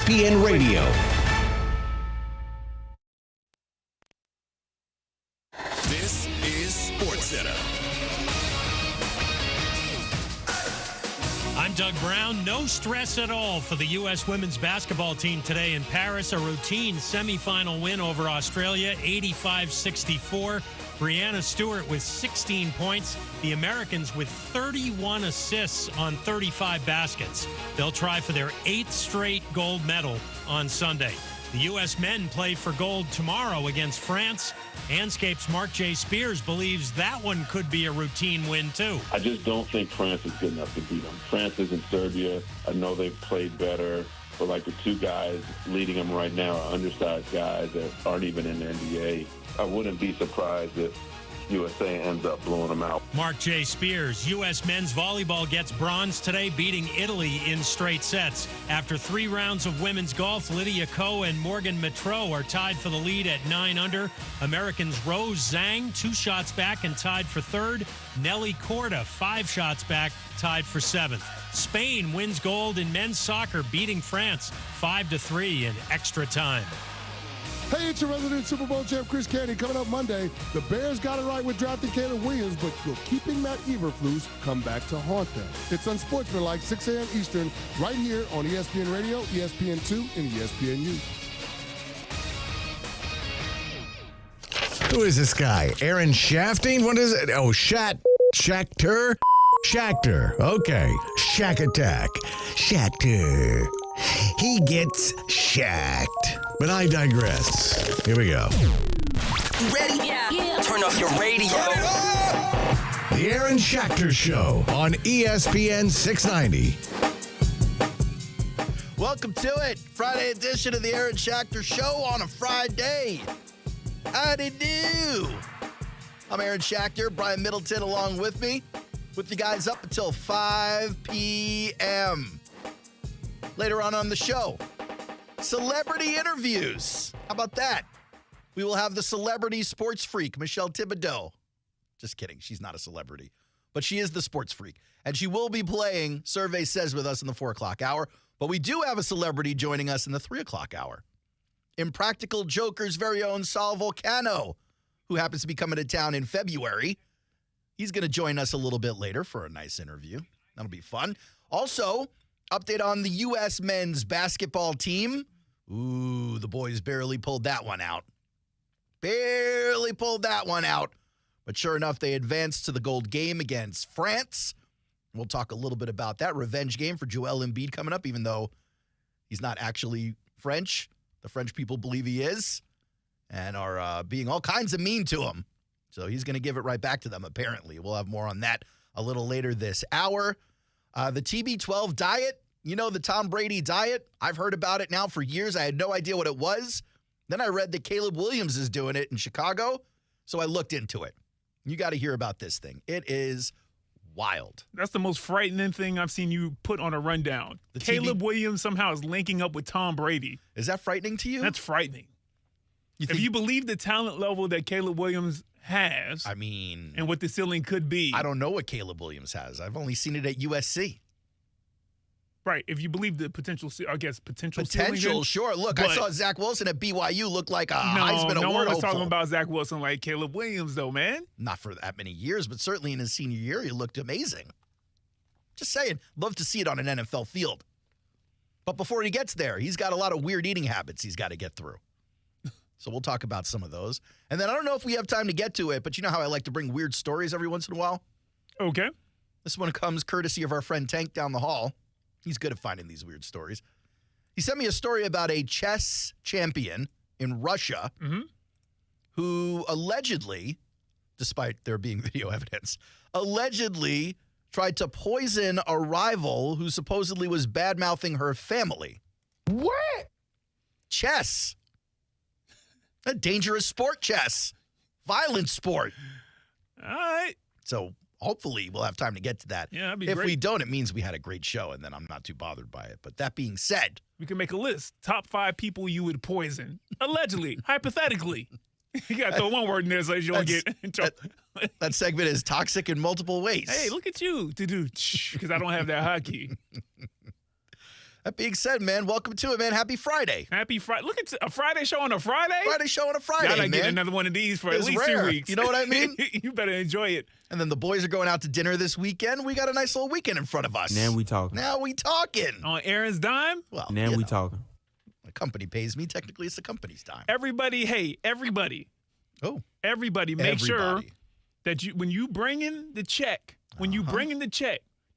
ESPN Radio. This is SportsCenter. I'm Doug Brown. No stress at all for the U.S. women's basketball team today in Paris. A routine semifinal win over Australia, 85-64. Brianna Stewart with 16 points. The Americans with 31 assists on 35 baskets. They'll try for their 8th straight gold medal on Sunday. The U.S. men play for gold tomorrow against France. Anscape's Mark J. Spears believes that one could be a routine win, too. I just don't think France is good enough to beat them. France isn't Serbia. I know they've played better, but like the two guys leading them right now are undersized guys that aren't even in the NBA. I wouldn't be surprised if USA ends up blowing them out. Mark J. Spears. U.S. men's volleyball gets bronze today, beating Italy in straight sets. After 3 rounds of women's golf, Lydia Ko and Morgan Mitreau are tied for the lead at 9 under. Americans Rose Zhang, 2 shots back and tied for 3rd. Nelly Korda, 5 shots back, tied for 7th. Spain wins gold in men's soccer, beating France 5-3 in extra time. Hey, it's your resident Super Bowl champ, Chris Canty. Coming up Monday, the Bears got it right with drafting Caleb Williams, but will keeping Matt Eberflus come back to haunt them? It's Unsportsmanlike, 6 a.m. Eastern, right here on ESPN Radio, ESPN2, and ESPNU. Who is this guy? Aaron Shafting? What is it? Oh, Schachter? Schachter. Okay. Shack Attack. Schachter. He gets shacked. But I digress. Here we go. Ready? Yeah. Turn off your radio. The Aaron Schachter Show on ESPN 690. Welcome to it. Friday edition of the Aaron Schachter Show on a Friday. Howdy do. I'm Aaron Schachter, Brian Middleton along with me. With you guys up until 5 p.m. Later on the show, celebrity interviews. How about that? We will have the celebrity sports freak, Michelle Thibodeau. Just kidding. She's not a celebrity, but she is the sports freak. And she will be playing Survey Says with us in the 4 o'clock hour. But we do have a celebrity joining us in the 3 o'clock hour. Impractical Jokers' very own Sal Vulcano, who happens to be coming to town in February. He's going to join us a little bit later for a nice interview. That'll be fun. Also, update on the U.S. men's basketball team. Ooh, the boys barely pulled that one out. Barely pulled that one out. But sure enough, they advanced to the gold game against France. We'll talk a little bit about that. Revenge game for Joel Embiid coming up, even though he's not actually French. The French people believe he is and are being all kinds of mean to him. So he's going to give it right back to them, apparently. We'll have more on that a little later this hour. The TB12 diet, you know, the Tom Brady diet. I've heard about it now for years. I had no idea what it was. Then I read that Caleb Williams is doing it in Chicago, so I looked into it. You got to hear about this thing. It is wild. That's the most frightening thing I've seen you put on a rundown. Caleb Williams somehow is linking up with Tom Brady. Is that frightening to you? That's frightening. If you believe the talent level that Caleb Williams has, I mean, and what the ceiling could be. I don't know what Caleb Williams has. I've only seen it at USC. Right. If you believe the potential Potential, ceiling, sure. Look, I saw Zach Wilson at BYU look like a Heisman Award no one was hopeful. talking about Zach Wilson like Caleb Williams, though, man. Not for that many years, but certainly in his senior year, he looked amazing. Just saying, love to see it on an NFL field. But before he gets there, he's got a lot of weird eating habits he's got to get through. So we'll talk about some of those. And then I don't know if we have time to get to it, but you know how I like to bring weird stories every once in a while? Okay. This one comes courtesy of our friend Tank down the hall. He's good at finding these weird stories. He sent me a story about a chess champion in Russia who allegedly, despite there being video evidence, allegedly tried to poison a rival who supposedly was bad-mouthing her family. What? Chess. A dangerous sport, chess. Violent sport. All right. So hopefully we'll have time to get to that. Yeah, that'd be if great. we don't, it means we had a great show, and then I'm not too bothered by it. But that being said, we can make a list. Top 5 people you would poison. Allegedly. Hypothetically. You got to throw one word in there so you don't get in trouble. That segment is toxic in multiple ways. Hey, look at you. Because I don't have that hotkey. That being said, man, welcome to it, man. Happy Friday. Happy Friday. Look at a Friday show on a Friday. Friday show on a Friday, Gotta man. get another one of these for It's at least rare. 2 weeks. You know what I mean? You better enjoy it. And then the boys are going out to dinner this weekend. We got a nice little weekend in front of us. Now we talking. On Aaron's dime. Well, Now you we know, talking. the company pays me. Technically, it's the company's time. Everybody, Oh, everybody, make sure everybody. that when you bring in the check,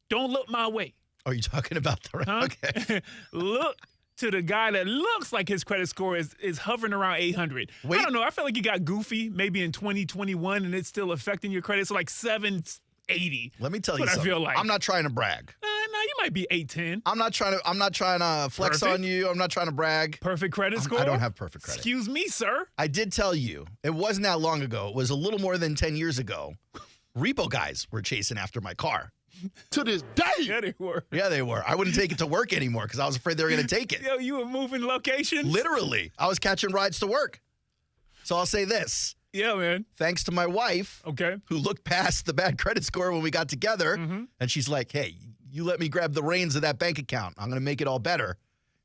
don't look my way. Are you talking about the Huh? Okay. Look to the guy that looks like his credit score is hovering around 800. Wait. I don't know. I feel like you got goofy maybe in 2021 and it's still affecting your credit. So like 780. Let me tell That's you what I something. feel like. I'm not trying to brag. No, you might be 810. I'm not trying to flex Perfect. on you. I'm not trying to brag. Perfect credit score? I don't have perfect credit. Excuse me, sir. I did tell you, it wasn't that long ago. It was a little more than 10 years ago. Repo guys were chasing after my car. To this day. Yeah, they were. Yeah, they were. I wouldn't take it to work anymore because I was afraid they were going to take it. Yo, you were moving locations? Literally. I was catching rides to work. So I'll say this. Yeah, man. Thanks to my wife, Okay. who looked past the bad credit score when we got together, and she's like, hey, you let me grab the reins of that bank account. I'm going to make it all better.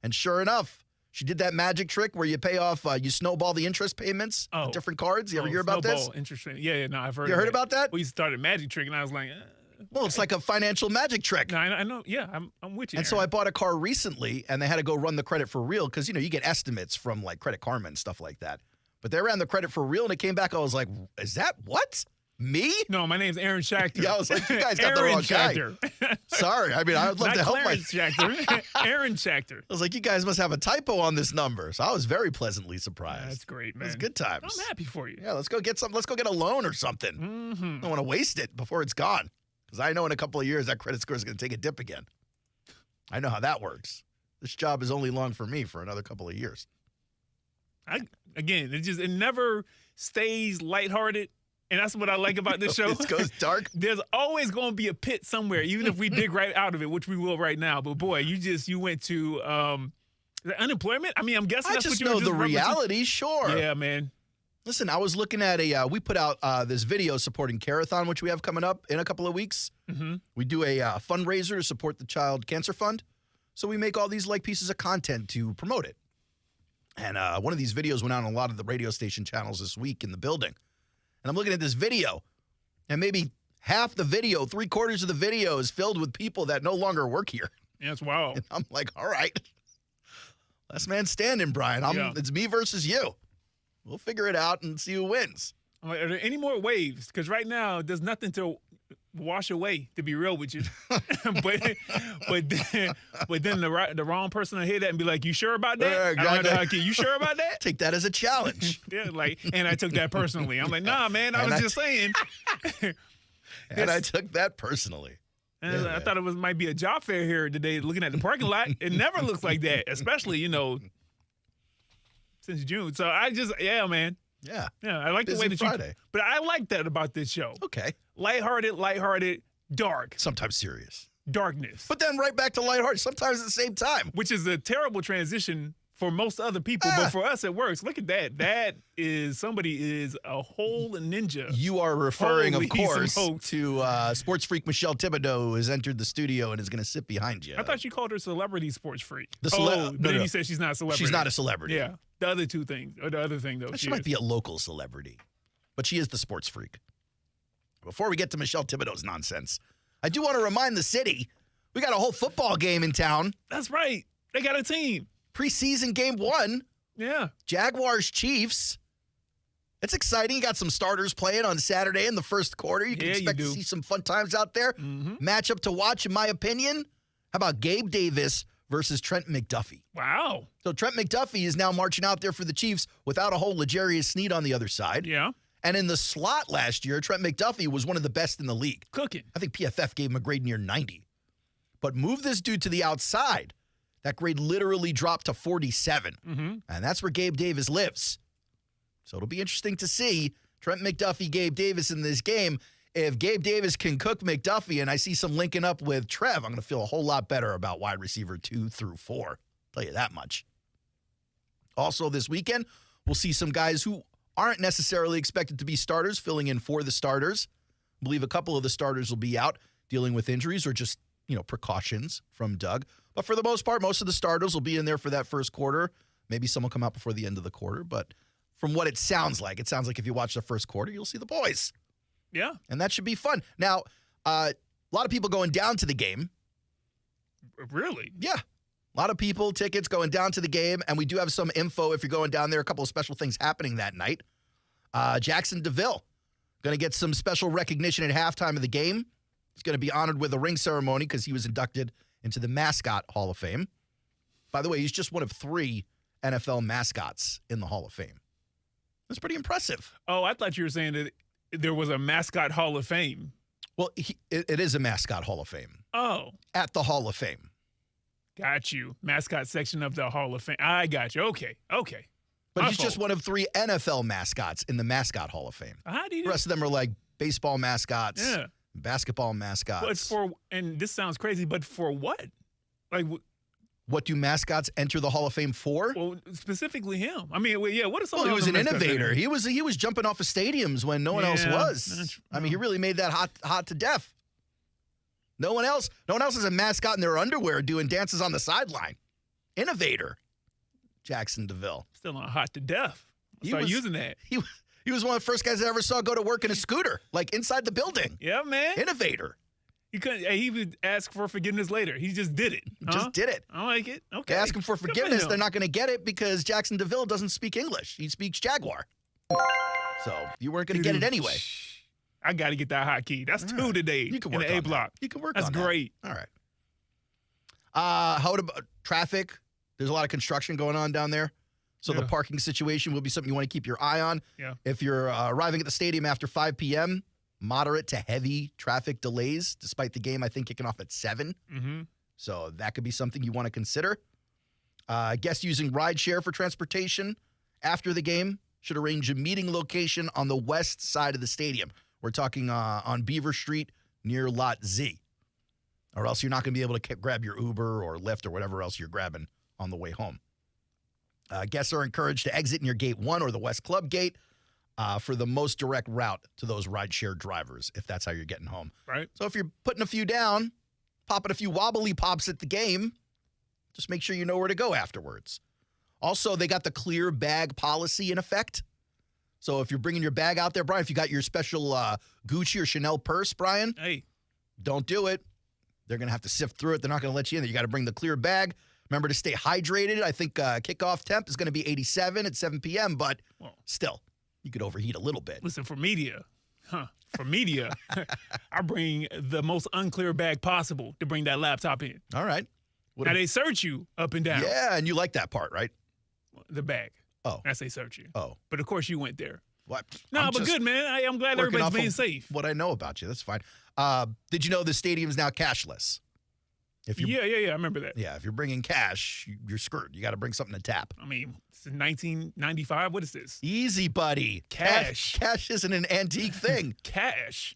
And sure enough, she did that magic trick where you pay off, you snowball the interest payments on different cards. You ever hear about this? Interesting. Yeah, no, I've heard You of heard it. about that? We started Magic Trick, and I was like, Well, it's like a financial magic trick. no, I know. Yeah, I'm with you. And so I Aaron. bought a car recently, and they had to go run the credit for real because, you know, you get estimates from, like, Credit Karma and stuff like that. But they ran the credit for real, and it came back. I was like, is that what? Me? No, my name's Aaron Schachter. Yeah, I was like, you guys got the Aaron wrong guy. Schachter. Sorry. I mean, I would love Not to help Clarence Schachter. Aaron Schachter. I was like, you guys must have a typo on this number. So I was very pleasantly surprised. That's great, man. It was good times. I'm happy for you. Yeah, let's go get some. Let's go get a loan or something. I don't want to waste it before it's gone because I know in a couple of years that credit score is going to take a dip again. I know how that works. This job is only long for me for another couple of years. It never stays lighthearted. And that's what I like about this show. It goes dark. There's always going to be a pit somewhere, even if we dig right out of it, which we will right now. But boy, you went to the unemployment. I mean, I'm guessing I that's just what you know were the referencing. reality. Sure. Yeah, man. Listen, I was looking at we put out this video supporting Carathon, which we have coming up in a couple of weeks. Mm-hmm. We do a fundraiser to support the Child Cancer Fund. So we make all these like pieces of content to promote it. And one of these videos went out on a lot of the radio station channels this week in the building. And I'm looking at this video, and maybe half the video, 3/4 of the video is filled with people that no longer work here. Yeah, it's wild. And I'm like, all right. Last man standing, Brian. It's me versus you. We'll figure it out and see who wins. I'm like, are there any more waves? Because right now, there's nothing to wash away, to be real with you. but then the wrong person will hear that and be like, you sure about that? Yeah, I don't know exactly. how to- you sure about that? Take that as a challenge. Yeah, and I took that personally. I'm like, nah, man, I was just saying. And I took that personally. And Yeah, I thought it might be a job fair here today looking at the parking lot. It never looks like that, especially, since June. So man. Yeah. Yeah, I like the Busy way that Friday. But I like that about this show. Okay. Lighthearted, dark. Sometimes serious. Darkness. But then right back to lighthearted, sometimes at the same time. Which is a terrible transition for most other people, but for us it works. Look at that. Somebody is a whole ninja. You are referring, Holy of course, smokes. to sports freak Michelle Thibodeau, who has entered the studio and is going to sit behind you. I thought you called her celebrity sports freak. No, then no. you said she's not a celebrity. She's not a celebrity. Yeah. The other two things, or the other thing, though. She might be a local celebrity, but she is the sports freak. Before we get to Michelle Thibodeau's nonsense, I do want to remind the city, we got a whole football game in town. That's right. They got a team. Preseason game 1. Yeah. Jaguars Chiefs. It's exciting. You got some starters playing on Saturday in the first quarter. You can expect to see some fun times out there. Matchup to watch, in my opinion. How about Gabe Davis versus Trent McDuffie? Wow. So Trent McDuffie is now marching out there for the Chiefs without a whole L'Jarius Sneed on the other side. Yeah. And in the slot last year, Trent McDuffie was one of the best in the league. Cooking. I think PFF gave him a grade near 90. But move this dude to the outside. That grade literally dropped to 47. And that's where Gabe Davis lives. So it'll be interesting to see Trent McDuffie, Gabe Davis in this game. If Gabe Davis can cook McDuffie and I see some linking up with Trev, I'm going to feel a whole lot better about wide receiver 2 through 4. I'll tell you that much. Also this weekend, we'll see some guys who aren't necessarily expected to be starters filling in for the starters. I believe a couple of the starters will be out dealing with injuries or just, precautions from Doug. But for the most part, most of the starters will be in there for that first quarter. Maybe some will come out before the end of the quarter. But from what it sounds like if you watch the first quarter, you'll see the boys. Yeah. And that should be fun. Now, a lot of people going down to the game. Really? Yeah. A lot of people, tickets going down to the game. And we do have some info if you're going down there. A couple of special things happening that night. Jackson DeVille going to get some special recognition at halftime of the game. He's going to be honored with a ring ceremony because he was inducted into the Mascot Hall of Fame. By the way, he's just one of 3 NFL mascots in the Hall of Fame. That's pretty impressive. Oh, I thought you were saying that there was a mascot Hall of Fame. Well, it is a Mascot Hall of Fame. Oh. At the Hall of Fame. Got you. Mascot section of the Hall of Fame. I got you. Okay. But he's just one of 3 NFL mascots in the Mascot Hall of Fame. How do you The rest of them are like baseball mascots, Yeah. basketball mascots. But and this sounds crazy, but for what? Like, what do mascots enter the Hall of Fame for? well, specifically him. I mean, yeah, what is some Well, he of was the an mascots innovator. in? He was jumping off of stadiums when no one else Yeah, was. that's- I mean, he really made that hot to death. No one else is a mascot in their underwear doing dances on the sideline. Innovator, Jackson DeVille. Still not hot to death. He Start was- using that. He was one of the first guys I ever saw go to work in a scooter, like inside the building. Yeah, man. Innovator. He couldn't. He would ask for forgiveness later. He just did it. Just did it. I like it. Okay. They ask him for Good forgiveness. him. They're not going to get it because Jackson DeVille doesn't speak English. He speaks Jaguar. So you weren't going to get it anyway. I got to get that hotkey. That's All 2 right. today You can in work the A on that. block. You can work That's on that. great. All right. How about traffic? There's a lot of construction going on down there. So the Yeah. parking situation will be something you want to keep your eye on. Yeah. If you're arriving at the stadium after 5 p.m., moderate to heavy traffic delays, despite the game, I think, kicking off at 7. Mm-hmm. So that could be something you want to consider. Guests using rideshare for transportation after the game should arrange a meeting location on the west side of the stadium. We're talking on Beaver Street near Lot Z. Or else you're not going to be able to grab your Uber or Lyft or whatever else you're grabbing on the way home. Guests are encouraged to exit near Gate 1 or the West Club Gate for the most direct route to those rideshare drivers, if that's how you're getting home. Right. So if you're putting a few down, popping a few wobbly pops at the game, just make sure you know where to go afterwards. Also, they got the clear bag policy in effect. So if you're bringing your bag out there, Brian, if you got your special Gucci or Chanel purse, Brian, Hey. don't do it. They're going to have to sift through it. They're not going to let you in there. You got to bring the clear bag. Remember to stay hydrated. I think kickoff temp is going to be 87 at 7 p.m., but still, you could overheat a little bit. Listen, for media, I bring the most unclear bag possible to bring that laptop in. All right. Now, they search you up and down. Yeah, and you like that part, right? The bag. Oh. As they search you. Oh. But, of course, you went there. What? No, I'm but just good, man. I'm glad working everybody's off being of safe. What I know about you, that's fine. Did you know the stadium's now cashless? If you Yeah. I remember that. Yeah, if you're bringing cash, you're screwed. You got to bring something to tap. I mean, it's 1995. What is this? Easy, buddy. Cash. Cash isn't an antique thing. Cash.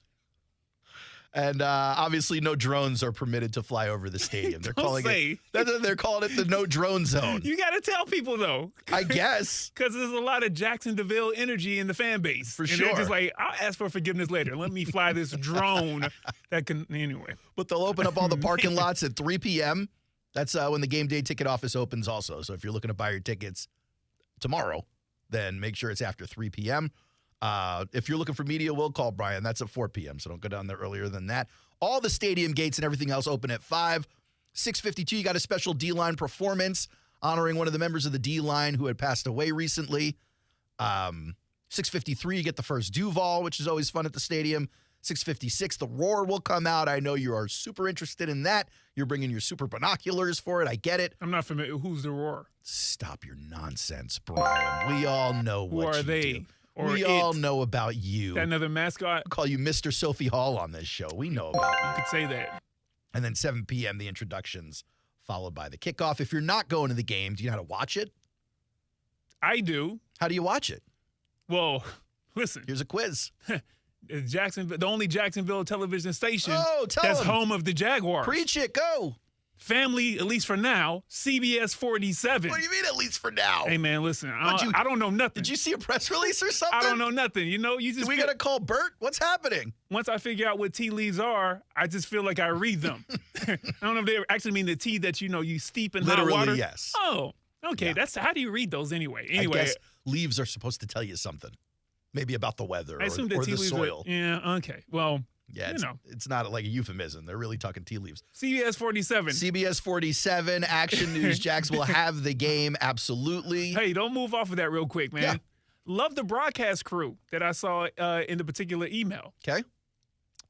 And obviously, no drones are permitted to fly over the stadium. They're Don't calling say. they're calling it the no drone zone. You got to tell people, though. I guess. Because there's a lot of Jackson DeVille energy in the fan base. For and sure. They're just like, I'll ask for forgiveness later. Let me fly this drone that can, anyway. But they'll open up all the parking lots at 3 p.m. That's when the game day ticket office opens also. So if you're looking to buy your tickets tomorrow, then make sure it's after 3 p.m. If you're looking for media, we'll call Brian. That's at 4 p.m., so don't go down there earlier than that. All the stadium gates and everything else open at 5. 6:52, you got a special D-line performance honoring one of the members of the D-line who had passed away recently. 6:53, you get the first Duval, which is always fun at the stadium. 6:56, the Roar will come out. I know you are super interested in that. You're bringing your super binoculars for it. I get it. I'm not familiar. Who's the Roar? Stop your nonsense, Brian. We all know Who what are you they? do. Or We it? all know about you. That another mascot? I call you Mr. Sophie Hall on this show. We know about You you. could say that. And then 7 p.m., the introductions, followed by the kickoff. If you're not going to the game, do you know how to watch it? I do. How do you watch it? Well, listen. Here's a quiz. The only Jacksonville television station Oh, tell that's 'em. home of the Jaguars. Preach it. Go. family, at least for now, CBS 47. What do you mean, at least for now? Hey, man, listen, I don't know nothing. Did you see a press release or something? I don't know nothing. You know, you just. Do we got to call Bert? What's happening? Once I figure out what tea leaves are, I just feel like I read them. I don't know if they actually mean the tea that, you steep in hot water. Literally, yes. Oh, okay. Yeah. That's how do you read those anyway? I guess leaves are supposed to tell you something. Maybe about the weather I assume or tea the leaves soil. Yeah, okay. Well, yeah, it's not like a euphemism. They're really talking tea leaves. CBS 47. CBS 47, Action News. Jax will have the game, absolutely. Hey, don't move off of that real quick, man. Yeah. Love the broadcast crew that I saw in the particular email. Okay.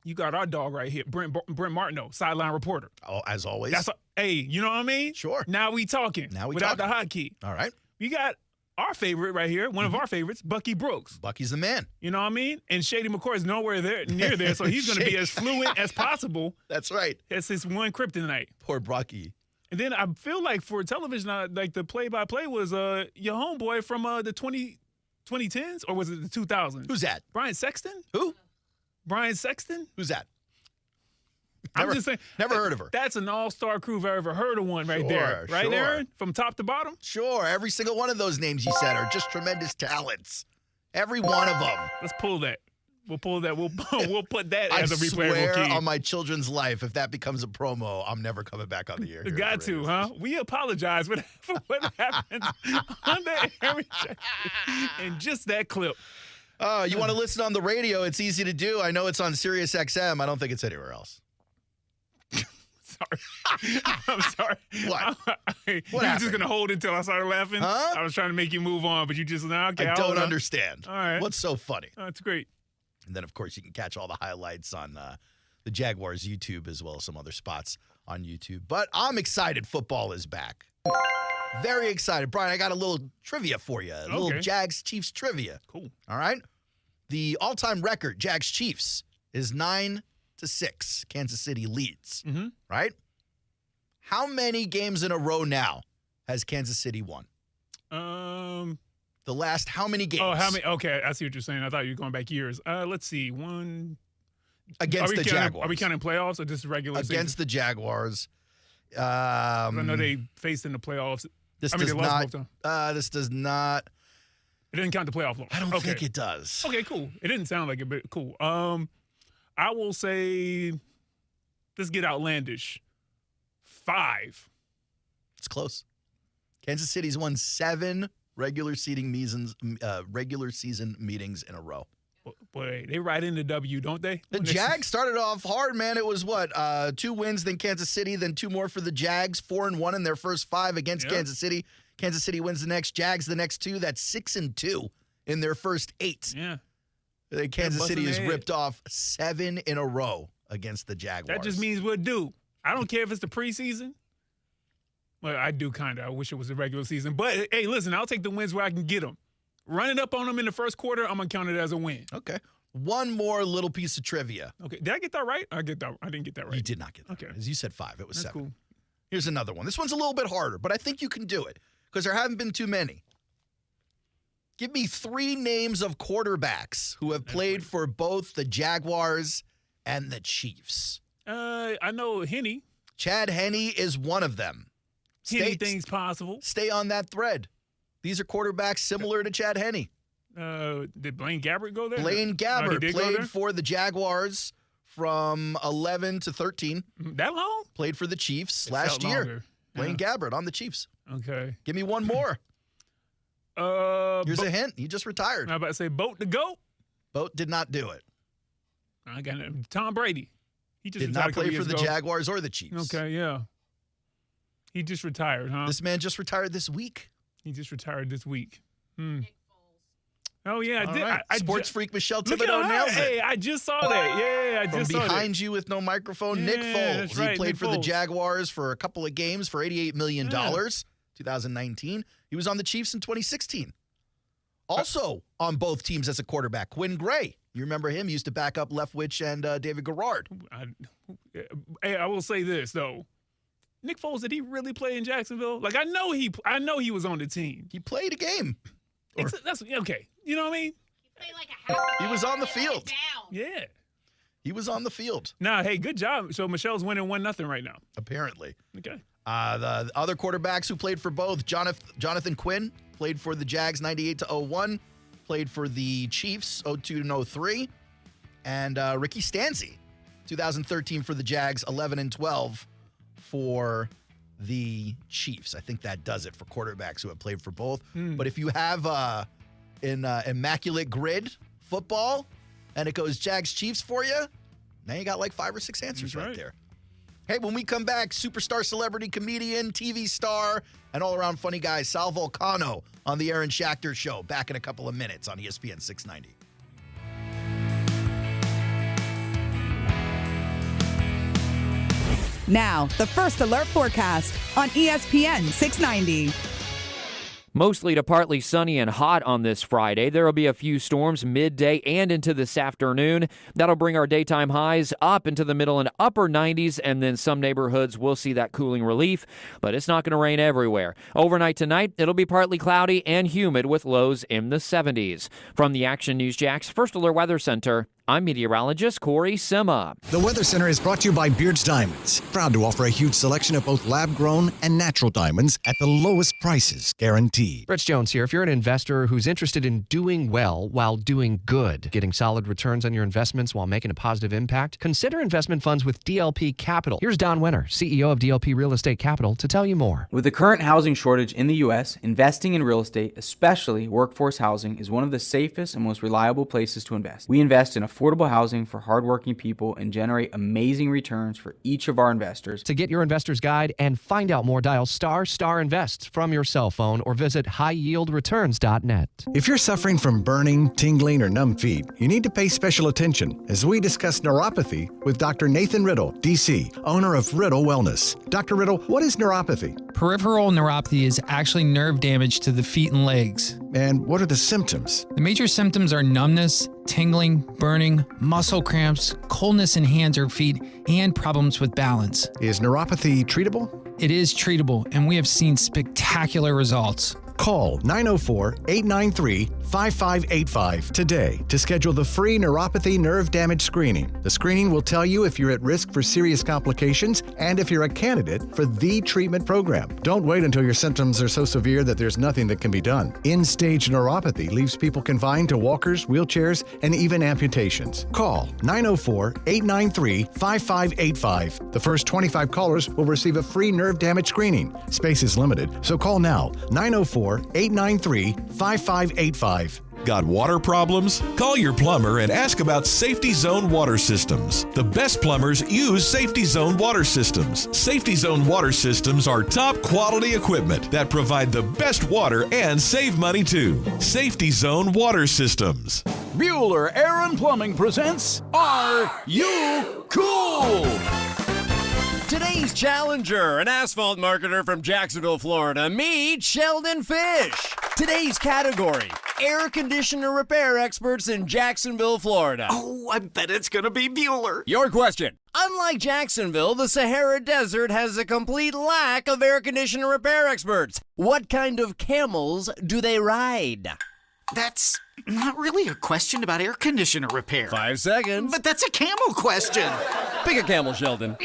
You got our dog right here, Brent Martineau, sideline reporter. Oh, as always. Hey, you know what I mean? Sure. Now we talking. Without the hotkey. All right. You got our favorite right here, one of our favorites, Bucky Brooks. Bucky's the man. You know what I mean? And Shady McCoy is nowhere near there, so he's going to be as fluent as possible. That's right. That's his one kryptonite. Poor Bucky. And then I feel like for television, like the play-by-play was your homeboy from the 2010s, or was it the 2000s? Who's that? Brian Sexton? Who? Brian Sexton? Who's that? I'm just saying. Never heard of her. That's an all-star crew if I ever heard of one right there. Right, sure. Aaron? From top to bottom? Sure. Every single one of those names you said are just tremendous talents. Every one of them. Let's pull that. We'll pull that. We'll put that I as a replayable swear key. on my children's life, if that bemes a promo, I'm never coming back on the air. You got to, huh? We apologize for what happens on the Aaron Schachter in just that clip. You want to listen on the radio? It's easy to do. I know it's on Sirius XM. I don't think it's anywhere else. Sorry. I'm sorry. What? You What were happened? just going to hold it until I started laughing? Huh? I was trying to make you move on, but you just, okay. I don't understand. All right. What's so funny? That's great. And then, of course, you can catch all the highlights on the Jaguars YouTube as well as some other spots on YouTube. But I'm excited football is back. Very excited. Brian, I got a little trivia for you. A little Jags-Chiefs trivia. Cool. All right? The all-time record, Jags-Chiefs, is 9-6. Kansas City leads. Mm-hmm. Right? How many games in a row now has Kansas City won? The last how many games? Oh, how many? Okay, I see what you're saying. I thought you were going back years. Let's see. One. Against the Jaguars. Are we counting playoffs or just regular season? Against the Jaguars. I know they faced in the playoffs. This they does lost not. both This does not. It didn't count the playoff loss. I don't think it does. Okay, cool. It didn't sound like it, but cool. I will say, let's get outlandish. 5. It's close. Kansas City's won 7 regular season meetings in a row. Boy, they ride into W, don't they? The Jags started off hard, man. It was 2 wins, then Kansas City, then 2 more for the Jags. 4-1 in their first 5 against Kansas City. Kansas City wins the next. Jags the next 2. That's 6-2 in their first 8. Yeah. Kansas City has ripped off 7 in a row against the Jaguars. That just means we're due. I don't care if it's the preseason. Well, I do kind of. I wish it was the regular season. But, hey, listen, I'll take the wins where I can get them. Running up on them in the first quarter, I'm going to count it as a win. Okay. One more little piece of trivia. Okay. Did I get that right? I didn't get that right. You did not get that right. As you said 5. It was That's 7. Cool. Here's another one. This one's a little bit harder, but I think you can do it because there haven't been too many. Give me 3 names of quarterbacks who have played for both the Jaguars and the Chiefs. I know Henne. Chad Henne is one of them. Anything's possible. Stay on that thread. These are quarterbacks similar to Chad Henne. Did Blaine Gabbert go there? Blaine Gabbert played for the Jaguars from 11 to 13. That long? Played for the Chiefs last year. Blaine Gabbert on the Chiefs. Okay. Give me one more. Here's a hint. He just retired. I'm about to say Boat to go. Boat did not do it. I got it. Tom Brady. He just did not play for the Jaguars or the Chiefs. Okay, yeah. He just retired, huh? This man just retired this week. He just retired this week. Oh, yeah. I did. Right. Sports freak Michelle Look Thibodeau nails it. Hey, I just saw that. Yeah, I just saw that. From behind you with no microphone, Nick Foles. That's right, He played Nick for the Foles. Jaguars for a couple of games for $88 million, 2019. He was on the Chiefs in 2016. Also on both teams as a quarterback, Quinn Gray. You remember him? He used to back up Leftwich and David Garrard. I will say this, though. Nick Foles, did he really play in Jacksonville? Like, I know he was on the team. He played a game. That's okay. You know what I mean? He played like a half. He was on the field. Yeah. He was on the field. Nah, hey, good job. So Michelle's winning 1-0 right now. Apparently. Okay. The other quarterbacks who played for both, Jonathan Quinn played for the Jags 98-01, played for the Chiefs 02-03, and Ricky Stanzi, 2013 for the Jags, 11-12 for the Chiefs. I think that does it for quarterbacks who have played for both. But if you have an immaculate grid football and it goes Jags-Chiefs for you, now you got like 5 or 6 answers right there. Hey, when we come back, superstar, celebrity, comedian, TV star, and all-around funny guy Sal Vulcano on the Aaron Schachter Show. Back in a couple of minutes on ESPN 690. Now, the First Alert forecast on ESPN 690. Mostly to partly sunny and hot on this Friday. There will be a few storms midday and into this afternoon. That'll bring our daytime highs up into the middle and upper 90s, and then some neighborhoods will see that cooling relief, but it's not going to rain everywhere. Overnight tonight, it'll be partly cloudy and humid with lows in the 70s. From the Action News Jax First Alert Weather Center, I'm meteorologist Corey Sima. The Weather Center is brought to you by Beards Diamonds. Proud to offer a huge selection of both lab-grown and natural diamonds at the lowest prices guaranteed. Rich Jones here. If you're an investor who's interested in doing well while doing good, getting solid returns on your investments while making a positive impact, consider investment funds with DLP Capital. Here's Don Winter, CEO of DLP Real Estate Capital, to tell you more. With the current housing shortage in the U.S., investing in real estate, especially workforce housing, is one of the safest and most reliable places to invest. We invest in affordable housing for hardworking people and generate amazing returns for each of our investors. To get your investor's guide and find out more, dial ** invest from your cell phone or visit highyieldreturns.net. If you're suffering from burning, tingling, or numb feet, you need to pay special attention as we discuss neuropathy with Dr. Nathan Riddle, D.C., owner of Riddle Wellness. Dr. Riddle, what is neuropathy? Peripheral neuropathy is actually nerve damage to the feet and legs. And what are the symptoms? The major symptoms are numbness, tingling, burning, muscle cramps, coldness in hands or feet, and problems with balance. Is neuropathy treatable? It is treatable, and we have seen spectacular results. Call 904-893-5585 today to schedule the free neuropathy nerve damage screening. The screening will tell you if you're at risk for serious complications and if you're a candidate for the treatment program. Don't wait until your symptoms are so severe that there's nothing that can be done. End-stage neuropathy leaves people confined to walkers, wheelchairs, and even amputations. Call 904-893-5585. The first 25 callers will receive a free nerve damage screening. Space is limited, so call now. 904-893-5585. Got water problems? Call your plumber and ask about Safety Zone Water Systems. The best plumbers use Safety Zone Water Systems. Safety Zone Water Systems are top quality equipment that provide the best water and save money too. Safety Zone Water Systems. Bueller Air and Plumbing presents Are You Cool? Today's challenger, an asphalt marketer from Jacksonville, Florida. Meet Sheldon Fish. Today's category, air conditioner repair experts in Jacksonville, Florida. Oh, I bet it's going to be Bueller. Your question. Unlike Jacksonville, the Sahara Desert has a complete lack of air conditioner repair experts. What kind of camels do they ride? That's not really a question about air conditioner repair. 5 seconds. But that's a camel question. Pick a camel, Sheldon.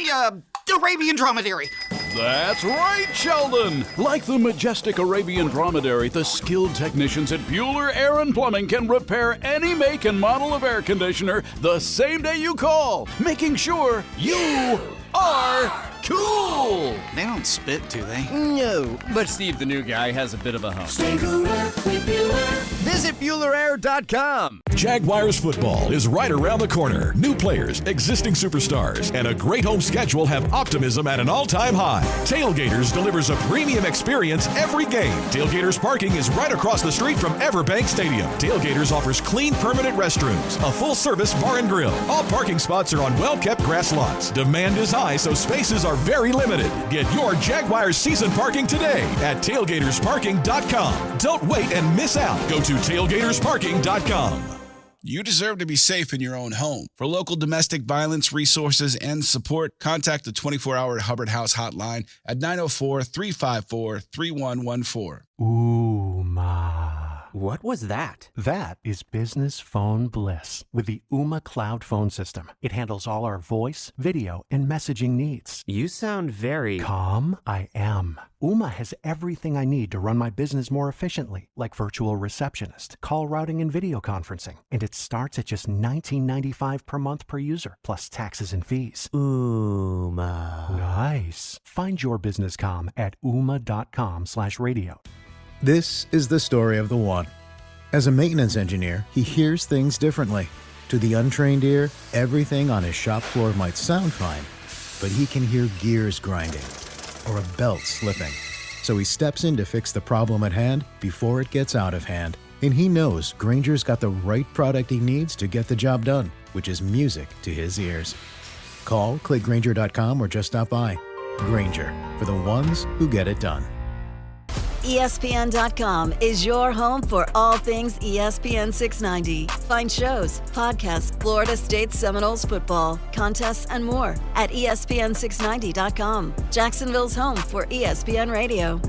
Arabian dromedary. That's right, Sheldon. Like the majestic Arabian dromedary, the skilled technicians at Bueller Air and Plumbing can repair any make and model of air conditioner the same day you call, making sure you are cool. They don't spit, do they? No, but Steve, the new guy, has a bit of a hump. Stay cooler with Bueller. Visit BuellerAir.com. Jaguars football is right around the corner. New players, existing superstars, and a great home schedule have optimism at an all-time high. Tailgaters delivers a premium experience every game. Tailgaters parking is right across the street from Everbank Stadium. Tailgaters offers clean, permanent restrooms, a full-service bar and grill. All parking spots are on well-kept grass lots. Demand is high, so spaces are very limited. Get your Jaguars season parking today at tailgatorsparking.com. Don't wait and miss out. Go to tailgatorsparking.com. You deserve to be safe in your own home. For local domestic violence resources and support, contact the 24-hour Hubbard House hotline at 904-354-3114. Ooh, ma. What was that? That is business phone bliss with the Ooma Cloud phone system. It handles all our voice, video, and messaging needs. You sound very... Calm? I am. Ooma has everything I need to run my business more efficiently, like virtual receptionist, call routing, and video conferencing. And it starts at just $19.95 per month per user, plus taxes and fees. Ooma. Nice. Find your business comm at ooma.com/radio. This is the story of the one. As a maintenance engineer, he hears things differently. To the untrained ear, everything on his shop floor might sound fine, but he can hear gears grinding or a belt slipping. So he steps in to fix the problem at hand before it gets out of hand. And he knows Grainger's got the right product he needs to get the job done, which is music to his ears. Call, click Grainger.com, or just stop by. Grainger, for the ones who get it done. ESPN.com is your home for all things ESPN 690. Find shows, podcasts, Florida State Seminoles football, contests, and more at ESPN690.com. Jacksonville's home for ESPN Radio.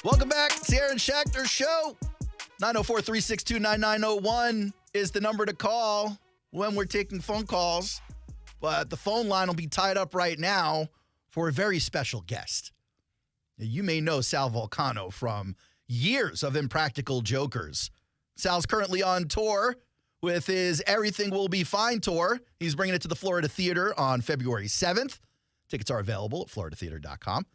Welcome back. It's the Aaron Schachter Show. 904-362-9901 is the number to call when we're taking phone calls. But the phone line will be tied up right now for a very special guest. You may know Sal Vulcano from years of Impractical Jokers. Sal's currently on tour with his Everything Will Be Fine tour. He's bringing it to the Florida Theater on February 7th. Tickets are available at floridatheater.com.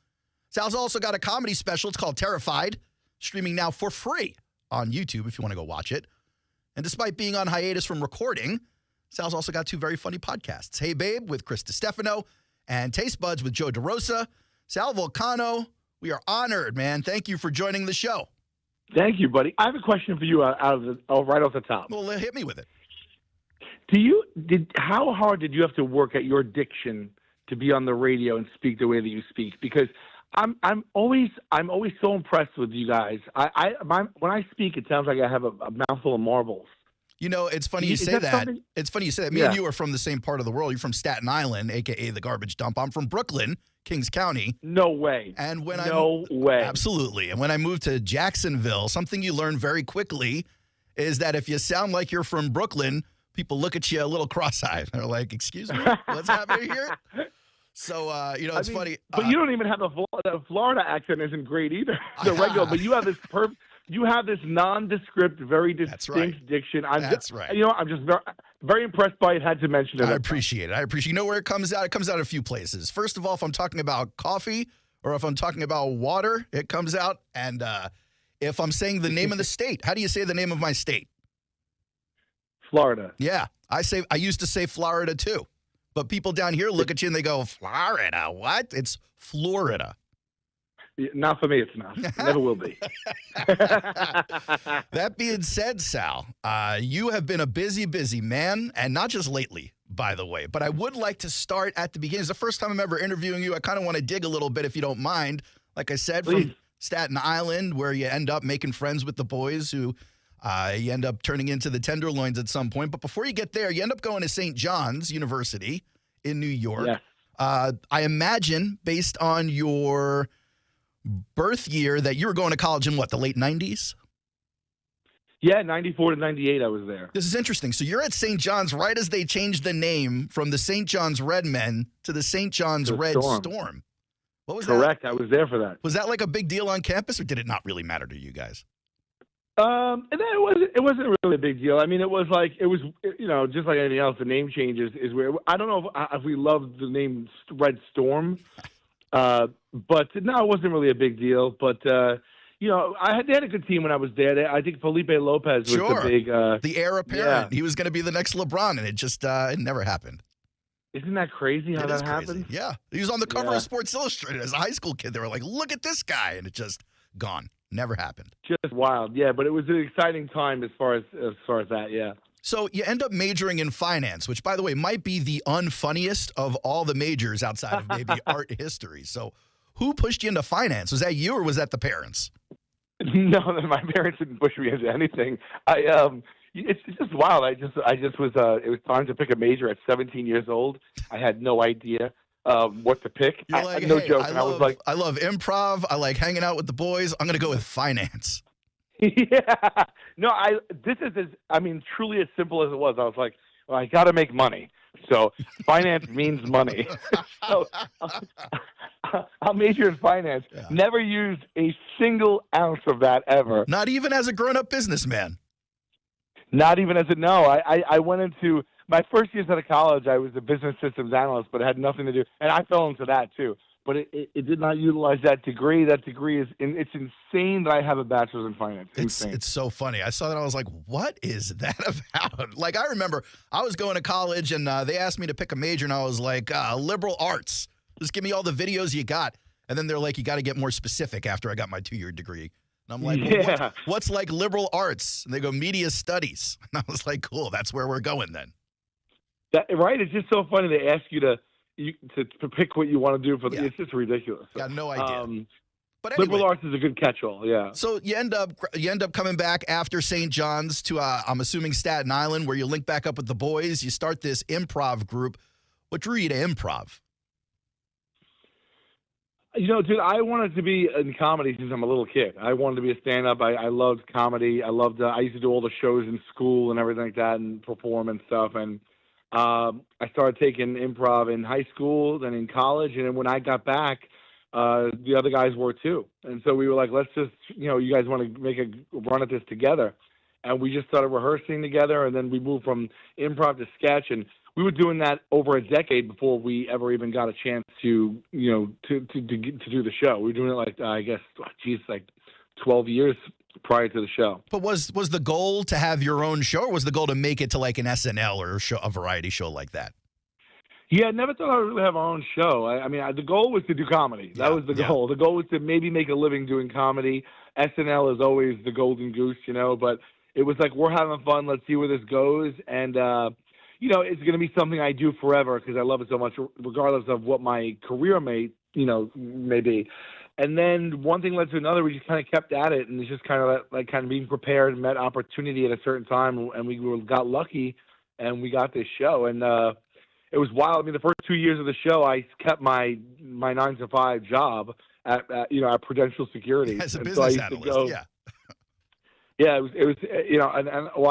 Sal's also got a comedy special. It's called Terrified, streaming now for free on YouTube if you want to go watch it. And despite being on hiatus from recording, Sal's also got two very funny podcasts. Hey Babe with Chris DiStefano and Taste Buds with Joe DeRosa. Sal Vulcano, we are honored, man. Thank you for joining the show. Thank you, buddy. I have a question for you right off the top. Well, hit me with it. How hard did you have to work at your diction to be on the radio and speak the way that you speak? Because I'm always so impressed with you guys. When I speak, it sounds like I have a mouthful of marbles. You know, it's funny you say that. It's funny you say that. Me and you are from the same part of the world. You're from Staten Island, a.k.a. the garbage dump. I'm from Brooklyn, Kings County. No way. And when No way. Absolutely. And when I moved to Jacksonville, something you learn very quickly is that if you sound like you're from Brooklyn, people look at you a little cross-eyed. They're like, excuse me, what's happening here? So, it's funny. But you don't even have the Florida accent isn't great either. The regular, but you have this You have this nondescript, very distinct diction. That's right. I'm just very impressed by it. Had to mention it. I appreciate it. You know where it comes out? It comes out a few places. First of all, if I'm talking about coffee or if I'm talking about water, it comes out. And if I'm saying the name of the state, how do you say the name of my state? Florida. Yeah. I used to say Florida too. But people down here look at you and they go, Florida, what? It's Florida. Not for me, it's not. Never will be. That being said, Sal, you have been a busy man, and not just lately, by the way. But I would like to start at the beginning. It's the first time I'm ever interviewing you. I kind of want to dig a little bit, if you don't mind. Like I said, from Staten Island, where you end up making friends with the boys who you end up turning into the Tenderloins at some point. But before you get there, you end up going to St. John's University in New York. Yes. I imagine, based on your birth year, that you were going to college in the late 90s? Yeah, 94 to 98 I was there. This is interesting. So you're at St. John's right as they changed the name from the St. John's Redmen to the St. John's Red Storm. What was that? Correct. I was there for that. Was that like a big deal on campus, or did it not really matter to you guys? It wasn't really a big deal. I mean, it was just like anything else. The name changes is where I don't know if we loved the name Red Storm. But no, it wasn't really a big deal. But they had a good team when I was there. I think Felipe Lopez was the big, the heir apparent. Yeah. He was going to be the next LeBron, and it just it never happened. Isn't that crazy how that happened? Yeah, he was on the cover of Sports Illustrated as a high school kid. They were like, "Look at this guy," and it just gone. Never happened. Just wild, yeah. But it was an exciting time as far as that, yeah. So you end up majoring in finance, which, by the way, might be the unfunniest of all the majors outside of maybe art history. So who pushed you into finance? Was that you or was that the parents? No, my parents didn't push me into anything. It's just wild. I just was, it was time to pick a major at 17 years old. I had no idea. what to pick. You're like, no hey, joke. I I was like, love improv. I like hanging out with the boys. I'm going to go with finance. yeah. No, this is truly as simple as it was. I was like, well, I got to make money. So finance means money. So I'll major in finance. Yeah. Never used a single ounce of that ever. Not even as a grown-up businessman. Not even as a no. I went into my first years out of college. I was a business systems analyst, but it had nothing to do. And I fell into that too. But it did not utilize that degree. That degree it's insane that I have a bachelor's in finance. It's so funny. I saw that. I was like, what is that about? Like, I remember I was going to college and they asked me to pick a major and I was like, liberal arts. Just give me all the videos you got. And then they're like, you got to get more specific after I got my 2-year degree. And I'm like, well, what's like liberal arts? And they go, media studies. And I was like, cool, that's where we're going then. Right? It's just so funny they ask you to pick what you want to do for the. It's just ridiculous. Got no idea. But anyway, liberal arts is a good catch-all. Yeah. So you end up coming back after St. John's to I'm assuming Staten Island, where you link back up with the boys. You start this improv group. What drew you to improv? Dude, I wanted to be in comedy since I'm a little kid. I wanted to be a stand-up. I loved comedy. I used to do all the shows in school and everything like that and perform and stuff. And I started taking improv in high school, then in college. And then when I got back, the other guys were too. And so we were like, let's just, you guys want to make a run at this together. And we just started rehearsing together. And then we moved from improv to sketch. And we were doing that over a decade before we ever even got a chance to do the show. We were doing it like, I guess, like 12 years prior to the show. But was the goal to have your own show, or was the goal to make it to like an SNL or a variety show like that? Yeah, I never thought I would really have our own show. The goal was to do comedy. That was the goal. The goal was to maybe make a living doing comedy. SNL is always the golden goose, but it was like, we're having fun. Let's see where this goes. And, it's going to be something I do forever because I love it so much, regardless of what my career may be. And then one thing led to another. We just kind of kept at it, and it's just kind of like being prepared and met opportunity at a certain time, and we got lucky, and we got this show. And it was wild. The first 2 years of the show, I kept my 9-to-5 job at Prudential Securities. As a business analyst, Yeah, it was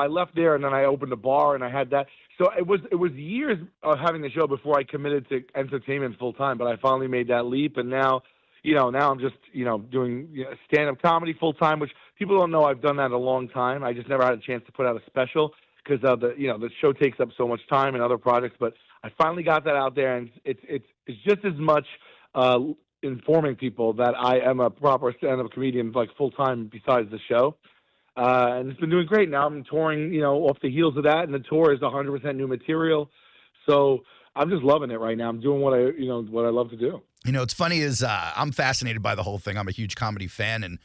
I left there, and then I opened a bar, and I had that. So it was years of having the show before I committed to entertainment full time. But I finally made that leap, and now I'm just doing stand-up comedy full time, which people don't know I've done that a long time. I just never had a chance to put out a special because the show takes up so much time and other projects. But I finally got that out there, and it's just as much informing people that I am a proper stand-up comedian like full time besides the show. And it's been doing great. Now I'm touring, off the heels of that, and the tour is 100% new material. So I'm just loving it right now. I'm doing what I love to do. It's funny is I'm fascinated by the whole thing. I'm a huge comedy fan, and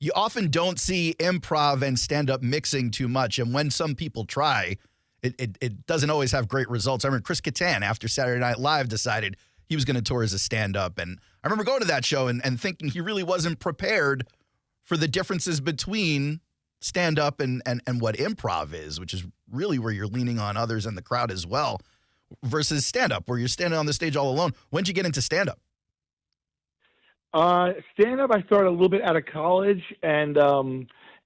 you often don't see improv and stand-up mixing too much. And when some people try, it doesn't always have great results. I remember Chris Kattan, after Saturday Night Live, decided he was going to tour as a stand-up. And I remember going to that show and thinking he really wasn't prepared for the differences between stand-up and what improv is, which is really where you're leaning on others in the crowd as well, versus stand-up, where you're standing on the stage all alone. When did you get into stand-up? Stand-up, I started a little bit out of college, and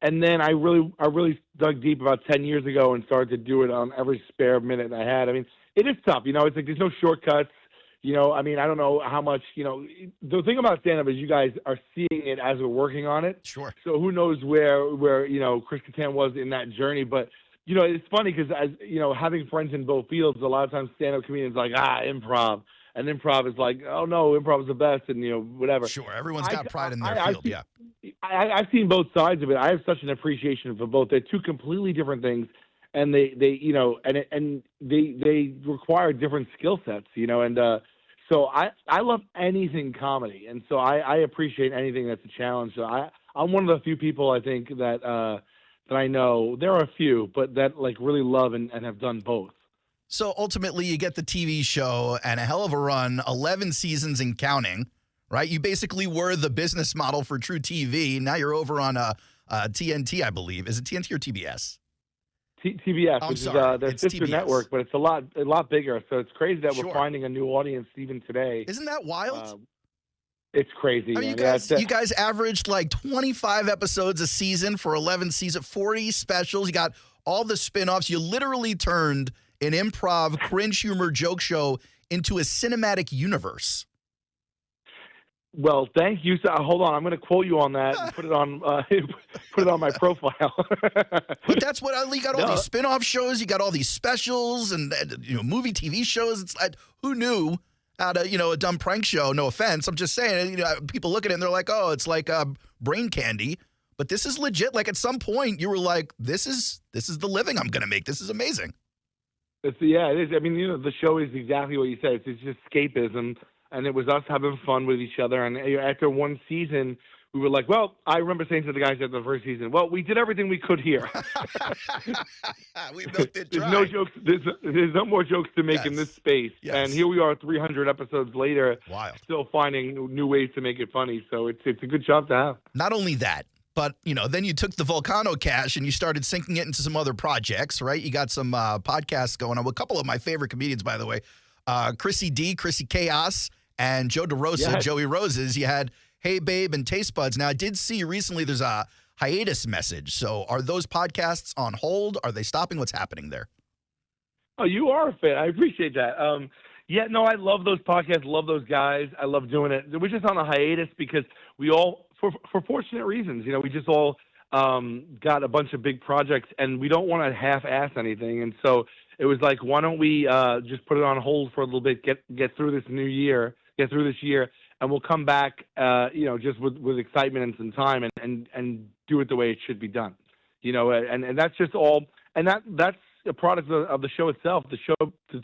then I really dug deep about 10 years ago and started to do it on every spare minute I had. It is tough, it's like there's no shortcuts. I don't know how much, the thing about stand-up is you guys are seeing it as we're working on it. Sure. So who knows where Chris Kattan was in that journey. But, it's funny because, as having friends in both fields, a lot of times stand-up comedians are like, improv. And improv is like, oh, no, improv is the best and, whatever. Sure. Everyone's got pride in their field, yeah. I've seen both sides of it. I have such an appreciation for both. They're two completely different things. And they require different skill sets, and so I love anything comedy, and so I appreciate anything that's a challenge. So I'm one of the few people I think that I know. There are a few, but that like really love and have done both. So ultimately, you get the TV show and a hell of a run, 11 seasons and counting, right? You basically were the business model for True TV. Now you're over on TNT, I believe. Is it TNT or TBS? TBS, which is their it's sister TBS. network, but it's a lot bigger. So it's crazy that Sure. we're finding a new audience even today. Isn't that wild? It's crazy. I mean, man. you guys averaged like 25 episodes a season for 11 seasons, 40 specials. You got all the spin-offs. You literally turned an improv, cringe humor joke show into a cinematic universe. Well, thank you. So, hold on, I'm going to quote you on that and put it on my profile. But that's what you got all these spin-off shows. You got all these specials and movie, TV shows. It's like, who knew how to a dumb prank show? No offense, I'm just saying. People look at it and they're like, oh, it's like brain candy. But this is legit. Like at some point, you were like, this is the living I'm going to make. This is amazing. It is. I mean, the show is exactly what you said. It's just escapism. And it was us having fun with each other. And after one season, we were like, well, I remember saying to the guys after the first season, well, we did everything we could here. We milked it dry. There's no jokes. There's no more jokes to make in this space. Yes. And here we are 300 episodes later, Wild. Still finding new ways to make it funny. So it's a good job to have. Not only that, but, then you took the Vulcano cash and you started sinking it into some other projects, right? You got some podcasts going on with a couple of my favorite comedians, by the way. Chrissy D, Chrissy Chaos, and Joe DeRosa, Yes. Joey Roses. You had Hey Babe and Taste Buds. Now, I did see recently there's a hiatus message. So are those podcasts on hold? Are they stopping? What's happening there? Oh, you are a fan. I appreciate that. I love those podcasts, love those guys. I love doing it. We're just on a hiatus because we all, for fortunate reasons, we just all got a bunch of big projects and we don't want to half-ass anything. And so it was like, why don't we just put it on hold for a little bit, get through this year, and we'll come back, just with excitement and some time and do it the way it should be done. And that's just all, and that's a product of the show itself. The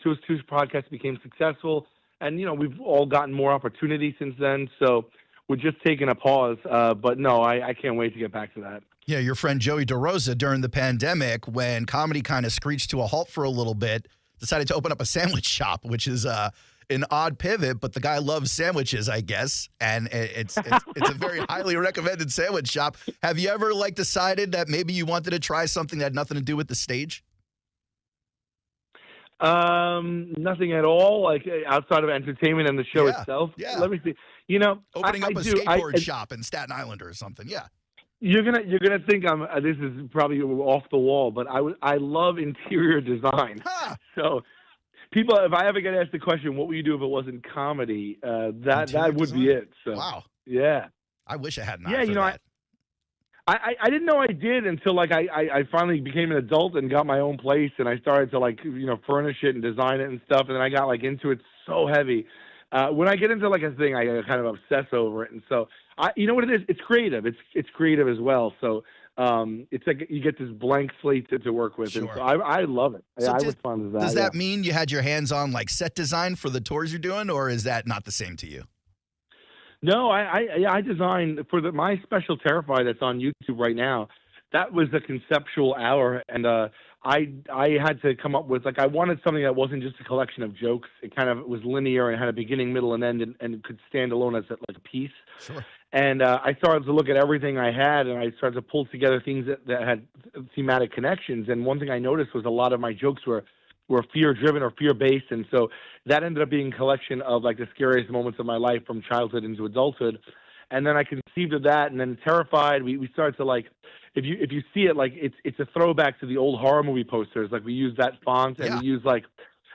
Two podcast became successful, and we've all gotten more opportunity since then. So we're just taking a pause. But no, I can't wait to get back to that. Yeah, your friend Joey DeRosa during the pandemic, when comedy kind of screeched to a halt for a little bit, decided to open up a sandwich shop, which is an odd pivot, but the guy loves sandwiches, I guess, and it's a very highly recommended sandwich shop. Have you ever decided that maybe you wanted to try something that had nothing to do with the stage? Nothing at all, outside of entertainment and the show itself. Yeah. Let me see. Opening up a skateboard shop in Staten Island or something. Yeah. You're gonna think I'm. This is probably off the wall, but I love interior design. So, people, if I ever get asked the question, "What would you do if it wasn't comedy?" That would be it. So, wow. Yeah. I wish I had an eye Yeah, for that. I didn't know I did until I finally became an adult and got my own place and I started to furnish it and design it and stuff, and then I got into it so heavy. When I get into a thing, I kind of obsess over it, and so you know what it is? It's creative. It's creative as well. So it's like you get this blank slate to work with, and so I love it. So I respond to that. Does that mean you had your hands on set design for the tours you're doing, or is that not the same to you? No, I designed for my special Terrified that's on YouTube right now. That was a conceptual hour, and I had to come up with I wanted something that wasn't just a collection of jokes. It kind of was linear and had a beginning, middle, and end, and could stand alone as a piece. Sure. And I started to look at everything I had, and I started to pull together things that had thematic connections. And one thing I noticed was a lot of my jokes were fear-driven or fear-based, and so that ended up being a collection of the scariest moments of my life from childhood into adulthood. And then I conceived of that, and then Terrified, we started to if you see it, it's a throwback to the old horror movie posters. We use that font, and we use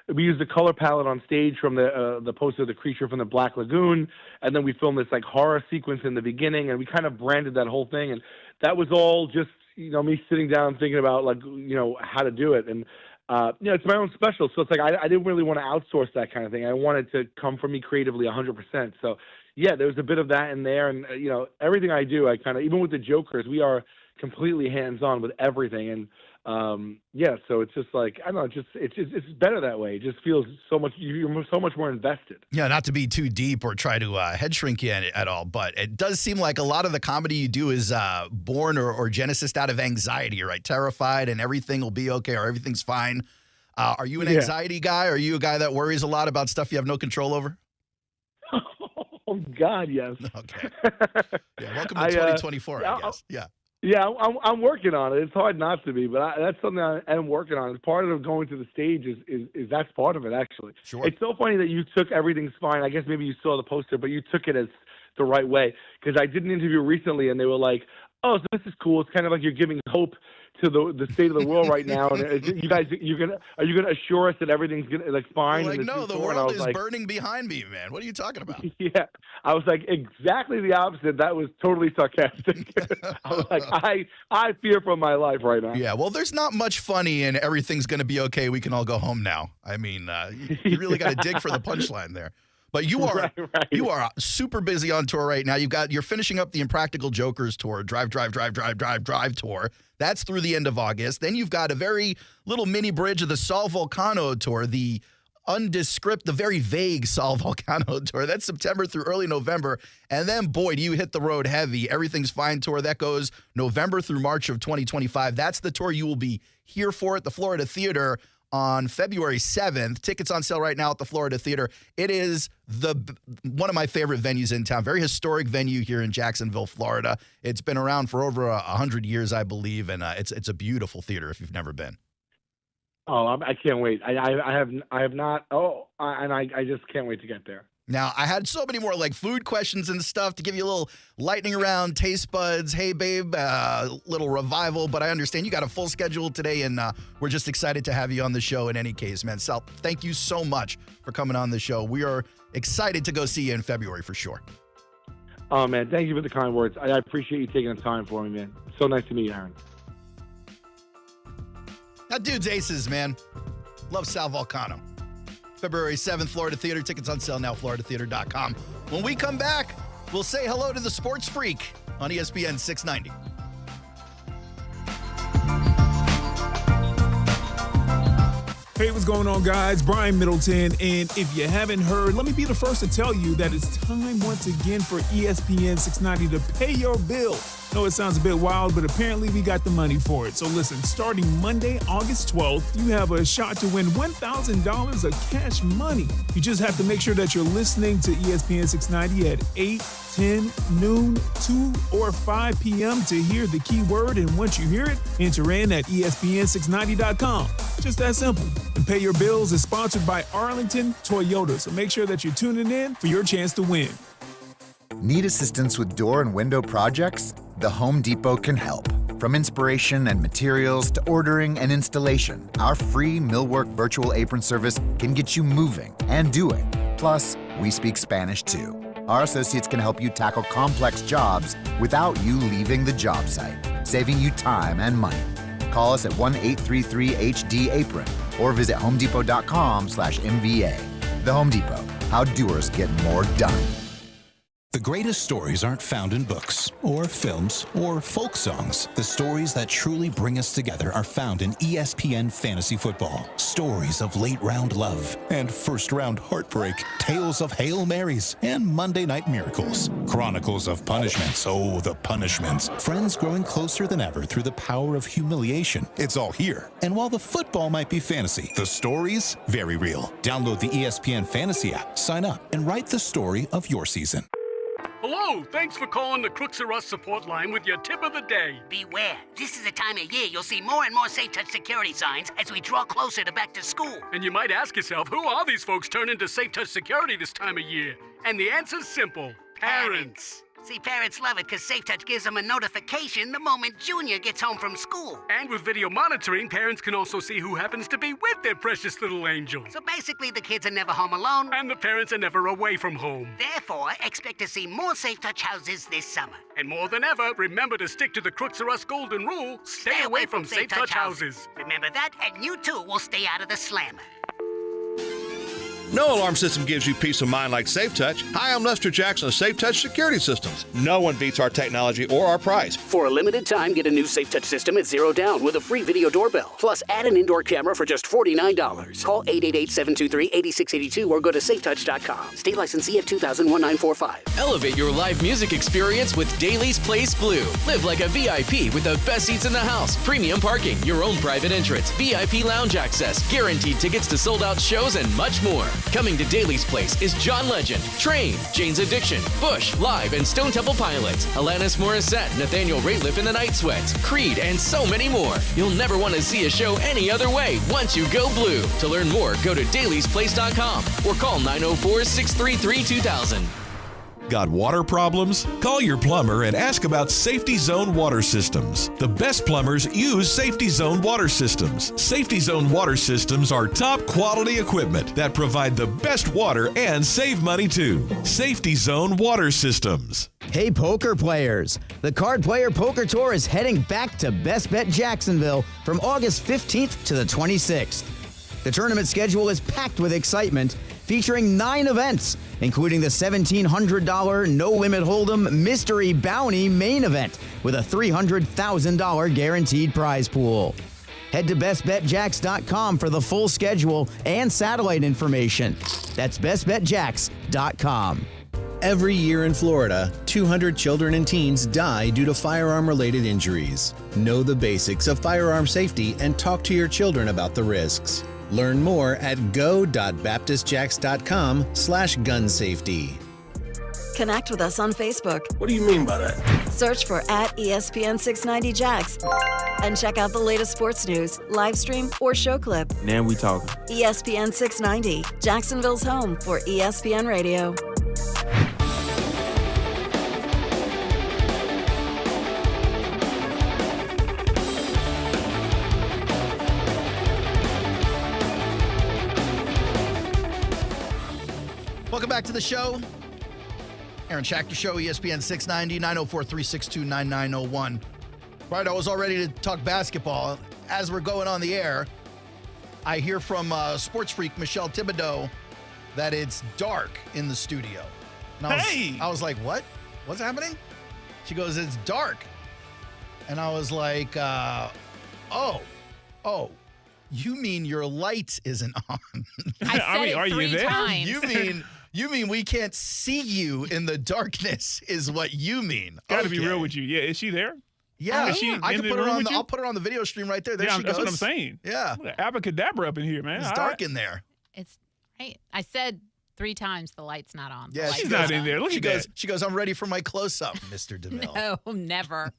we use the color palette on stage from the poster of the creature from the Black Lagoon, and then we filmed this horror sequence in the beginning, and we kind of branded that whole thing, and that was all just me sitting down thinking about how to do it. And it's my own special, so it's I didn't really want to outsource that kind of thing. I wanted to come from me creatively 100%. So yeah, there was a bit of that in there, and everything I do, I kind of, even with the Jokers, we are completely hands-on with everything, and so it's just I don't know, it's better that way. It just feels you're so much more invested. Yeah, not to be too deep or try to head shrink you at all, but it does seem like a lot of the comedy you do is born or genesis out of anxiety, right? Terrified and everything will be okay or everything's fine. Are you an anxiety guy? Are you a guy that worries a lot about stuff you have no control over? Oh, God, yes. Okay. Yeah, welcome to 2024, I guess. Yeah. Yeah, I'm working on it. It's hard not to be, but that's something I am working on. Part of going to the stage is that's part of it, actually. Sure. It's so funny that you took Everything's Fine. I guess maybe you saw the poster, but you took it as the right way. Because I did an interview recently, and they were like, oh, so this is cool. It's kind of like you're giving hope to the state of the world right now. And you guys, are you gonna assure us that everything's fine? Like, no, the world is like, burning behind me, man. What are you talking about? Yeah, I was like exactly the opposite. That was totally sarcastic. I was like, I fear for my life right now. Yeah, well, there's not much funny in everything's going to be okay. We can all go home now. I mean, you really got to dig for the punchline there. But you are you are super busy on tour right now. You're finishing up the Impractical Jokers tour, Drive tour. That's through the end of August. Then you've got a very little mini bridge of the Sal Vulcano tour, the very vague Sal Vulcano tour. That's September through early November. And then, boy, do you hit the road heavy. Everything's Fine tour. That goes November through March of 2025. That's the tour you will be here for at the Florida Theater on February 7th. Tickets on sale right now at the Florida Theater. It is one of my favorite venues in town. Very historic venue here in Jacksonville, Florida. It's been around for over 100 years, I believe, and it's a beautiful theater if you've never been. Oh, I can't wait. I have not. Oh, and I just can't wait to get there. Now, I had so many more like food questions and stuff to give you a little lightning round, taste buds, hey babe, little revival, but I understand you got a full schedule today, and we're just excited to have you on the show in any case, man. Sal, thank you so much for coming on the show. We are excited to go see you in February for sure. Oh, man, thank you for the kind words. I appreciate you taking the time for me, man. So nice to meet you, Aaron. That dude's aces, man. Love Sal Vulcano. February 7th, Florida Theater. Tickets on sale now, floridatheater.com. When we come back, we'll say hello to the Sports Freak on ESPN 690. Hey, what's going on, guys? Brian Middleton, and if you haven't heard, let me be the first to tell you that it's time once again for ESPN 690 to pay your bill. I know it sounds a bit wild, but apparently we got the money for it. So listen, starting Monday, August 12th, you have a shot to win $1,000 of cash money. You just have to make sure that you're listening to ESPN 690 at 8, 10, noon, 2, or 5 p.m. to hear the keyword. And once you hear it, enter in at ESPN690.com. Just that simple. And Pay Your Bills is sponsored by Arlington Toyota. So make sure that you're tuning in for your chance to win. Need assistance with door and window projects? The Home Depot can help. From inspiration and materials to ordering and installation, our free Millwork virtual apron service can get you moving and doing. Plus, we speak Spanish too. Our associates can help you tackle complex jobs without you leaving the job site, saving you time and money. Call us at 1-833-HD-APRON or visit homedepot.com/MVA. The Home Depot, how doers get more done. The greatest stories aren't found in books or films or folk songs. The stories that truly bring us together are found in ESPN Fantasy Football. Stories of late-round love and first-round heartbreak. Tales of Hail Marys and Monday Night Miracles. Chronicles of punishments. Oh, the punishments. Friends growing closer than ever through the power of humiliation. It's all here. And while the football might be fantasy, the stories, very real. Download the ESPN Fantasy app, sign up, and write the story of your season. Hello, thanks for calling the Crooks R Us support line with your tip of the day. Beware, this is the time of year you'll see more and more Safe Touch security signs as we draw closer to back to school. And you might ask yourself, who are these folks turning to Safe Touch security this time of year? And the answer's simple, parents. See, parents love it because Safe Touch gives them a notification the moment Junior gets home from school. And with video monitoring, parents can also see who happens to be with their precious little angel. So basically, the kids are never home alone. And the parents are never away from home. Therefore, expect to see more Safe Touch houses this summer. And more than ever, remember to stick to the Crooks R Us golden rule. Stay away from Safe Touch houses. Remember that, and you too will stay out of the slammer. No alarm system gives you peace of mind like SafeTouch. Hi, I'm Lester Jackson of SafeTouch Security Systems. No one beats our technology or our price. For a limited time, get a new SafeTouch system at $0 down with a free video doorbell. Plus, add an indoor camera for just $49. Call 888-723-8682 or go to safetouch.com. State license CF 2000-1945. Elevate your live music experience with Daly's Place Blue. Live like a VIP with the best seats in the house, premium parking, your own private entrance, VIP lounge access, guaranteed tickets to sold-out shows, and much more. Coming to Daly's Place is John Legend, Train, Jane's Addiction, Bush, Live, and Stone Temple Pilots, Alanis Morissette, Nathaniel Rateliff and the Night Sweats, Creed, and so many more. You'll never want to see a show any other way once you go blue. To learn more, go to dailysplace.com or call 904-633-2000. Got water problems? Call your plumber and ask about Safety Zone Water Systems. The best plumbers use Safety Zone Water Systems. Safety Zone Water Systems are top quality equipment that provide the best water and save money too. Safety Zone Water Systems. Hey poker players, the Card Player Poker Tour is heading back to Best Bet Jacksonville from August 15th to the 26th. The tournament schedule is packed with excitement, featuring 9 events, including the $1,700 No Limit Hold'em Mystery Bounty main event with a $300,000 guaranteed prize pool. Head to bestbetjacks.com for the full schedule and satellite information. That's bestbetjacks.com. Every year in Florida, 200 children and teens die due to firearm-related injuries. Know the basics of firearm safety and talk to your children about the risks. Learn more at go.baptistjacks.com/gun safety. Connect with us on Facebook. What do you mean by that? Search for @ESPN 690 Jacks and check out the latest sports news, live stream, or show clip. Now we talking. ESPN 690, Jacksonville's home for ESPN Radio. Welcome back to the show. Aaron Schachter Show, ESPN 690, 904-362-9901. Right, I was all ready to talk basketball. As we're going on the air, I hear from sports freak Michelle Thibodeau that it's dark in the studio. And I was like, what? What's happening? She goes, it's dark. And I was like, oh, you mean your light isn't on? I said it 3 times. You mean we can't see you in the darkness is what you mean. Gotta be real with you. Yeah, is she there? Yeah, Is she I can in the put her room on. with you? I'll put her on the video stream right there. There she goes. That's what I'm saying. Yeah, abracadabra up in here, man. It's dark in there. It's right. I said 3 times the light's not on. Yeah, she's not in there. Look at that. She goes, I'm ready for my close-up, Mr. DeMille. No, never.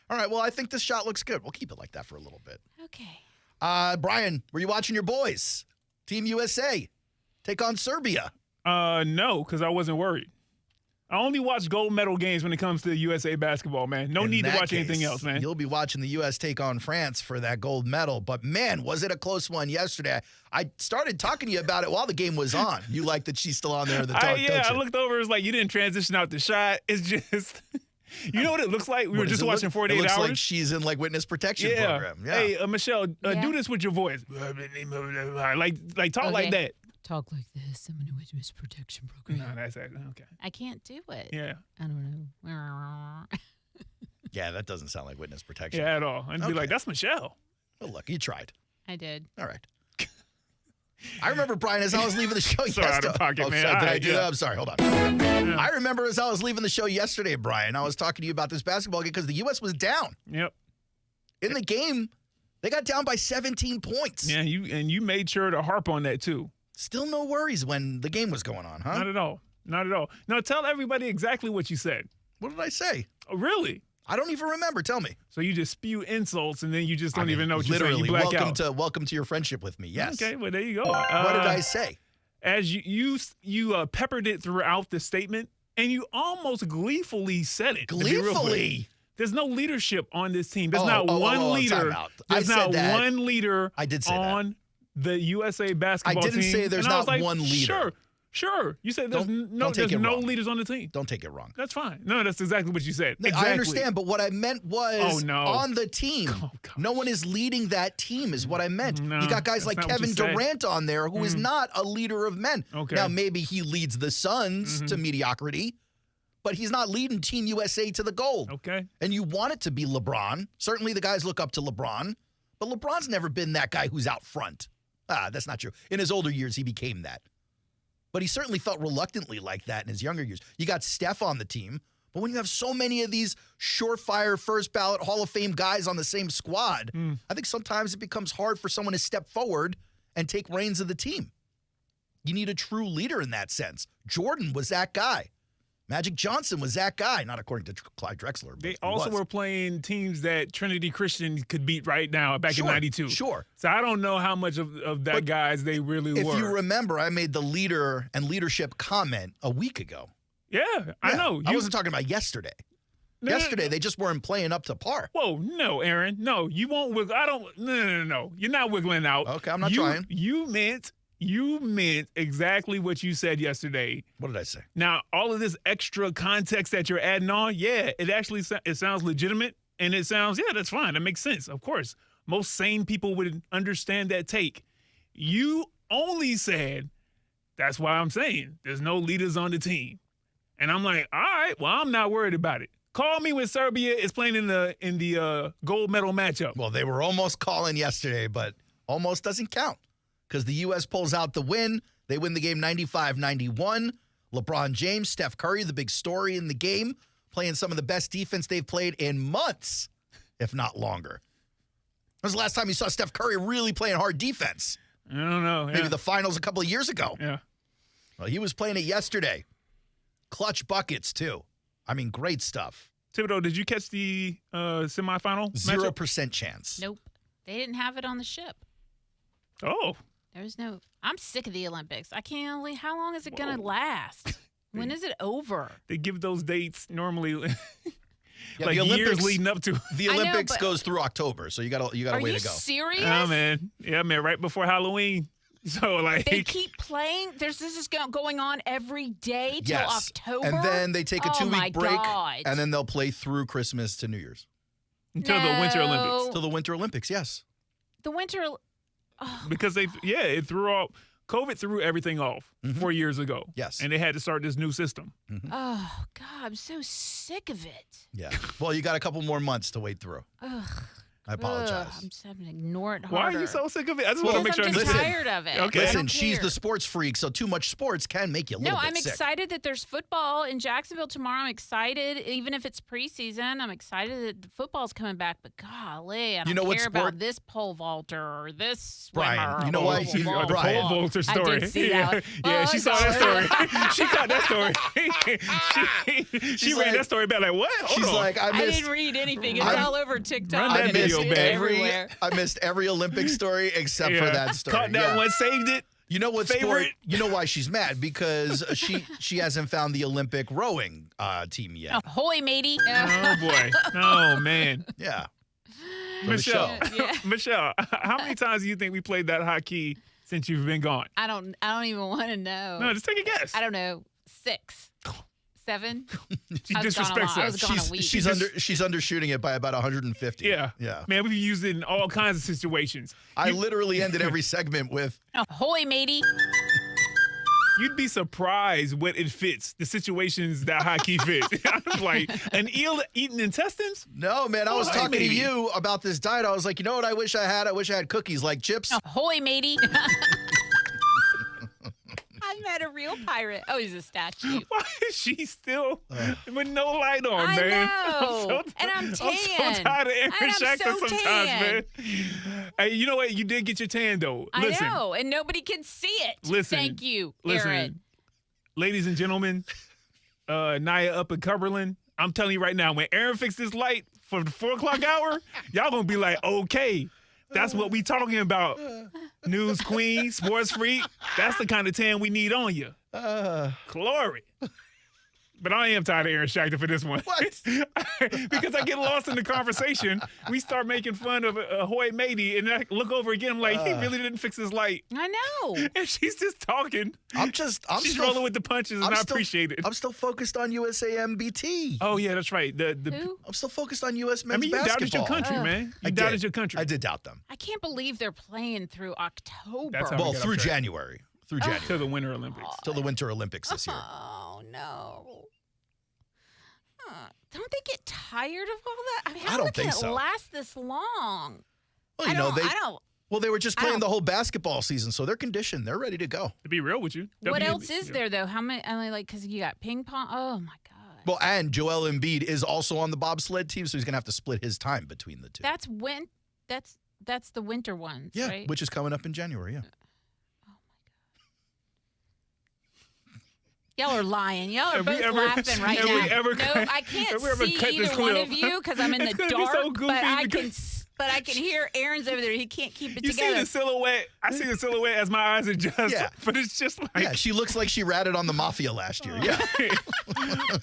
All right, well, I think this shot looks good. We'll keep it like that for a little bit. Okay. Brian, were you watching your boys? Team USA take on Serbia. No, because I wasn't worried. I only watch gold medal games when it comes to USA basketball, man. No need to watch anything else, man. You'll be watching the U.S. take on France for that gold medal. But, man, was it a close one yesterday. I started talking to you about it while the game was on. You like that she's still on there in the dark, don't you? I looked over. It's like you didn't transition out the shot. It's just – you know what it looks like? We were just watching 48 Hours. It looks hours. like she's in, like, witness protection program. Yeah. Hey, Michelle, do this with your voice. Like talk like that. Talk like this. I'm in a witness protection program. No, that's it. Okay. I can't do it. Yeah. I don't know. Yeah, that doesn't sound like witness protection. Yeah, at all. I'd be like, that's Michelle. Well, look, you tried. I did. All right. I remember, Brian, as I was leaving the show yesterday. Out of pocket, man. Sorry, did I do that? I'm sorry. Hold on. Yeah. I remember as I was leaving the show yesterday, Brian, I was talking to you about this basketball game because the U.S. was down. Yep. In the game, they got down by 17 points. Yeah, you made sure to harp on that, too. Still no worries when the game was going on, huh? Not at all. Not at all. Now, tell everybody exactly what you said. What did I say? Oh, really? I don't even remember. Tell me. So you just spew insults and then you just don't even know what you're saying. You black out. Welcome to your friendship with me. Yes. Okay, well, there you go. What did I say? As you peppered it throughout the statement, and you almost gleefully said it. Gleefully? There's no leadership on this team. There's not one leader. There's not one leader on the USA basketball team. I didn't say there's not one leader. Sure. You said there's no leaders on the team. Don't take it wrong. That's fine. No, that's exactly what you said. Exactly. I understand, but what I meant was on the team. No one is leading that team is what I meant. No, you got guys like Kevin Durant on there who is not a leader of men. Okay. Now, maybe he leads the Suns to mediocrity, but he's not leading Team USA to the gold. Okay. And you want it to be LeBron. Certainly the guys look up to LeBron, but LeBron's never been that guy who's out front. That's not true. In his older years, he became that. But he certainly felt reluctantly like that in his younger years. You got Steph on the team, but when you have so many of these surefire, first-ballot Hall of Fame guys on the same squad, I think sometimes it becomes hard for someone to step forward and take reins of the team. You need a true leader in that sense. Jordan was that guy. Magic Johnson was that guy, not according to Clyde Drexler. But they also were playing teams that Trinity Christian could beat right now back in 92. Sure. So I don't know how much of that guys they really were. If you remember, I made the leader and leadership comment a week ago. Yeah, I know. I wasn't talking about yesterday. Yesterday, they just weren't playing up to par. Whoa, no, Aaron. No, you won't wiggle. No. You're not wiggling out. Okay, I'm not trying. You meant exactly what you said yesterday. What did I say? Now, all of this extra context that you're adding on, it actually it sounds legitimate, and it sounds, that's fine. That makes sense, of course. Most sane people would understand that take. You only said, that's why I'm saying there's no leaders on the team. And I'm like, all right, well, I'm not worried about it. Call me when Serbia is playing in the gold medal matchup. Well, they were almost calling yesterday, but almost doesn't count because the U.S. pulls out the win. They win the game 95-91. LeBron James, Steph Curry, the big story in the game, playing some of the best defense they've played in months, if not longer. When was the last time you saw Steph Curry really playing hard defense? I don't know. Maybe the finals a couple of years ago. Yeah. Well, he was playing it yesterday. Clutch buckets, too. I mean, great stuff. Thibodeau, did you catch the semifinal? 0% chance. Nope. They didn't have it on the ship. Oh. There's no. I'm sick of the Olympics. I can't believe how long is it going to last? When is it over? They give those dates normally Yeah, like the Olympics, years leading up to. The Olympics goes through October, so you got a way to go. Are you serious? Oh, man. Yeah, man, right before Halloween. So, like. They keep playing? This is going on every day till October? And then they take a 2-week break, God. and then they'll play through Christmas to New Year's. Until the Winter Olympics. Till the Winter Olympics, yes. The Winter. Because it threw off. COVID threw everything off 4 years ago. Yes. And they had to start this new system. Oh, God, I'm so sick of it. Yeah. Well, you got a couple more months to wait through. Ugh. I apologize. I'm just having to ignore it harder. Why are you so sick of it? I just want to make sure I'm just tired of it. Okay. Listen, she's the sports freak, so too much sports can make you a little bit sick. I'm excited that there's football in Jacksonville tomorrow. I'm excited, even if it's preseason. I'm excited that the football's coming back. But golly, I don't care about this pole vaulter or this swimmer. Brian, you know why? The pole vaulter story. I did see that. Yeah, she saw that story. She caught that story. she ran that story back like, what? She's like, I didn't read anything. It's all over TikTok. Run that video back. Everywhere. I missed every Olympic story except for that story. Caught that one, saved it. You know what sport? You know why she's mad? Because she hasn't found the Olympic rowing team yet. Ahoy, matey. Oh, boy. Oh, man. Yeah. Michelle, Michelle, how many times do you think we played that hockey since you've been gone? I don't even want to know. No, just take a guess. I don't know. 6. 7. She disrespects us. She's undershooting it by about 150. Yeah. Yeah. Man, we've used it in all kinds of situations. I literally ended every segment with ahoy, matey. You'd be surprised what it fits, the situations that hockey fits. I was like, an eel eating intestines? No, man, I was talking to you about this diet. I was like, you know what I wish I had? I wish I had cookies like chips. Ahoy, matey. I met a real pirate. Oh, he's a statue. Why is she still with no light on, man? I know. And I'm tan. I'm so tired of Aaron Schachter sometimes, man. Hey, you know what? You did get your tan, though. Listen, I know, and nobody can see it. Listen. Thank you, Listen, Aaron. Ladies and gentlemen, Naya up in Cumberland, I'm telling you right now, when Aaron fixed this light for the 4 o'clock hour, y'all going to be like, okay. That's what we talking about. News queen, sports freak. That's the kind of tan we need on you. Glory. But I am tired of Aaron Schachter for this one. What? Because I get lost in the conversation. We start making fun of Ahoy Matey, and I look over again. I'm like, he really didn't fix his light. I know. And she's just talking. She's still rolling with the punches, and I appreciate it. I'm still focused on USMBT. Oh, yeah, that's right. Who? I'm still focused on U.S. men's you basketball. doubted your country, man. You doubted your country. I did doubt them. I can't believe they're playing through October. That's how well, through January. Through January. Till the Winter Olympics. Till the Winter Olympics this year. Oh, no. Don't they get tired of all that? I mean, how I don't can think it so. last this long? Well, they were just playing the whole basketball season, so they're conditioned. They're ready to go. To be real with you. What else is there, though? How many? I mean, like, because you got ping pong. Oh, my God. Well, and Joel Embiid is also on the bobsled team, so he's going to have to split his time between the two. That's the winter ones, yeah, right? which is coming up in January, yeah. Oh, my God. Y'all are lying. Y'all are both laughing right now. No, I can't see either one of you because I'm in the dark, so but I can hear Aaron's over there. He can't keep it together. You see the silhouette. I see the silhouette as my eyes adjust. Yeah. But it's just like... Yeah, she looks like she ratted on the Mafia last year. Yeah.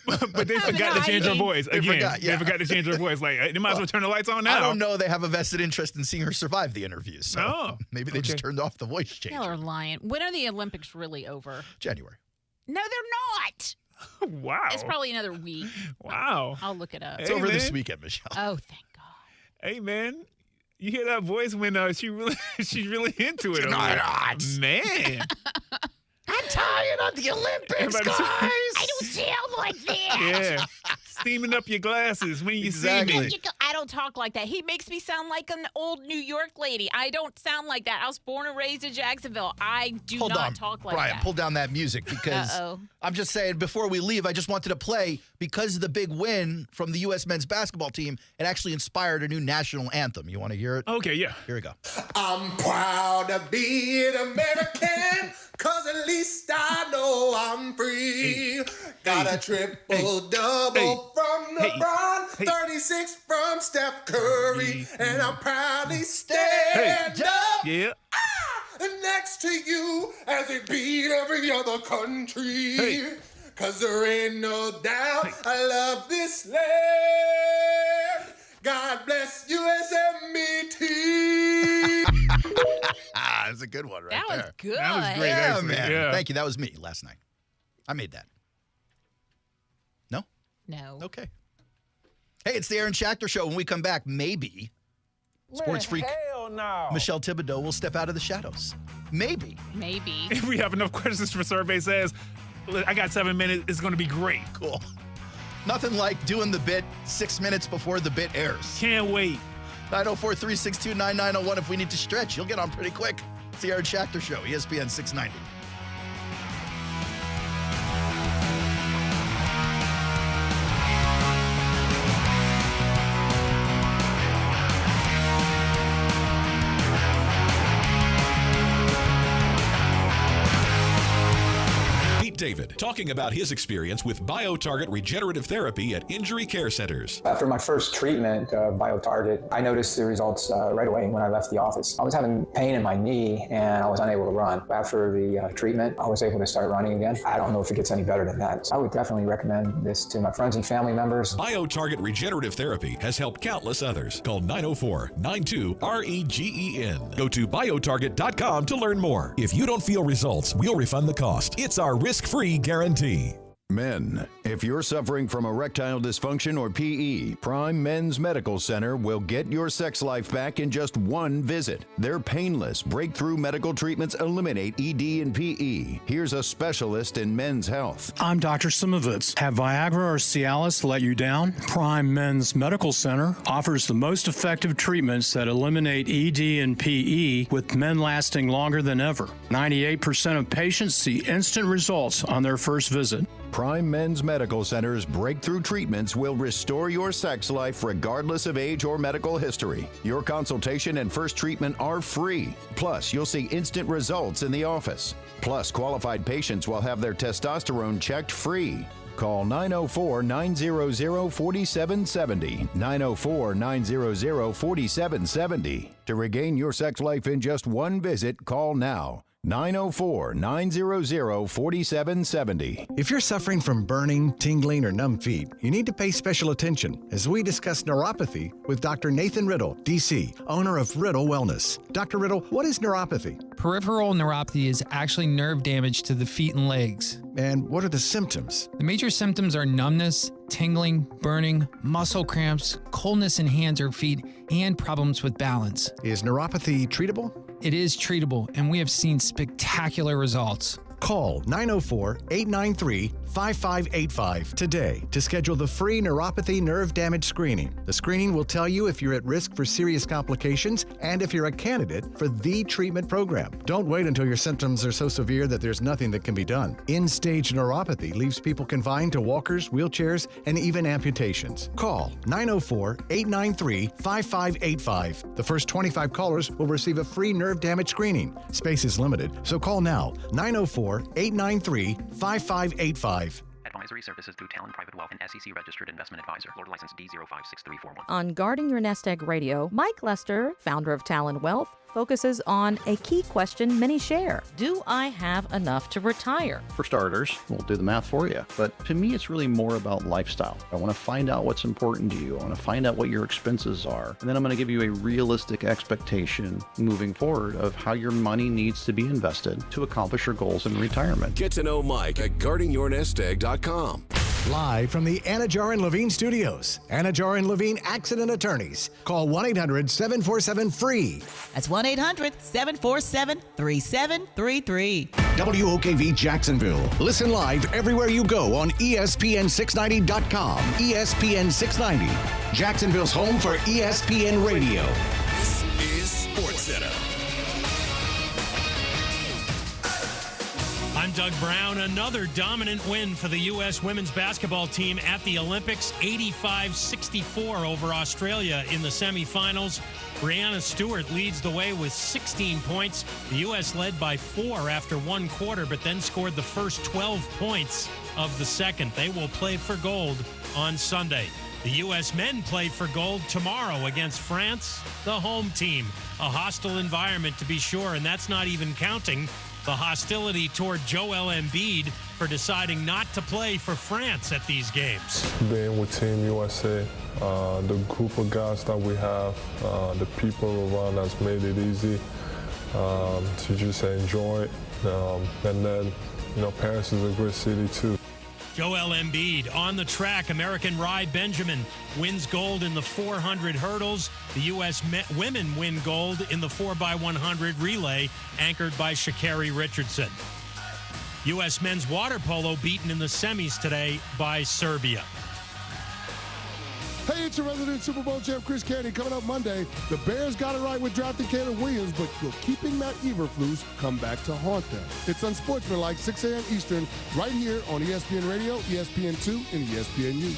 But they forgot to change her voice again. They forgot to change her voice. Like, they might as well turn the lights on now. I don't know. They have a vested interest in seeing her survive the interview. So maybe they just turned off the voice changer. Y'all are lying. When are the Olympics really over? January. No, they're not. Wow. It's probably another week. Wow. I'll look it up. It's over this weekend, Michelle. Oh, thank God. Hey, man. You hear that voice when she's really into it. Not. Man. I'm tired of the Olympics, guys. I don't sound like that. Yeah. Steaming up your glasses when you see me. I don't talk like that. He makes me sound like an old New York lady. I don't sound like that. I was born and raised in Jacksonville. I do not talk like Brian, that. pull down that music because I'm just saying before we leave, I just wanted to play because of the big win from the U.S. men's basketball team. It actually inspired a new national anthem. You want to hear it? Okay, yeah. Here we go. I'm proud to be an American. Cause at least I know I'm free. Got a triple-double from LeBron, 36 from Steph Curry, and I'm proudly stand up next to you as they beat every other country. Cause there ain't no doubt I love this land. God bless USMBT. That's a good one right there. That was good. That was great. Yeah, man. Yeah. Thank you. That was me last night. I made that. No? No. Okay. Hey, it's the Aaron Schachter Show. When we come back, maybe sports freak Michelle Thibodeau will step out of the shadows. Maybe. If we have enough questions for survey says, I got 7 minutes. It's going to be great. Cool. Nothing like doing the bit 6 minutes before the bit airs. Can't wait. 904-362-9901 if we need to stretch. You'll get on pretty quick. It's the Aaron Schachter Show, ESPN 690. David, talking about his experience with BioTarget regenerative therapy at injury care centers. After my first treatment of BioTarget, I noticed the results right away when I left the office. I was having pain in my knee and I was unable to run. After the treatment, I was able to start running again. I don't know if it gets any better than that. So I would definitely recommend this to my friends and family members. BioTarget regenerative therapy has helped countless others. Call 904-92-REGEN. Go to biotarget.com to learn more. If you don't feel results, we'll refund the cost. It's our risk-free guarantee. Men, if you're suffering from erectile dysfunction or PE, Prime Men's Medical Center will get your sex life back in just one visit. Their painless, breakthrough medical treatments eliminate ED and PE. Here's a specialist in men's health. I'm Dr. Simovitz. Have Viagra or Cialis let you down? Prime Men's Medical Center offers the most effective treatments that eliminate ED and PE, with men lasting longer than ever. 98% of patients see instant results on their first visit. Prime Men's Medical Center's breakthrough treatments will restore your sex life regardless of age or medical history. Your consultation and first treatment are free. Plus, you'll see instant results in the office. Plus, qualified patients will have their testosterone checked free. Call 904-900-4770, 904-900-4770. To regain your sex life in just one visit, call now. 904-900-4770. If you're suffering from burning, tingling, or numb feet, you need to pay special attention as we discuss neuropathy with Dr. Nathan Riddle, D.C., owner of Riddle Wellness. Dr. Riddle, what is neuropathy? Peripheral neuropathy is actually nerve damage to the feet and legs. And what are the symptoms? The major symptoms are numbness, tingling, burning, muscle cramps, coldness in hands or feet, and problems with balance. Is neuropathy treatable? It is treatable, and we have seen spectacular results. Call 904-893-5585 today to schedule the free neuropathy nerve damage screening. The screening will tell you if you're at risk for serious complications and if you're a candidate for the treatment program. Don't wait until your symptoms are so severe that there's nothing that can be done. End-stage neuropathy leaves people confined to walkers, wheelchairs, and even amputations. Call 904-893-5585. The first 25 callers will receive a free nerve damage screening. Space is limited, so call now. 904 844-893-5585. Advisory services through Talon Private Wealth and SEC registered investment advisor. Florida license D056341. On Guarding Your Nest Egg Radio, Mike Lester, founder of Talon Wealth, focuses on a key question many share. Do I have enough to retire? For starters, we'll do the math for you. But to me, it's really more about lifestyle. I want to find out what's important to you. I want to find out what your expenses are. And then I'm going to give you a realistic expectation moving forward of how your money needs to be invested to accomplish your goals in retirement. Get to know Mike at guardingyournestegg.com. Live from the Anajar and Levine studios, Anajar and Levine Accident Attorneys. Call 1-800-747-FREE. That's 1-800-747-3733. WOKV Jacksonville. Listen live everywhere you go on ESPN690.com. ESPN 690, Jacksonville's home for ESPN Radio. This is SportsCenter. I'm Doug Brown. Another dominant win for the U.S. women's basketball team at the Olympics, 85-64 over Australia in the semifinals. Breanna Stewart leads the way with 16 points. The U.S. led by 4 after one quarter, but then scored the first 12 points of the second. They will play for gold on Sunday. The U.S. men play for gold tomorrow against France, the home team. A hostile environment, to be sure, and that's not even counting the hostility toward Joel Embiid for deciding not to play for France at these games. Being with Team USA, the group of guys that we have, the people around us made it easy to just enjoy it. And then, Paris is a great city too. Joel Embiid on the track. American Rai Benjamin wins gold in the 400 hurdles. The U.S. women win gold in the 4x100 relay, anchored by Sha'Carri Richardson. U.S. men's water polo beaten in the semis today by Serbia. Hey, it's your resident Super Bowl champ, Chris Candy. Coming up Monday, the Bears got it right with drafting Caleb Williams, but will keeping Matt Eberflus come back to haunt them? It's Unsportsmanlike, 6 a.m. Eastern, right here on ESPN Radio, ESPN2, and ESPNU.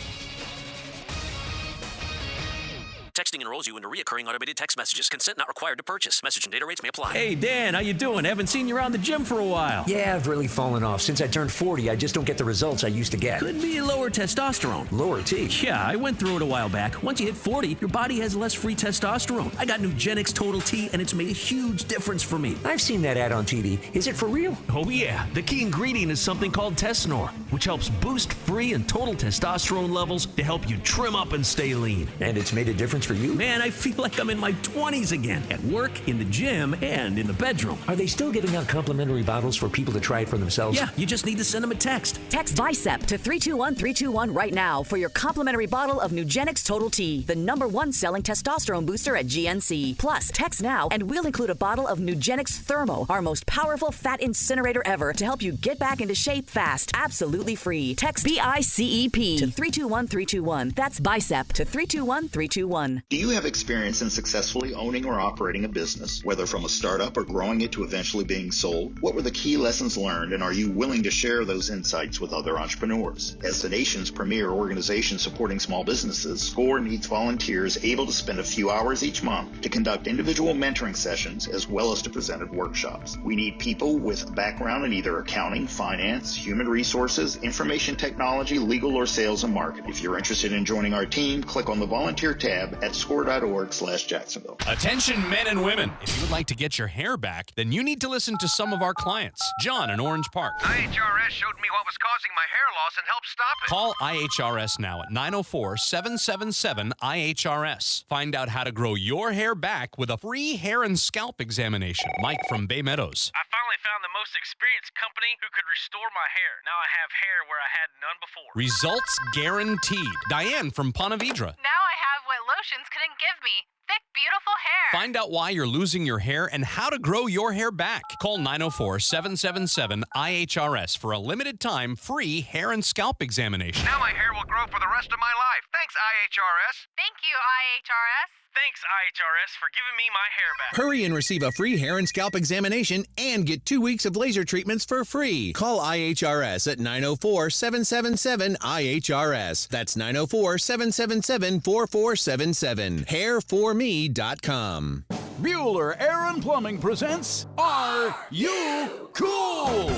Texting enrolls you into recurring automated text messages. Consent not required to purchase. Message and data rates may apply. Hey, Dan, how you doing? Haven't seen you around the gym for a while. Yeah, I've really fallen off. Since I turned 40, I just don't get the results I used to get. Could be lower testosterone. Lower T? Yeah, I went through it a while back. Once you hit 40, your body has less free testosterone. I got Nugenix Total T, and it's made a huge difference for me. I've seen that ad on TV. Is it for real? Oh, yeah. The key ingredient is something called Tesnor, which helps boost free and total testosterone levels to help you trim up and stay lean. And it's made a difference for you? Man, I feel like I'm in my 20s again, at work, in the gym, and in the bedroom. Are they still giving out complimentary bottles for people to try it for themselves? Yeah, you just need to send them a text. Text BICEP to 321-321 right now for your complimentary bottle of Nugenix Total T, the #1 selling testosterone booster at GNC. Plus, text now and we'll include a bottle of Nugenix Thermo, our most powerful fat incinerator ever, to help you get back into shape fast. Absolutely free. Text BICEP to 321-321. That's BICEP to 321-321. Do you have experience in successfully owning or operating a business, whether from a startup or growing it to eventually being sold? What were the key lessons learned, and are you willing to share those insights with other entrepreneurs? As the nation's premier organization supporting small businesses, SCORE needs volunteers able to spend a few hours each month to conduct individual mentoring sessions as well as to present at workshops. We need people with a background in either accounting, finance, human resources, information technology, legal, or sales and marketing. If you're interested in joining our team, click on the volunteer tab at score.org/Jacksonville. Attention men and women. If you would like to get your hair back, then you need to listen to some of our clients. John in Orange Park. IHRS showed me what was causing my hair loss and helped stop it. Call IHRS now at 904-777-IHRS. Find out how to grow your hair back with a free hair and scalp examination. Mike from Bay Meadows. I finally found the most experienced company who could restore my hair. Now I have hair where I had none before. Results guaranteed. Diane from Ponte Vedra. Now I have what lotions couldn't give me. Thick, beautiful hair. Find out why you're losing your hair and how to grow your hair back. Call 904-777-IHRS for a limited time free hair and scalp examination. Now my hair will grow for the rest of my life. Thanks, IHRS. Thank you, IHRS. Thanks, IHRS, for giving me my hair back. Hurry and receive a free hair and scalp examination and get 2 weeks of laser treatments for free. Call IHRS at 904-777-IHRS. That's 904-777-4477. Hairforme.com. Bueller Air and Plumbing presents Are You Cool?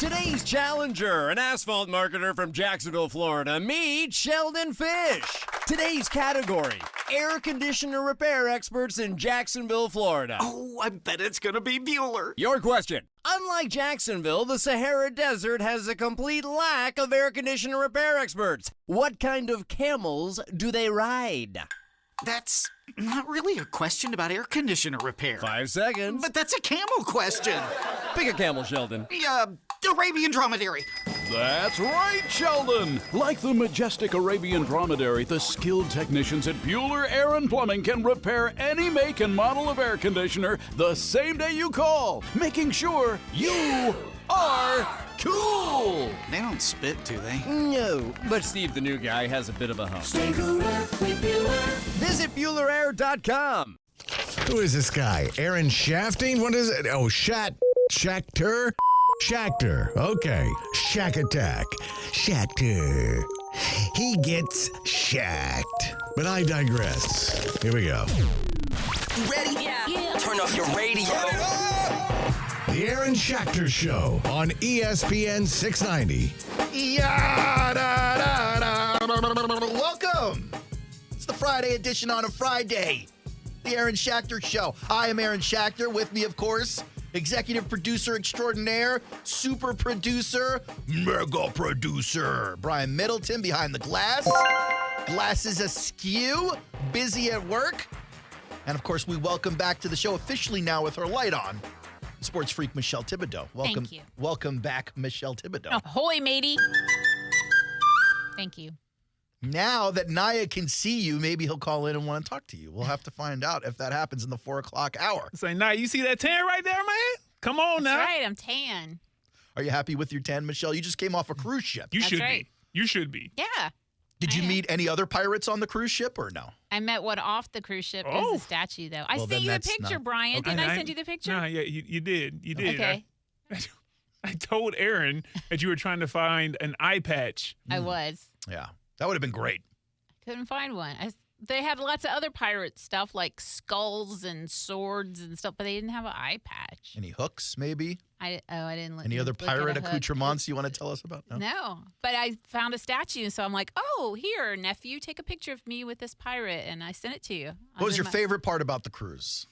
Today's challenger, an asphalt marketer from Jacksonville, Florida. Meet Sheldon Fish. Today's category, air conditioner repair experts in Jacksonville, Florida. Oh, I bet it's going to be Bueller. Your question. Unlike Jacksonville, the Sahara Desert has a complete lack of air conditioner repair experts. What kind of camels do they ride? That's not really a question about air conditioner repair. 5 seconds. But that's a camel question. Pick a camel, Sheldon. Arabian dromedary. That's right, Sheldon. Like the majestic Arabian dromedary, the skilled technicians at Bueller Air and Plumbing can repair any make and model of air conditioner the same day you call, making sure you are cool. They don't spit, do they? No, but Steve, the new guy, has a bit of a hump. Stay cooler with Bueller. Visit BuellerAir.com. Who is this guy? Aaron Shafting? What is it? Oh, Schachter? Schachter. Okay. Shack Attack. Schachter. He gets shacked. But I digress. Here we go. You ready? Yeah. Turn up your radio. The Aaron Schachter Show on ESPN 690. Welcome. It's the Friday edition on a Friday. The Aaron Schachter Show. I am Aaron Schachter. With me, of course, executive producer extraordinaire, super producer, mega producer, Brian Middleton behind the glass. Glasses askew, busy at work. And, of course, we welcome back to the show officially now with her light on, sports freak Michelle Thibodeau. Welcome, Thank you. Welcome back, Michelle Thibodeau. Ahoy, matey. Thank you. Now that Naya can see you, maybe he'll call in and want to talk to you. We'll have to find out if that happens in the 4 o'clock hour. Say, Naya, you see that tan right there, man? Come on now. That's right, I'm tan. Are you happy with your tan, Michelle? You just came off a cruise ship. You should be. You should be. Yeah. Did you meet any other pirates on the cruise ship or no? I met one off the cruise ship. It was a statue, though. I sent you a picture, Brian. Okay. Didn't I send you the picture? No, yeah, you did. You did. Okay. I told Aaron that you were trying to find an eye patch. I was. Yeah, that would have been great. Couldn't find one. They had lots of other pirate stuff like skulls and swords and stuff, but they didn't have an eye patch. Any hooks, maybe? I didn't look. Any other pirate accoutrements you want to tell us about? No, but I found a statue, so I'm like, oh, here, nephew, take a picture of me with this pirate, and I sent it to you. What was your favorite part about the cruise?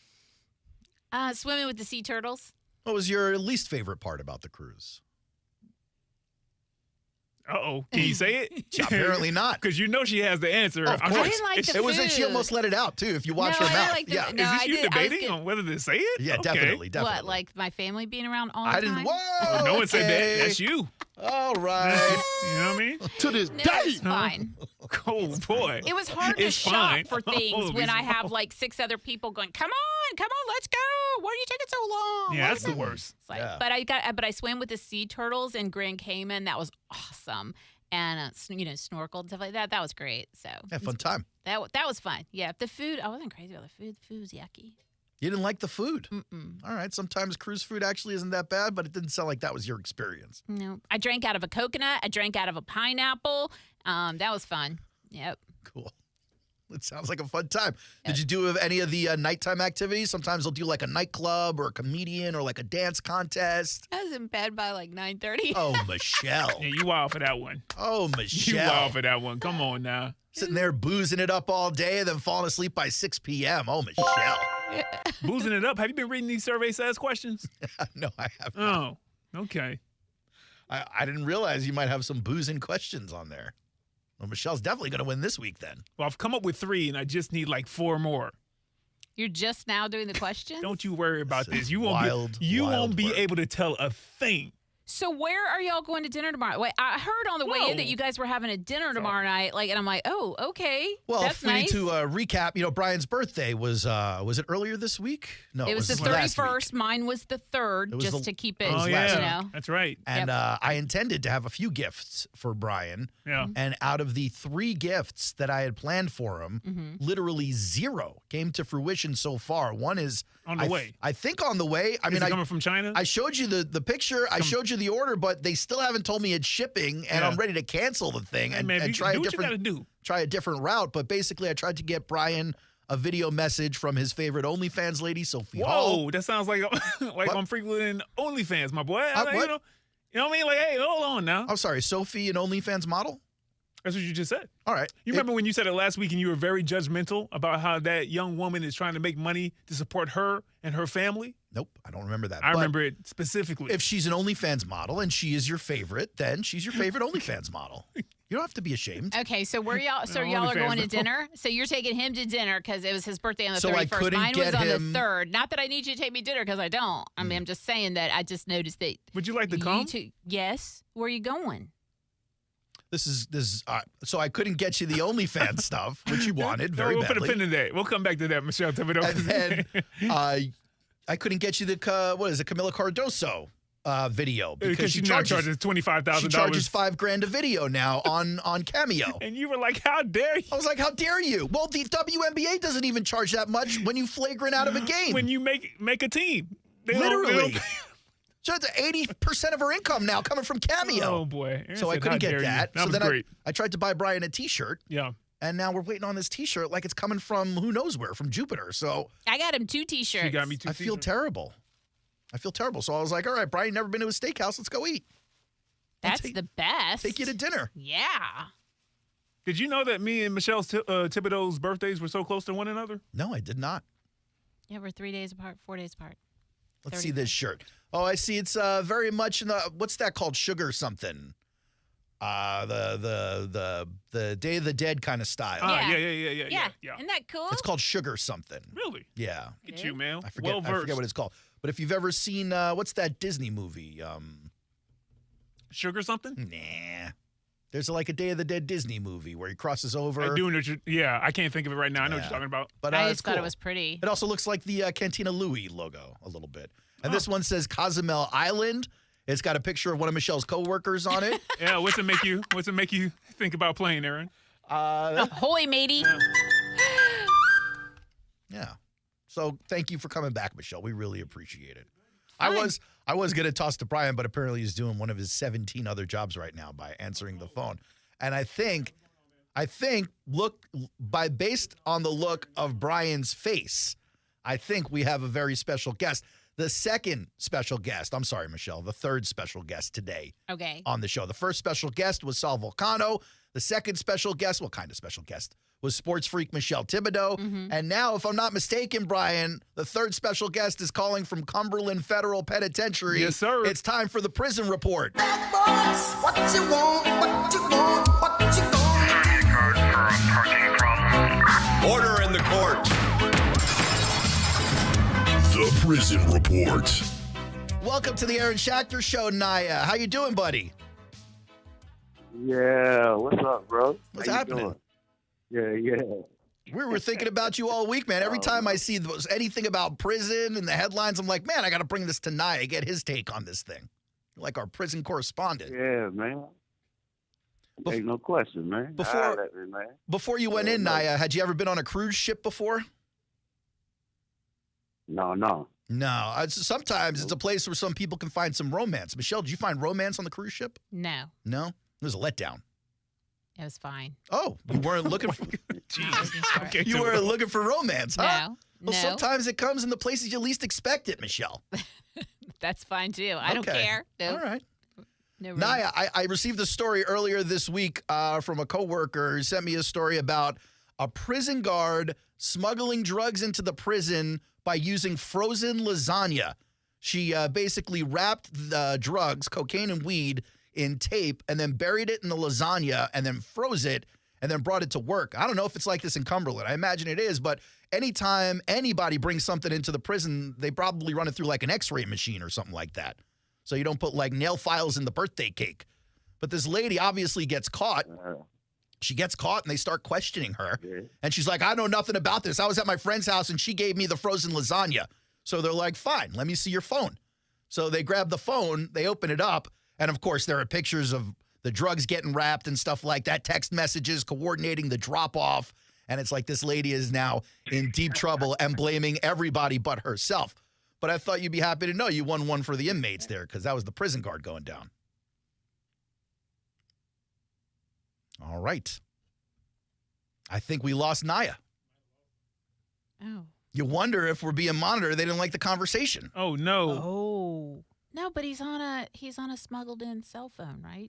Swimming with the sea turtles. What was your least favorite part about the cruise? Uh-oh. Can you say it? Apparently not. Because you know she has the answer. Of course. I didn't like the it was food. that she almost let it out, too, if you watch her mouth. Is this you debating on whether to say it? Yeah, Okay. definitely. What, like my family being around all the time? I didn't. Whoa! Well, no one said that. That's you. All right. You know what I mean? To this No, day. it's fine. Oh, boy. It was hard to It's shop fine. for things Oh, when it's I have fine. like 6 other people going, come on, let's go. Why are you taking so long? Yeah, that's the worst. It's like, but I swam with the sea turtles in Grand Cayman. That was awesome. And snorkeled and stuff like that. That was great. So Had a fun time. That was fun. Yeah, the food. I wasn't crazy about the food. The food was yucky. You didn't like the food? Mm-mm. All right. Sometimes cruise food actually isn't that bad, but it didn't sound like that was your experience. No, I drank out of a coconut. I drank out of a pineapple. That was fun. Yep. Cool. It sounds like a fun time. Did you do any of the nighttime activities? Sometimes they'll do like a nightclub or a comedian or like a dance contest. I was in bed by like 9:30. Oh, Michelle. Yeah, you wild for that one. Oh, Michelle. You wild for that one. Come on now. Sitting there boozing it up all day and then falling asleep by 6 p.m. Oh, Michelle. Boozing it up. Have you been reading these survey says questions? No, I have not. Oh, okay. I didn't realize you might have some boozing questions on there. Well, Michelle's definitely going to win this week then. Well, I've come up with 3, and I just need like 4 more. You're just now doing the questions? Don't you worry about this. You wild won't be work. able to tell a thing. So where are y'all going to dinner tomorrow? Wait, I heard on the way in that you guys were having a dinner tomorrow night. And I'm like, oh, okay. Well, that's if we nice. need to recap, Brian's birthday was it earlier this week? No, it was the last 31st. week. Mine was the 3rd, just to keep it, Oh, you yeah. know. That's right. And I intended to have a few gifts for Brian. Yeah. And out of the 3 gifts that I had planned for him, Mm-hmm. literally 0 came to fruition so far. One is On the way. I think on the way. I Is mean, it coming from China? I showed you the picture. I showed you the order, but they still haven't told me it's shipping, and Yeah. I'm ready to cancel the thing and man, try do a what you gotta different do. try a different route. But basically, I tried to get Brian a video message from his favorite OnlyFans lady, Sophie Hall. Whoa, that sounds like I'm frequenting OnlyFans, my boy. What? You know what I mean? Like, hey, hold on now. I'm sorry, Sophie, an OnlyFans model? That's what you just said. All right. You remember when you said it last week and you were very judgmental about how that young woman is trying to make money to support her and her family? Nope, I don't remember that. I But remember it specifically. if she's an OnlyFans model and she is your favorite, then she's your favorite OnlyFans model. You don't have to be ashamed. Okay, so where y'all? So y'all are going to dinner. So you're taking him to dinner because it was his birthday on the 31st. I couldn't Mine get was on him- the 3rd. Not that I need you to take me to dinner because I don't. I mean, I'm just saying that I just noticed that. Would you like to come? Yes. Where are you going? This is so I couldn't get you the OnlyFans stuff, which you wanted very We'll badly. put a pin in that. We'll come back to that, Michelle Thibodeau. And then I couldn't get you the Camila Cardoso video because she now charges $25,000. She charges $5,000 a video now on Cameo. And you were like, "How dare you?" I was like, "How dare you?" Well, the WNBA doesn't even charge that much when you flagrant out of a game. When you make a team, Literally. So it's 80% of her income now coming from Cameo. Oh boy! Aaron So I said, couldn't "How get dare you." that. That So was then great. I tried to buy Brian a T-shirt. Yeah. And now we're waiting on this T-shirt like it's coming from who knows where, from Jupiter. So I got him 2 T-shirts. She got me 2 I feel terrible. So I was like, all right, Brian, never been to a steakhouse. Let's go eat. That's the best. Take you to dinner. Yeah. Did you know that me and Michelle Thibodeau's birthdays were so close to one another? No, I did not. Yeah, we're 3 days apart, 4 days apart. Let's see this shirt. Oh, I see. It's very much in the what's that called? Sugar something. The Day of the Dead kind of style. Yeah. Isn't that cool? It's called Sugar something. Really? Yeah. Look at you, man. I forget what it's called. But if you've ever seen what's that Disney movie? Sugar something? Nah. There's like a Day of the Dead Disney movie where he crosses over. I can't think of it right now. I know what you're talking about. But I it's just thought it cool. was pretty. It also looks like the Cantina Louie logo a little bit. And this one says Cozumel Island. It's got a picture of one of Michelle's coworkers on it. Yeah, what's it make you think about playing, Aaron? Ahoy, matey. Yeah. So thank you for coming back, Michelle. We really appreciate it. I was going to toss to Brian, but apparently he's doing one of his 17 other jobs right now by answering the phone. And I think based on the look of Brian's face, I think we have a very special guest. The second special guest, I'm sorry, Michelle, the third special guest today on the show. The first special guest was Sal Vulcano. The second special guest, kind of special guest, was sports freak Michelle Thibodeau. And now, if I'm not mistaken, Brian, the third special guest is calling from Cumberland Federal Penitentiary. Yes, sir. It's time for the prison report. What you want, what you want, what you want. Order in the court. The Prison Report. Welcome to the Aaron Schachter Show, Naya. How you doing, buddy? Yeah, what's up, bro? What's How you happening? doing? Yeah. We were thinking about you all week, man. Every time I see anything about prison and the headlines, I'm like, man, I got to bring this to Naya, get his take on this thing. You're like our prison correspondent. Yeah, man. Ain't no question, man. Before you went in, Naya, had you ever been on a cruise ship before? No. No. Sometimes it's a place where some people can find some romance. Michelle, did you find romance on the cruise ship? No. No? It was a letdown. It was fine. Oh, you weren't looking for Okay, you weren't looking for romance, huh? No. Well, sometimes it comes in the places you least expect it, Michelle. That's fine, too. I don't Okay. care. No. All right. No Naya, I received a story earlier this week from a coworker who sent me a story about a prison guard smuggling drugs into the prison by using frozen lasagna. She basically wrapped the drugs, cocaine and weed, in tape and then buried it in the lasagna and then froze it and then brought it to work. I don't know if it's like this in Cumberland. I imagine it is, but anytime anybody brings something into the prison, they probably run it through like an x-ray machine or something like that. So you don't put like nail files in the birthday cake. But this lady obviously gets caught. She gets caught and they start questioning her. And she's like, I know nothing about this. I was at my friend's house and she gave me the frozen lasagna. So they're like, fine, let me see your phone. So they grab the phone, they open it up. And of course, there are pictures of the drugs getting wrapped and stuff like that, text messages coordinating the drop off. And it's like this lady is now in deep trouble and blaming everybody but herself. But I thought you'd be happy to know you won one for the inmates there because that was the prison guard going down. All right. I think we lost Naya. Oh. You wonder if we're being monitored. They didn't like the conversation. Oh, no. Oh. No, but he's on a smuggled in cell phone, right?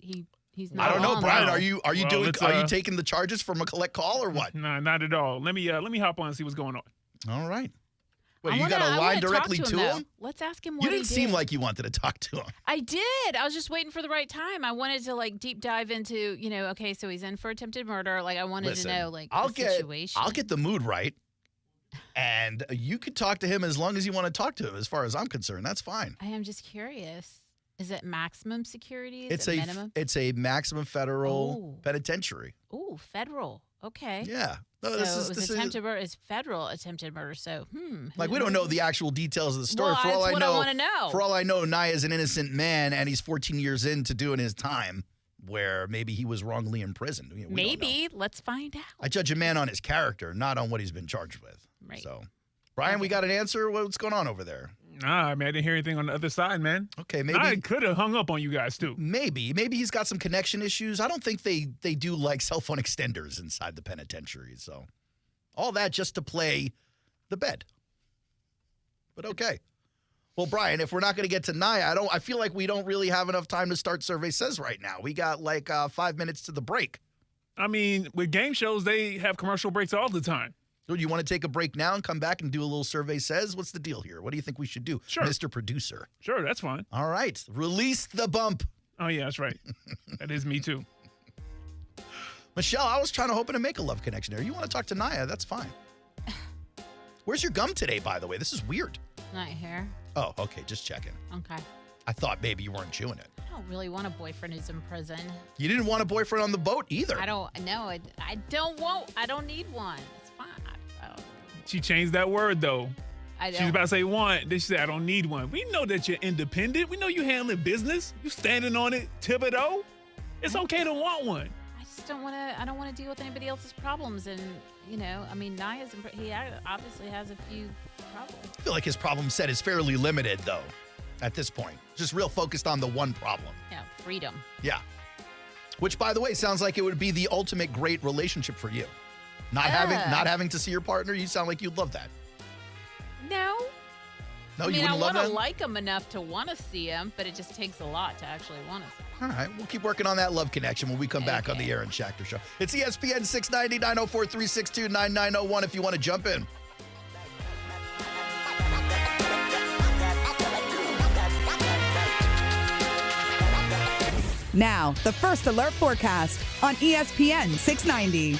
He's not. I don't know, on Brian. there. Are you taking the charges from a collect call or what? No, not at all. Let me hop on and see what's going on. All right. Well, you got a line directly to him? Let's ask him what You didn't he seem did. like you wanted to talk to him. I did. I was just waiting for the right time. I wanted to deep dive into, okay, so he's in for attempted murder. I wanted to know the situation. I'll get the mood right. And you could talk to him as long as you want to talk to him. As far as I'm concerned, that's fine. I am just curious. Is it maximum security? It's a minimum? It's a maximum federal penitentiary. Ooh, federal. Okay. Yeah. No, So this it was attempted murder. It's federal attempted murder. So, we don't know the actual details of the story. Well, for all that's I what know, I wanna know. For all I know, Naya's an innocent man, and he's 14 years into doing his time, where maybe he was wrongly imprisoned. We don't know. Maybe. Let's find out. I judge a man on his character, not on what he's been charged with. Right. So, Brian, we got an answer? What's going on over there? Nah, I didn't hear anything on the other side, man. Okay, maybe I could have hung up on you guys too. Maybe he's got some connection issues. I don't think they do cell phone extenders inside the penitentiary. So, all that just to play the bed. But okay. Well, Brian, if we're not going to get to Naya, I feel like we don't really have enough time to start Survey Says right now. We got 5 minutes to the break. I mean, with game shows, they have commercial breaks all the time. So do you want to take a break now and come back and do a little Survey Says? What's the deal here? What do you think we should do, Sure. Mr. Producer? Sure, that's fine. All right. Release the bump. Oh, yeah, that's right. That is me too. Michelle, I was hoping to make a love connection there. You want to talk to Naya? That's fine. Where's your gum today, by the way? This is weird. Not here. Oh, okay. Just checking. Okay. I thought maybe you weren't chewing it. I don't really want a boyfriend who's in prison. You didn't want a boyfriend on the boat either. I don't need one. It's fine. She changed that word, though. I She's don't. about to say want. Then she said, I don't need one. We know that you're independent. We know you handling business. You standing on it, Thibodeau. It's okay to want one. I just don't want to. I don't want to deal with anybody else's problems. And Naya's. He obviously has a few problems. I feel like his problem set is fairly limited, though, at this point. Just real focused on the one problem. Yeah, freedom. Yeah. Which, by the way, sounds like it would be the ultimate great relationship for you. Not having to see your partner, you sound like you'd love that. No. No, you wouldn't love I want that? to like him enough to want to see him, but it just takes a lot to actually want to see him. All right, we'll keep working on that love connection when we come back on the Aaron Schachter Show. It's ESPN 690-904-362-9901 if you want to jump in. Now, the First Alert forecast on ESPN 690.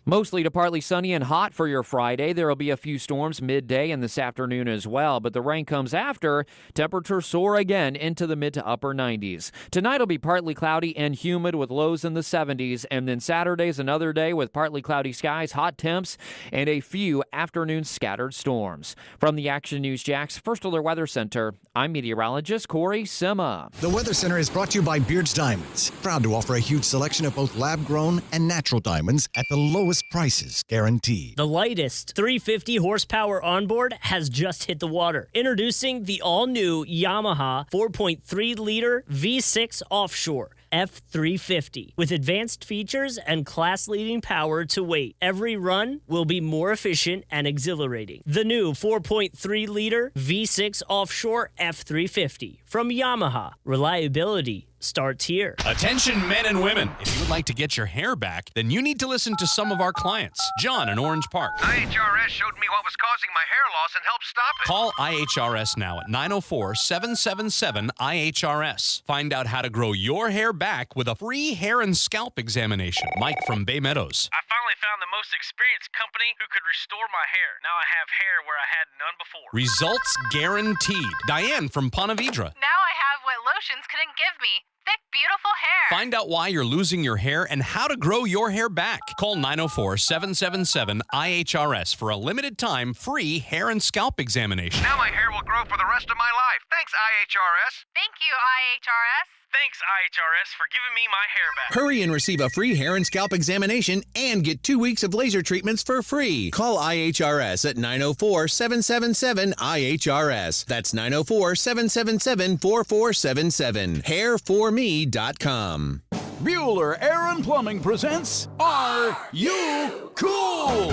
Mostly to partly sunny and hot for your Friday. There will be a few storms midday and this afternoon as well, but the rain comes after. Temperatures soar again into the mid to upper 90s. Tonight will be partly cloudy and humid with lows in the 70s, and then Saturday's another day with partly cloudy skies, hot temps, and a few afternoon scattered storms. From the Action News Jax First Alert Weather Center, I'm meteorologist Corey Sima. The Weather Center is brought to you by Beards Diamonds, proud to offer a huge selection of both lab-grown and natural diamonds at the lowest prices guaranteed. The lightest 350 horsepower onboard has just hit the water. Introducing the all-new Yamaha 4.3-liter V6 offshore F350 with advanced features and class-leading power to weight. Every run will be more efficient and exhilarating. The new 4.3-liter V6 offshore F350 from Yamaha. Reliability starts here. Attention men and women. If you would like to get your hair back, then you need to listen to some of our clients. John in Orange Park. IHRS showed me what was causing my hair loss and helped stop it. Call IHRS now at 904-777-IHRS. Find out how to grow your hair back with a free hair and scalp examination. Mike from Bay Meadows. I finally found the most experienced company who could restore my hair. Now I have hair where I had none before. Results guaranteed. Diane from Ponte Vedra. Now I have what lotions couldn't give me. Thick, beautiful hair. Find out why you're losing your hair and how to grow your hair back. Call 904-777-IHRS for a limited time free hair and scalp examination. Now my hair will grow for the rest of my life. Thanks, IHRS. Thank you, IHRS. Thanks, IHRS, for giving me my hair back. Hurry and receive a free hair and scalp examination and get 2 weeks of laser treatments for free. Call IHRS at 904-777-IHRS. That's 904-777-4477. Hairforme.com. Bueller Air and Plumbing presents Are You Cool?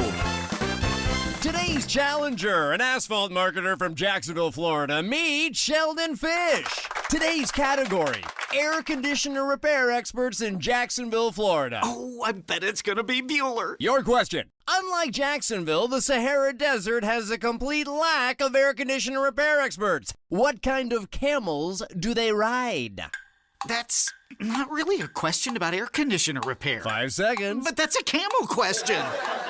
Today's challenger, an asphalt marketer from Jacksonville, Florida, meet Sheldon Fish. Today's category, air conditioner repair experts in Jacksonville, Florida. Oh, I bet it's going to be Bueller. Your question. Unlike Jacksonville, the Sahara Desert has a complete lack of air conditioner repair experts. What kind of camels do they ride? That's not really a question about air conditioner repair. 5 seconds. But that's a camel question.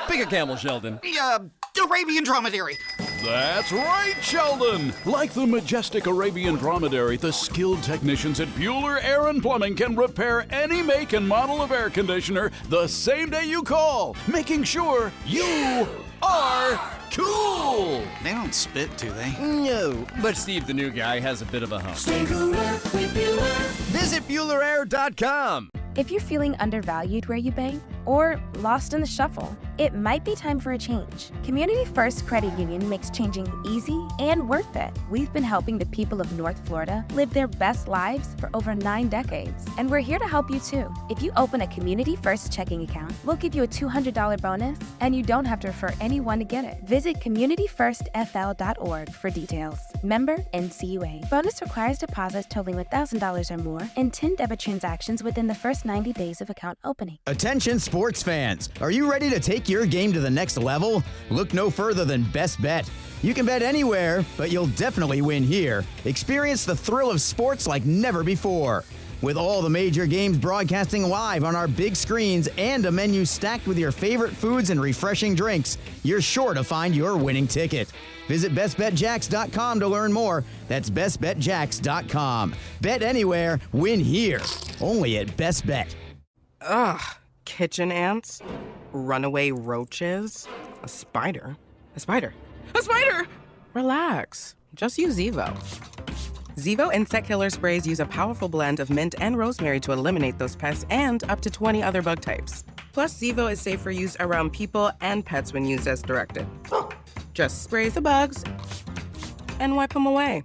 Pick a camel, Sheldon. The Arabian dromedary. That's right, Sheldon! Like the majestic Arabian dromedary, the skilled technicians at Bueller Air and Plumbing can repair any make and model of air conditioner the same day you call, making sure you are cool! They don't spit, do they? No, but Steve, the new guy, has a bit of a hump. Stay cooler with Bueller. Visit BuellerAir.com. If you're feeling undervalued where you bank or lost in the shuffle, it might be time for a change. Community First Credit Union makes changing easy and worth it. We've been helping the people of North Florida live their best lives for over 9 decades, and we're here to help you too. If you open a Community First checking account, we'll give you a $200 bonus, and you don't have to refer anyone to get it. Visit communityfirstfl.org for details. Member NCUA. Bonus requires deposits totaling $1,000 or more and 10 debit transactions within the first 90 days of account opening. Attention sports fans, are you ready to take your game to the next level? Look no further than Best Bet. You can bet anywhere, but you'll definitely win here. Experience the thrill of sports like never before. With all the major games broadcasting live on our big screens and a menu stacked with your favorite foods and refreshing drinks, you're sure to find your winning ticket. Visit bestbetjacks.com to learn more. That's bestbetjacks.com. Bet anywhere, win here. Only at Best Bet. Ugh, kitchen ants, runaway roaches, a spider. A spider. A spider! Relax. Just use Zevo. Zevo insect killer sprays use a powerful blend of mint and rosemary to eliminate those pests and up to 20 other bug types. Plus, Zevo is safe for use around people and pets when used as directed. Just spray the bugs and wipe them away.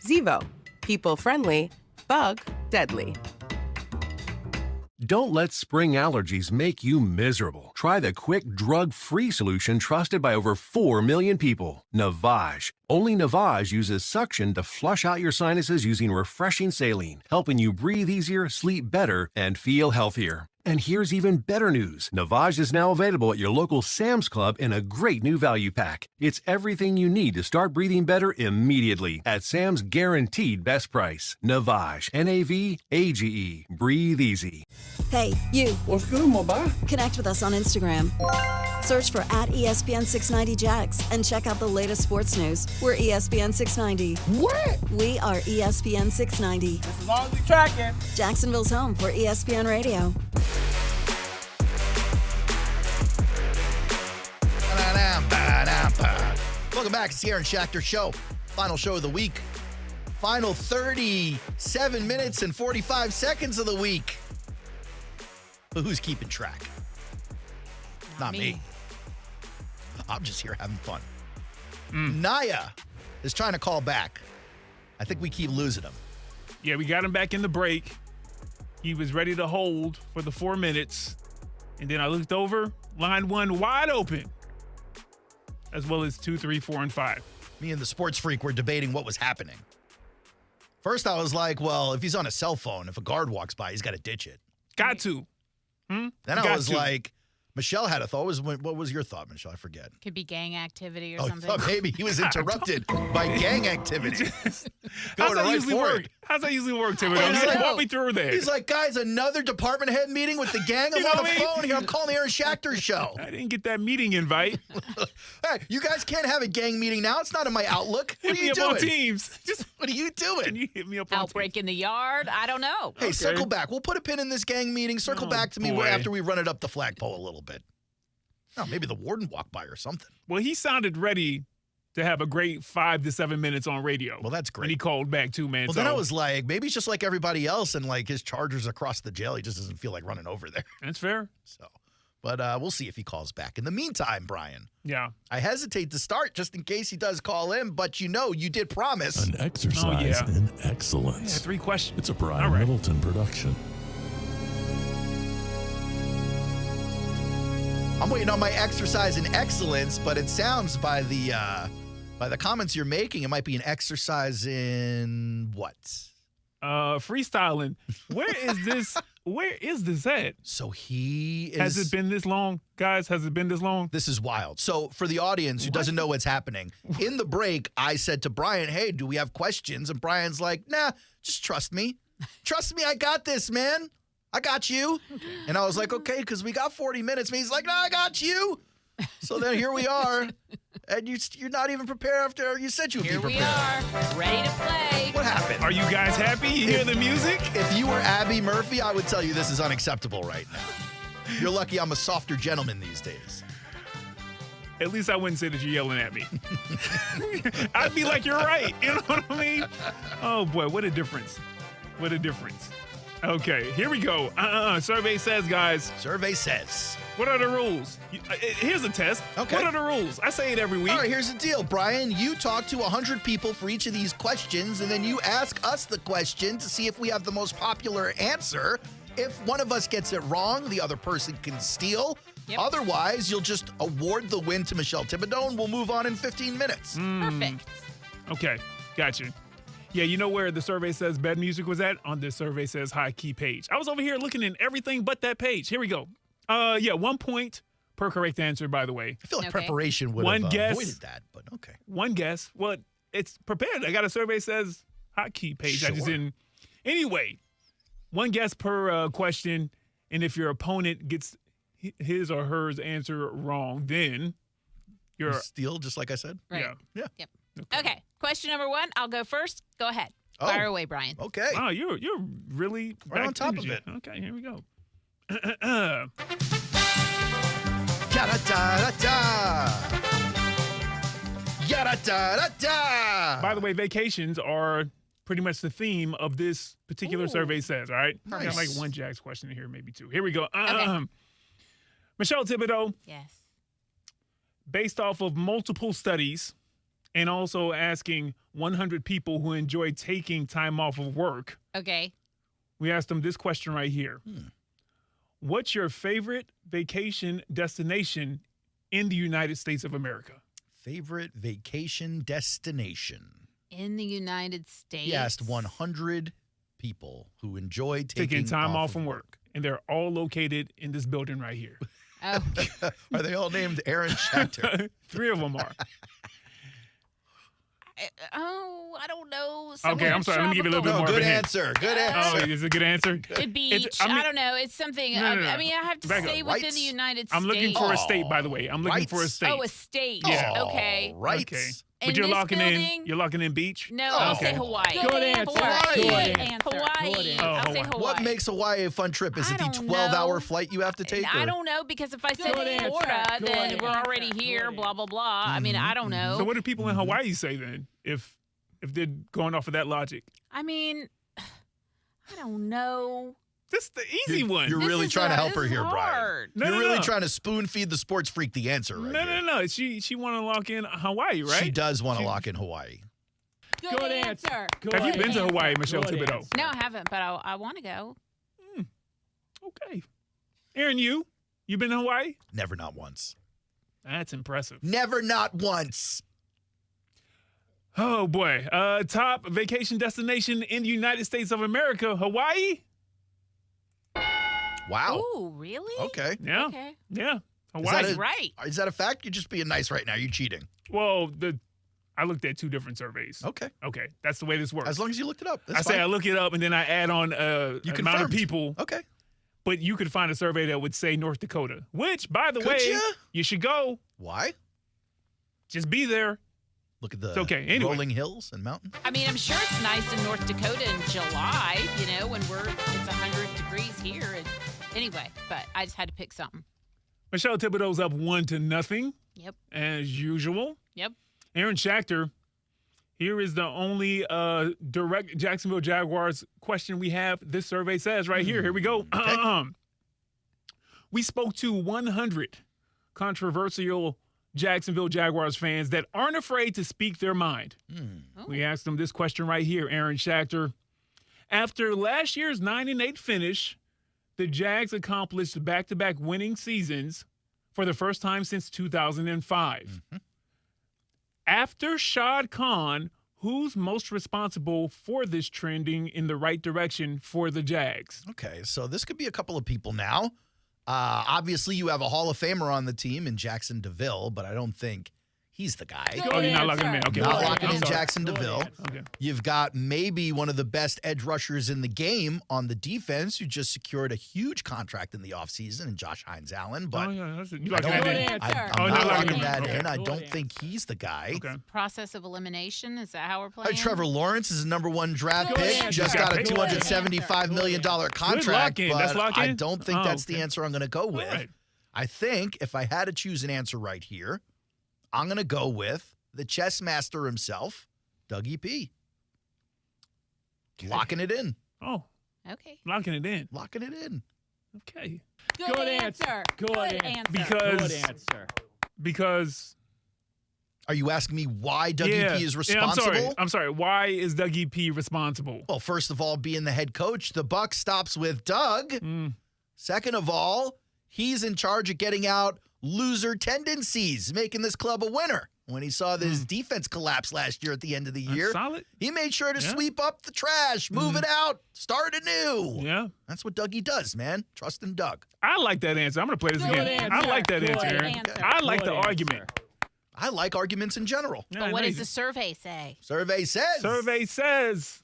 Zevo. People friendly, bug deadly. Don't let spring allergies make you miserable. Try the quick, drug-free solution trusted by over 4 million people, Navage. Only Navage uses suction to flush out your sinuses using refreshing saline, helping you breathe easier, sleep better, and feel healthier. And here's even better news. Navage is now available at your local Sam's Club in a great new value pack. It's everything you need to start breathing better immediately at Sam's guaranteed best price. Navage, N-A-V-A-G-E. Breathe easy. Hey, you. What's good, my boy? Connect with us on Instagram. Search for @ESPN690Jax and check out the latest sports news. We're ESPN 690. What? We are ESPN 690. As long as we tracking. Jacksonville's home for ESPN Radio. Welcome back. It's the Aaron Schachter Show. Final show of the week. Final 37 minutes and 45 seconds of the week. But who's keeping track? Not me. I'm just here having fun. Naya is trying to call back. I think we keep losing him. Yeah, we got him back in the break. He was ready to hold for the 4 minutes. And then I looked over, line 1 wide open, as well as 2, 3, 4, and 5. Me and the sports freak were debating what was happening. First, I was like, well, if he's on a cell phone, if a guard walks by, he's got to ditch it. Got to. Then I was like, Michelle had a thought. What was your thought, Michelle? I forget. Could be gang activity or Oh, something. I thought maybe he was interrupted by gang activity. How's that usually work? How's that usually work, Tim? Walk me through there. He's like, guys, another department head meeting with the gang. I'm on the phone here. I'm calling the Aaron Schachter Show. I didn't get that meeting invite. Hey, you guys can't have a gang meeting now. It's not in my Outlook. What are you doing? On Teams. What are you doing? Can you hit me up on Outbreak in the yard? I don't know. Hey, circle back. We'll put a pin in this gang meeting. Circle back to me after we run it up the flagpole a little bit. Oh, maybe the warden walked by or something. Well, he sounded ready to have a great 5 to 7 minutes on radio. Well, that's great. And he called back too, man. Well, then I was like, maybe he's just like everybody else, and like his chargers across the jail, he just doesn't feel like running over there. That's fair. So, but we'll see if he calls back. In the meantime, Brian. Yeah. I hesitate to start just in case he does call in, but you did promise. An exercise in excellence. Yeah, 3 questions. It's a Brian Middleton production. I'm waiting on my exercise in excellence, but it sounds by the comments you're making, it might be an exercise in what? Freestyling. Where is this? Where is this at? So he is. Has it been this long, guys? Has it been this long? This is wild. So for the audience who doesn't know what's happening, in the break, I said to Brian, hey, do we have questions? And Brian's like, nah, just trust me. Trust me, I got this, man. I got you. And I was like, okay, because we got 40 minutes. And he's like, no, I got you. So then here we are. And you're not even prepared after you said you'd be prepared. Here we are, ready to play. What happened? Are you guys happy? You hear the music? If you were Abby Murphy, I would tell you this is unacceptable right now. You're lucky I'm a softer gentleman these days. At least I wouldn't say that you're yelling at me. I'd be like, you're right. You know what I mean? Oh, boy, what a difference. What a difference. Okay, here we go. Survey says, guys. Survey says. What are the rules? Here's a test. Okay. What are the rules? I say it every week. All right, here's the deal, Brian. You talk to 100 people for each of these questions, and then you ask us the question to see if we have the most popular answer. If one of us gets it wrong, the other person can steal. Yep. Otherwise, you'll just award the win to Michelle Thibodeau, and we'll move on in 15 minutes. Perfect. Okay, gotcha. Yeah, you know where the survey says bed music was at? On the survey says high key page. I was over here looking in everything but that page. Here we go. 1 point per correct answer, by the way. I feel like preparation would have avoided that, but okay. One guess. Well, it's prepared. I got a survey says hotkey page. Sure. I just didn't. Anyway, one guess per question, and if your opponent gets his or hers answer wrong, then you're steal, just like I said. Right. Yeah. Yep. Okay. Question number 1. I'll go first. Go ahead. Oh. Fire away, Brian. Okay. Wow, you're really right on top of energy. it. Okay, here we go. Yada-da-da-da. Yada-da-da-da. By the way, vacations are pretty much the theme of this particular survey says, all right? Nice. I got like one Jack's question in here, maybe two. Here we go. Okay. Michelle Thibodeau, Yes. based off of multiple studies and also asking 100 people who enjoy taking time off of work, Okay. we asked them this question right here. What's your favorite vacation destination in the United States of America? Favorite vacation destination? In the United States. He asked 100 people who enjoy Taking time off from work. And they're all located in this building right here. Oh. Are they all named Aaron Schachter? 3 of them are. I don't know. Okay, I'm sorry. Let me give you a little bit more good of a hint. answer. Good Oh, answer. is it a good answer? Beach. I don't know. It's something. No, no, no. I mean, I have to Back stay up. within Rights? the United States. I'm looking for a state, by the way. I'm looking for a Rights? state. Oh, a state. Yeah. Okay. Right. Okay. In But you're this locking building? in. You're locking in beach. No, I'll say Hawaii. Good answer. Hawaii. Good answer. Hawaii. Oh, I'll say Hawaii. Hawaii. What makes Hawaii a fun trip? Is I it the don't 12-hour know. flight you have to take? I or- don't know, because if I said Good answer. Florida, Good then we're answer. already here. Blah blah blah. I mean, I don't know. So what do people in Hawaii say then? If they're going off of that logic, I mean, I don't know. this is the easy one. You're This really is trying to help this her is here, Brian. hard. No, You're no, really no. trying to spoon feed the sports freak the answer right No, here. no. She want to lock in Hawaii, right? She does want to lock in Hawaii. Good answer. Good Have you been to answer. Hawaii, Michelle Good Thibodeau? answer. No, I haven't, but I want to go. Okay. Aaron, you been to Hawaii? Never, not once. That's impressive. Never, not once. Oh boy. Top vacation destination in the United States of America, Hawaii? Wow. Oh, really? Okay. Yeah. Okay. Yeah. Is Hawaii. that a- Right. Is that a fact? You're just being nice right now. You're cheating. Well, I looked at 2 different surveys. Okay. Okay. That's the way this works. As long as you looked it up. That's I say fine. I look it up and then I add on You amount of confirmed. people. Okay. But you could find a survey that would say North Dakota, which, by the Could way, ya? you should go. Why? Just be there. Look at the It's okay. Anyway. rolling hills and mountains. I mean, I'm sure it's nice in North Dakota in July, you know, when it's 100 degrees here. And anyway, but I just had to pick something. Michelle Thibodeau's up 1-0, Yep. as usual. Yep. Aaron Schachter, here is the only direct Jacksonville Jaguars question we have. This survey says right here. Here we go. We spoke to 100 controversial Jacksonville Jaguars fans that aren't afraid to speak their mind. We asked them this question right here, Aaron Schachter. After last year's 9-8 finish, the Jags accomplished back-to-back winning seasons, for the first time since 2005. After Shad Khan, who's most responsible for this trending in the right direction for the Jags? Okay, so this could be a couple of people now. Obviously, you have a Hall of Famer on the team in Jackson DeVille, but I don't think he's the guy. You're not locking him in. Okay. Not locking in Jackson DeVille. Okay. You've got maybe one of the best edge rushers in the game on the defense who just secured a huge contract in the offseason, and Josh Hines Allen. But you I'm locking that in. not locking that in. I don't think he's the guy. Okay. Process of elimination. Is that how we're playing? Trevor Lawrence is a number 1 draft pick. Just got a $275 million contract. That's But lock in? I don't think that's the okay. answer I'm going to go with. right. I think if I had to choose an answer right here, I'm going to go with the chess master himself, Dougie P. Locking it in. Oh, Okay. locking it in. Locking it in. Okay. Good answer. Good answer. Because Are you asking me why Dougie P is responsible? Yeah, I'm sorry. Why is Dougie P responsible? Well, first of all, being the head coach, the buck stops with Doug. Second of all, he's in charge of getting out loser tendencies, making this club a winner. When he saw this defense collapse last year at the end of the year, solid. He made sure to sweep up the trash, move it out, start anew. Yeah. That's what Dougie does, man. Trust in Doug. I like that answer. I'm going to play this again. I like that answer, Aaron. I like the argument. I like arguments in general. But what does the survey say? Survey says.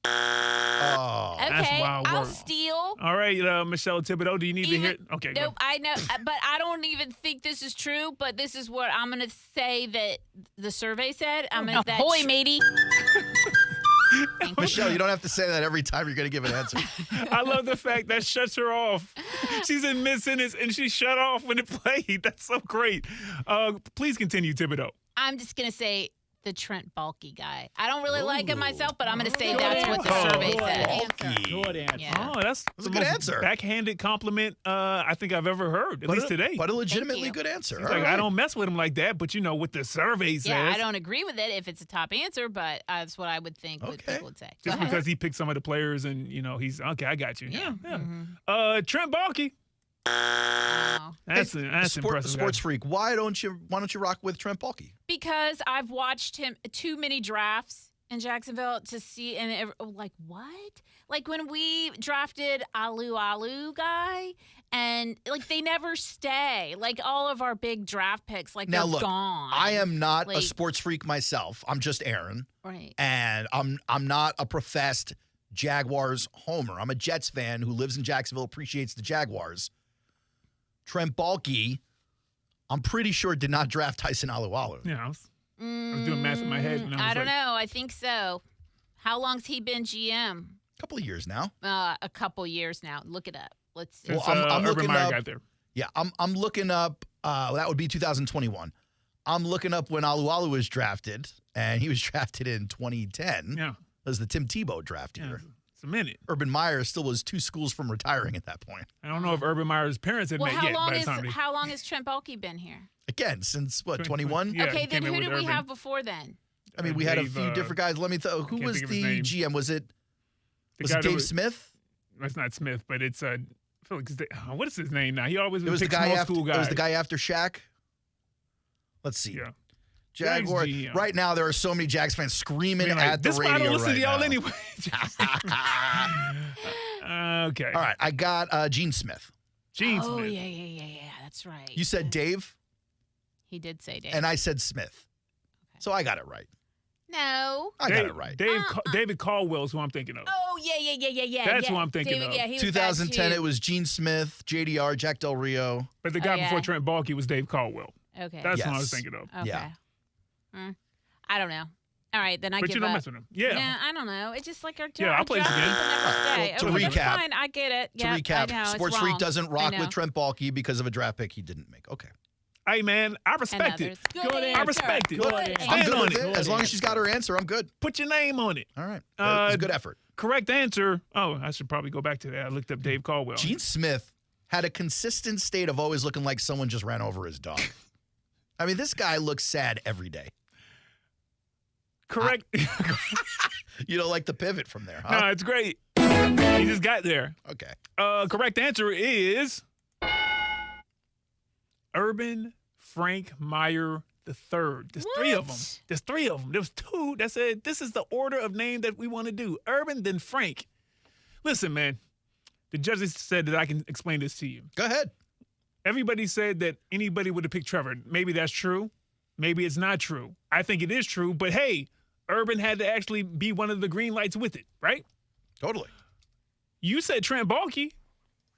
Oh. Okay, That's wild I'll work. steal. All right, Michelle Thibodeau, do you need to hear? Okay, go. Nope, I know, but I don't even think this is true. But this is what I'm going to say that the survey said. I'm going to Ahoy, matey. Michelle, you don't have to say that every time you're going to give an answer. I love the fact that shuts her off. She's in mid-sentence, and she shut off when it played. That's so great. Please continue, Thibodeau. I'm just going to say the Trent Baalke guy. I don't really like him myself, but I'm going to say that's what the survey said. Good answer. Yeah. Oh, that's a good answer. Backhanded compliment I think I've ever heard, at least today. But a legitimately good answer. Like, I don't mess with him like that, but what the survey says. Yeah, I don't agree with it if it's a top answer, but that's what I would think what people would say. Just because he picked some of the players and, he's, okay, I got you. Yeah. Trent Baalke. That's impressive. Sports freak. Why don't you rock with Trent Baalke? Because I've watched him too many drafts in Jacksonville to see, and like what? Like when we drafted Alu guy, and like they never stay. Like all of our big draft picks, like Now they're look, gone. I am not a Like- sports freak myself. I'm just Aaron. Right. And I'm not a professed Jaguars homer. I'm a Jets fan who lives in Jacksonville, appreciates the Jaguars. Trent Baalke, I'm pretty sure did not draft Tyson Alualu. Yeah, I was doing math in my head. And I don't know. I think so. How long's he been GM? A couple of years now. A couple years now. Look it up. Let's see. Well, I'm Urban looking Meyer up. got there. Yeah, I'm looking up. That would be 2021. I'm looking up when Alualu was drafted, and he was drafted in 2010. Yeah, that was the Tim Tebow draft year. It's a minute. Urban Meyer still was 2 schools from retiring at that point. I don't know if Urban Meyer's parents had Well, met yet by the time they... how long has Trent Baalke been here? Again, since what, 21? Yeah, Okay, he then came in who with did we Urban. have before then? I mean, we had a Dave, few different guys. Let me who can't was think of his the name. GM? Was it guy that Dave was- Smith? That's not Smith, but it's I feel like what is his name now? He always It was the pick guy small after. school It was guys. the guy after Shaq. Let's see. Yeah. Jaguar. Jags GM. Right now, there are so many Jags fans screaming at the this radio why I don't listen right to y'all now. anyway. Okay. All right, I got Gene Smith. Gene Oh, Smith. yeah. That's right. You said Dave, He did say Dave. and I said Smith. So I got it right. No. I got it right. David Caldwell is who I'm thinking of. Oh, yeah. That's yeah. who I'm thinking David, of. Yeah, he was 2010, bad, it was Gene Smith, JDR, Jack Del Rio. But the guy yeah. before Trent Baalke was Dave Caldwell. Okay. That's what I Yes. was thinking of. Okay. Yeah. I don't know. All right, then I But give you don't up. mess with him. Yeah. Yeah, I don't know. It's just like our Yeah, I'll play this draft again. people never stay. To Okay, that's recap- fine. I get it. To Yeah, I recap, know, it's Sports wrong. Freak doesn't I rock know. with Trent Baalke because of a draft pick he didn't make. Okay. Hey, man, I respect it. Good I respect it. Good I'm Stand good on with it. it. As long as she's got her answer, I'm good. Put your name on it. All right. It was a good effort. Correct answer. Oh, I should probably go back to that. I looked up Dave Caldwell. Gene Smith had a consistent state of always looking like someone just ran over his dog. I mean, this guy looks sad every day. Correct. You don't like the pivot from there, huh? No, it's great. He just got there. Okay. Correct answer is Urban Frank Meyer III. There's three of them. There's three of them. There's two that said this is the order of name that we want to do. Urban, then Frank. Listen, man. The judges said that I can explain this to you. Go ahead. Everybody said that anybody would have picked Trevor. Maybe that's true. Maybe it's not true. I think it is true. But, hey, Urban had to actually be one of the green lights with it, right? Totally. You said Trent Baalke.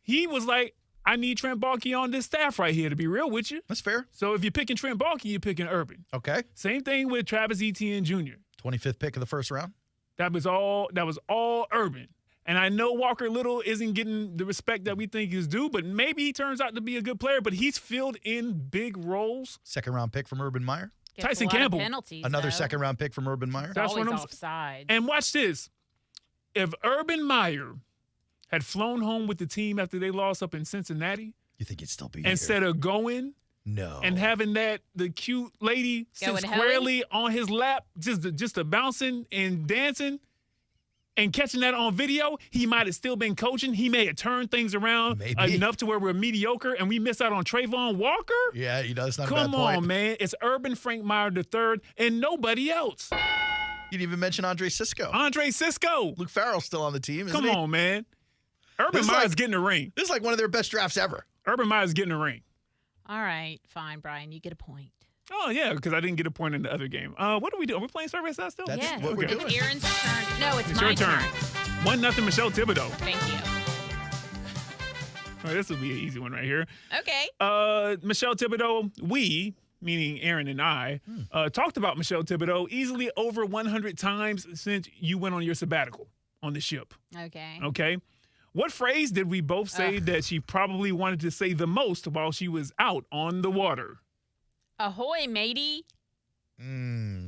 He was like, I need Trent Baalke on this staff right here, to be real with you. That's fair. So if you're picking Trent Baalke, you're picking Urban. Okay. Same thing with Travis Etienne Jr. 25th pick of the first round. That was all Urban. And I know Walker Little isn't getting the respect that we think is due, but maybe he turns out to be a good player, but he's filled in big roles. Second round pick from Urban Meyer. Gets Tyson a lot of Campbell. penalties, Another though. second round pick from Urban Meyer. It's always offside. And watch this. If Urban Meyer had flown home with the team after they lost up in Cincinnati, you think he'd still be instead of going and having the cute lady sit Going squarely on his lap, just a bouncing and dancing and catching that on video, he might have still been coaching. He may have turned things around enough to where we're mediocre and we miss out on Trayvon Walker. Yeah, that's not a bad Come point. on, man. It's Urban Frank Meyer III and nobody else. You didn't even mention Andre Sisco. Luke Farrell's still on the team, isn't Come he? on, man. Urban Meyer's getting a ring. This is like one of their best drafts ever. Urban Meyer's getting a ring. All right, fine, Brian. You get a point. Oh, yeah, because I didn't get a point in the other game. What do we do? Are we playing survey side still? That's Yes, what we're it's doing. Aaron's turn. No, it's It's my your turn. turn. 1-0 Michelle Thibodeau. Thank you. All right, this will be an easy one right here. Okay. Michelle Thibodeau, we, meaning Aaron and I, talked about Michelle Thibodeau easily over 100 times since you went on your sabbatical on the ship. Okay. Okay. What phrase did we both say that she probably wanted to say the most while she was out on the water? Ahoy, matey.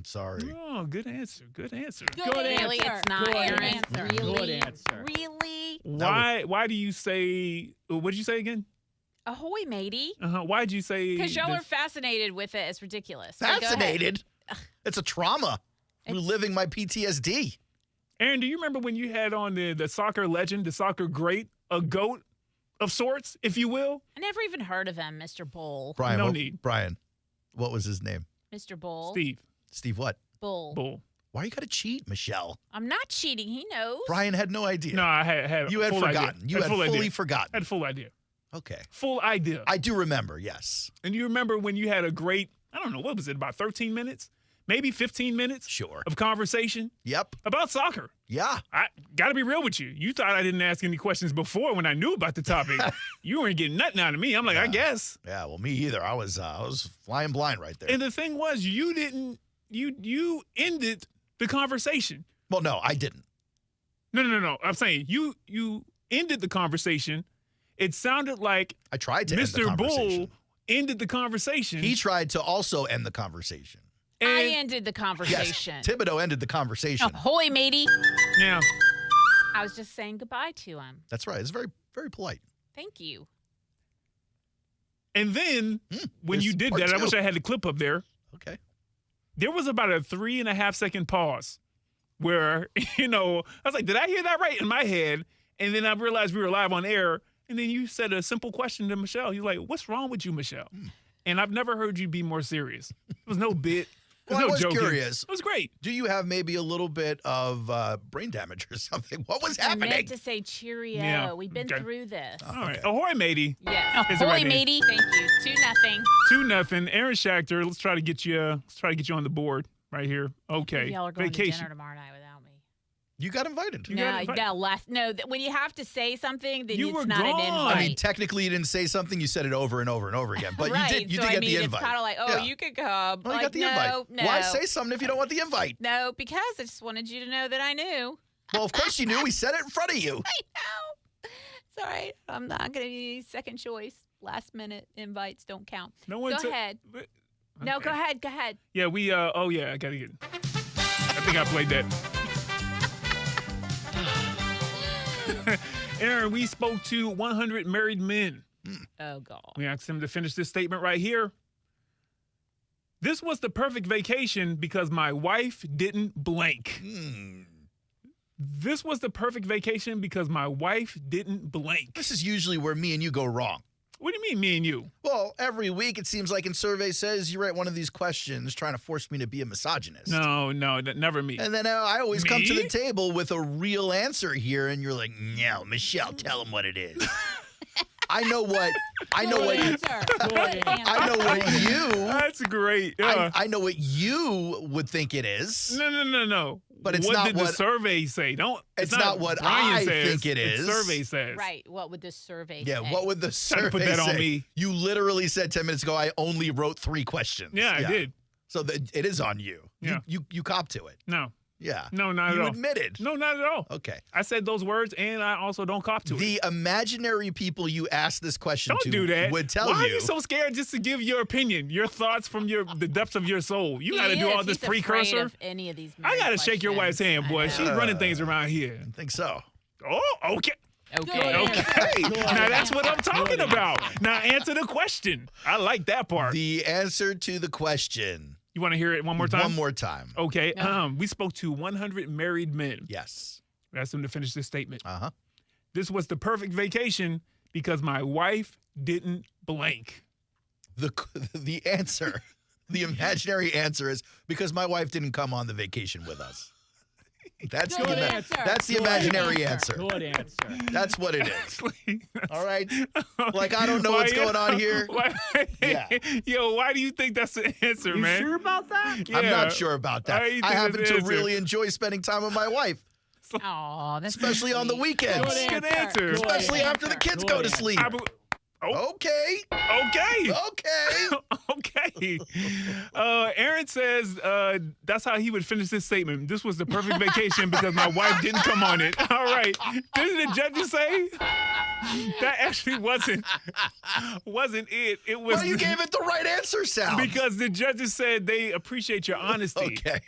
Sorry. Oh, good answer. Good answer. Really, it's not Aaron. Really? Good answer. Really? Why do you say, what did you say again? Ahoy, matey. Why did you say? Because y'all this? are fascinated with it. It's ridiculous. But go ahead. Fascinated? It's a trauma. Reliving my PTSD. Aaron, do you remember when you had on the soccer legend, the soccer great, a GOAT of sorts, if you will? I never even heard of him, Mr. Bull. Brian, Brian, what was his name? Mr. Bull. Steve. Steve what? Bull. Why you got to cheat, Michelle? I'm not cheating. He knows. Brian had no idea. No, I had You had full forgotten. idea. You had fully idea. forgotten. I had full idea. Okay. Full idea. I do remember, yes. And you remember when you had a great, I don't know, what was it, about 13 minutes? Maybe 15 minutes of conversation. Yep. About soccer. Yeah. I got to be real with you. You thought I didn't ask any questions before when I knew about the topic. You weren't getting nothing out of me. I'm like, I guess. Yeah, well, me either. I was flying blind right there. And the thing was, you ended the conversation. Well, no, I didn't. No. I'm saying you ended the conversation. It sounded like I tried to end the Mr. conversation. Bull ended the conversation. He tried to also end the conversation. I ended the conversation. Yes, Thibodeau ended the conversation. Ahoy, matey. Yeah. I was just saying goodbye to him. That's right. It's very, very polite. Thank you. And then when you did that, I wish I had the clip up there. Okay. There was about a 3.5 second pause where, I was like, did I hear that right in my head? And then I realized we were live on air. And then you said a simple question to Michelle. You're like, what's wrong with you, Michelle? And I've never heard you be more serious. It was no bit. Well, no I was joking. curious. It was great. Do you have maybe a little bit of brain damage or something? What was I happening? meant to say cheerio. Yeah, We've been okay. through this. All right. Ahoy, matey. Yes. Is the Ahoy, right name. matey. Thank you. 2-0. 2-0. Aaron Schachter. Let's try to get you on the board right here. Okay. Y'all are going to Vacation. dinner tomorrow night without me. You got invited. When you have to say something, then You it's were not an gone. invite. I mean, technically, you didn't say something. You said it over and over and over again. But right. you so, did get the it's invite. kind of like, Yeah. you could come. Well, like, you got the no, invite. Why say something if you don't want the invite? No, because I just wanted you to know that I knew. Well, of course you knew. We said it in front of you. I know. It's all right. I'm not going to be second choice. Last minute invites don't count. No one Go ahead. No, go ahead. Go ahead. Yeah, I got to get it. I think I played that. Aaron, we spoke to 100 married men. Oh, God. We asked him to finish this statement right here. This was the perfect vacation because my wife didn't blank. This was the perfect vacation because my wife didn't blank. This is usually where me and you go wrong. What do you mean, me and you? Well, every week it seems like in Survey Says you write one of these questions trying to force me to be a misogynist. No, never me. And then I always Me? come to the table with a real answer here, and you're like, no, Michelle, tell him what it is. I know what you. That's great. Yeah. I know what you would think it is. No. But it's what not did the survey say? It's not what Brian I says, think it is. The survey says. Right. What would the survey Yeah, say? what would the survey put that say? on me. You literally said 10 minutes ago I only wrote 3 questions. Yeah, I did. So it is on you. Yeah. You cop to it. No. Yeah. No, not at all. You admitted. No, not at all. Okay. I said those words, and I also don't cop to it. The imaginary people you asked this question Don't to do that. would tell Why you. are you so scared just to give your opinion, your thoughts from the depths of your soul? You got to do all this He's precursor. afraid of any of these I got to shake your wife's hand, boy. She's running things around here. I think so. Oh, okay. Okay. Now that's what I'm talking about. Now answer the question. I like that part. The answer to the question. You want to hear it one more time? One more time. Okay. We spoke to 100 married men. Yes. We asked them to finish this statement. Uh-huh. This was the perfect vacation because my wife didn't blank. The answer, the imaginary answer is because my wife didn't come on the vacation with us. That's the imaginary answer. Good answer. That's what it is. All right? Like, I don't know what's going on here. Yeah. Yo, why do you think that's the answer, You man? sure about that? Yeah. I'm not sure about that. Why do you I think happen that's to the answer? really enjoy spending time with my wife, Oh, that's especially on the weekends. Good answer. Especially after the kids go to sleep. Okay. Okay. Aaron says that's how he would finish this statement. This was the perfect vacation because my wife didn't come on it. All right. Didn't the judges say? That actually wasn't it. It was. Well, you gave it the right answer, Sal. Because the judges said they appreciate your honesty. Okay.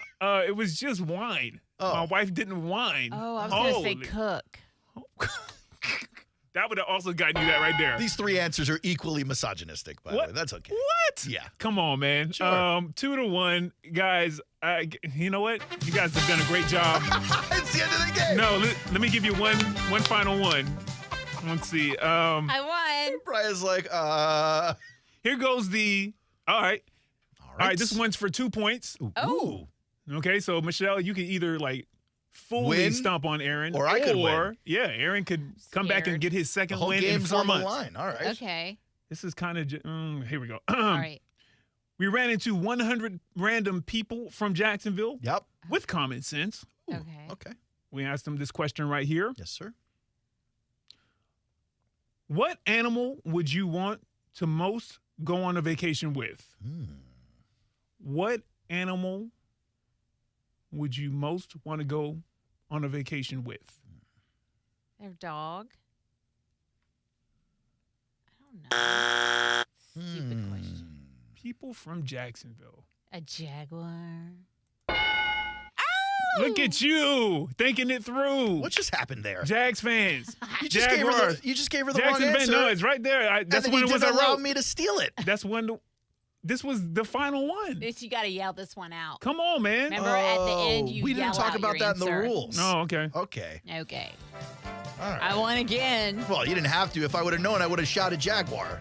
It was just wine. Oh. My wife didn't whine. Oh, I was going to say Holy- cook. That would have also gotten you that right there. These 3 answers are equally misogynistic, by the way. That's okay. What? Yeah. Come on, man. Sure. 2-1, guys. You know what? You guys have done a great job. It's the end of the game. No, let me give you one final one. Let's see. I won. Brian's like, Here goes the. All right. All right. This one's for 2 points. Oh. Okay. So Michelle, you can either fully Win, stomp on Aaron, or I could win. Yeah, Aaron could come back and get his the second whole win in game's 4 on the months. line. All right. Okay. This is kind of. Here we go. All right. We ran into 100 random people from Jacksonville. Yep. With common sense. Okay. Okay. We asked them this question right here. Yes, sir. What animal would you want to most go on a vacation with? What animal would you most want to go on a vacation with? Their dog. I don't know. Stupid question. People from Jacksonville. A jaguar. Look at you thinking it through. What just happened there? Jags fans. You just gave her the wrong Jackson answer. No, it's right there. That's and when then it was didn't I allow wrote. me to steal it. That's when this was the final one. You got to yell this one out. Come on, man. Remember at the end you we didn't yell talk out about your that in the answer. rules. Oh, okay. Okay. Okay. All right. I won again. Well, you didn't have to. If I would have known, I would have shouted Jaguar.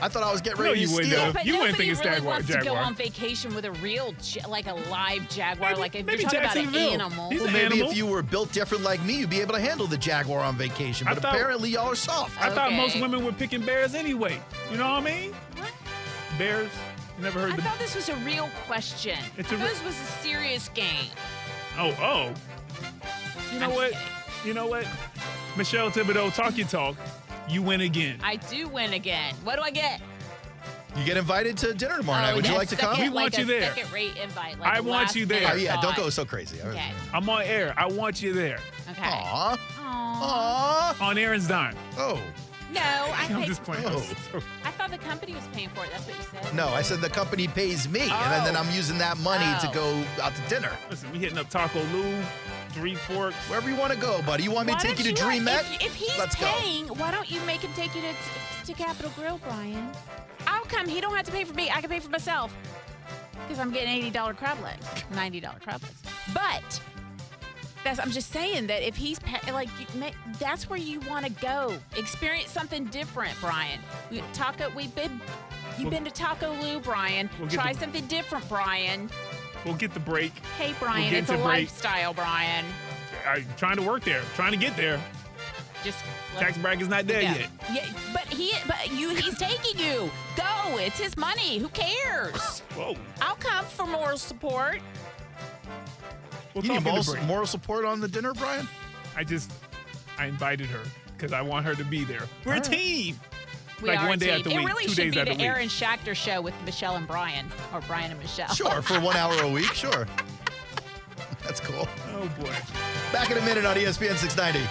I thought I was getting No, ready you to wouldn't steal. have. But You wouldn't nobody think it's really Jaguar. wants to go Jaguar. on vacation with a real, like a live jaguar. Like if maybe you're talking about an Jacksonville. animal. He's Well, an maybe animal. if you were built different like me, you'd be able to handle the Jaguar on vacation. I But thought- apparently, y'all are soft. I thought Okay. most women were picking bears anyway. You know what I mean? What? Bears. Never heard I the. thought this was a real question. It's I a thought re- this was a serious game. Oh. You know I'm just what? kidding. You know what? Michelle Thibodeau, talk your talk. You win again. I do win again. What do I get? You get invited to dinner tomorrow night. Would you like to come? We want you there. Second-rate invite. I want you there. Oh, yeah, don't go so crazy. Okay. I'm on air. I want you there. Okay. Aw. Aw. On Aaron's dime. Oh. No, I I'm paid. just playing. Oh. I thought the company was paying for it. That's what you said. No, I said the company pays me, and then I'm using that money to go out to dinner. Listen, we hitting up Taco Lou, Three Forks. Wherever you want to go, buddy. You want me Why to take don't you to Dream Met? If he's Let's go. paying, why don't you make him take you to Capitol Grill, Brian? I'll come. He don't have to pay for me. I can pay for myself. Because I'm getting $80 crab legs, $90 crab legs. But I'm just saying that if he's that's where you want to go. Experience something different, Brian. You've been to Taco Lou, Brian. Try something different, Brian. We'll get the break. Hey, Brian, it's a lifestyle, Brian. I'm trying to work there. Trying to get there. Tax bracket's not there yet. Yeah, but he's taking you. Go. It's his money. Who cares? Whoa. I'll come for moral support. You need moral support on the dinner, Brian? I invited her because I want her to be there. We're a team. We are one day a after team. week, It really 2 should days be after the week. Aaron Schachter show with Michelle and Brian, or Brian and Michelle. Sure, for 1 hour a week, sure. That's cool. Oh, boy. Back in a minute on ESPN 690.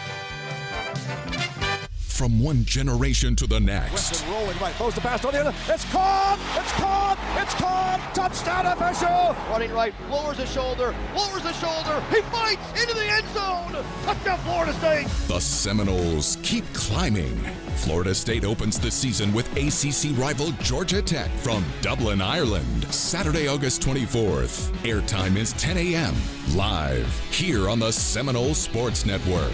From one generation to the next. Weston rolling right, throws the pass on the other. It's caught! It's caught! It's caught! Touchdown official! Running right, lowers his shoulder, He fights into the end zone! Touchdown Florida State! The Seminoles keep climbing. Florida State opens the season with ACC rival Georgia Tech from Dublin, Ireland. Saturday, August 24th. Airtime is 10 a.m. Live here on the Seminole Sports Network.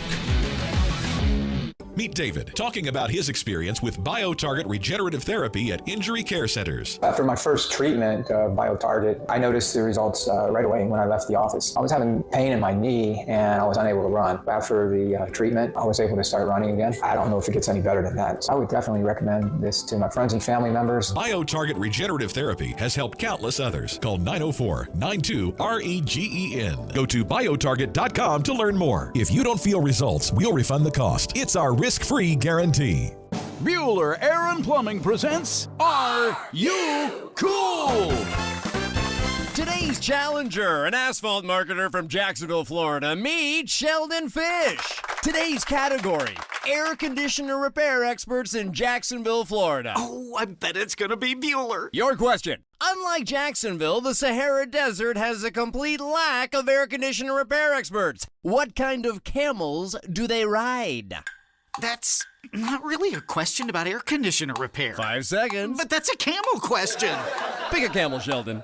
Meet David, talking about his experience with BioTarget regenerative therapy at injury care centers. After my first treatment, BioTarget, I noticed the results right away when I left the office. I was having pain in my knee and I was unable to run. After the treatment, I was able to start running again. I don't know if it gets any better than that. So I would definitely recommend this to my friends and family members. BioTarget regenerative therapy has helped countless others. Call 904-92-REGEN. Go to biotarget.com to learn more. If you don't feel results, we'll refund the cost. It's our risk-free guarantee. Bueller Air and Plumbing presents Are You Cool? Today's challenger, an asphalt marketer from Jacksonville, Florida. Meet Sheldon Fish. Today's category, air conditioner repair experts in Jacksonville, Florida. Oh, I bet it's going to be Bueller. Your question. Unlike Jacksonville, the Sahara Desert has a complete lack of air conditioner repair experts. What kind of camels do they ride? That's not really a question about air conditioner repair. 5 seconds. But that's a camel question. Pick a camel, Sheldon.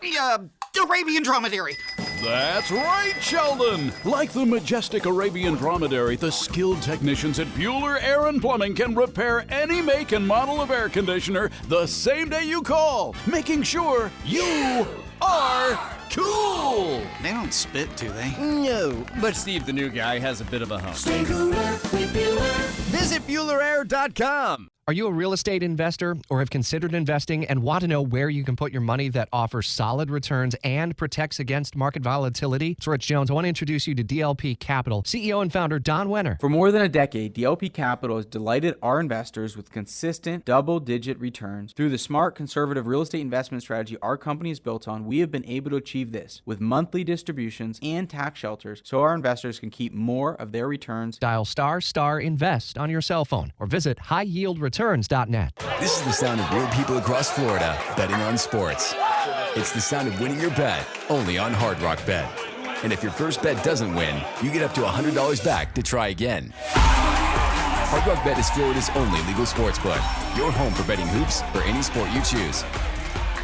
Arabian dromedary. That's right, Sheldon! Like the majestic Arabian dromedary, the skilled technicians at Bueller Air and Plumbing can repair any make and model of air conditioner the same day you call, making sure you are cool! They don't spit, do they? No, but Steve, the new guy, has a bit of a hump. Stay cooler with Bueller. Visit BuellerAir.com. Are you a real estate investor or have considered investing and want to know where you can put your money that offers solid returns and protects against market volatility? It's Rich Jones. I want to introduce you to DLP Capital, CEO and founder Don Wenner. For more than a decade, DLP Capital has delighted our investors with consistent double-digit returns. Through the smart, conservative real estate investment strategy our company is built on, we have been able to achieve this with monthly distributions and tax shelters so our investors can keep more of their returns. Dial ** invest on your cell phone or visit highyieldreturns.net. This is the sound of real people across Florida betting on sports. It's the sound of winning your bet, only on Hard Rock Bet. And if your first bet doesn't win, you get up to $100 back to try again. Hard Rock Bet is Florida's only legal sports book. Your home for betting hoops for any sport you choose.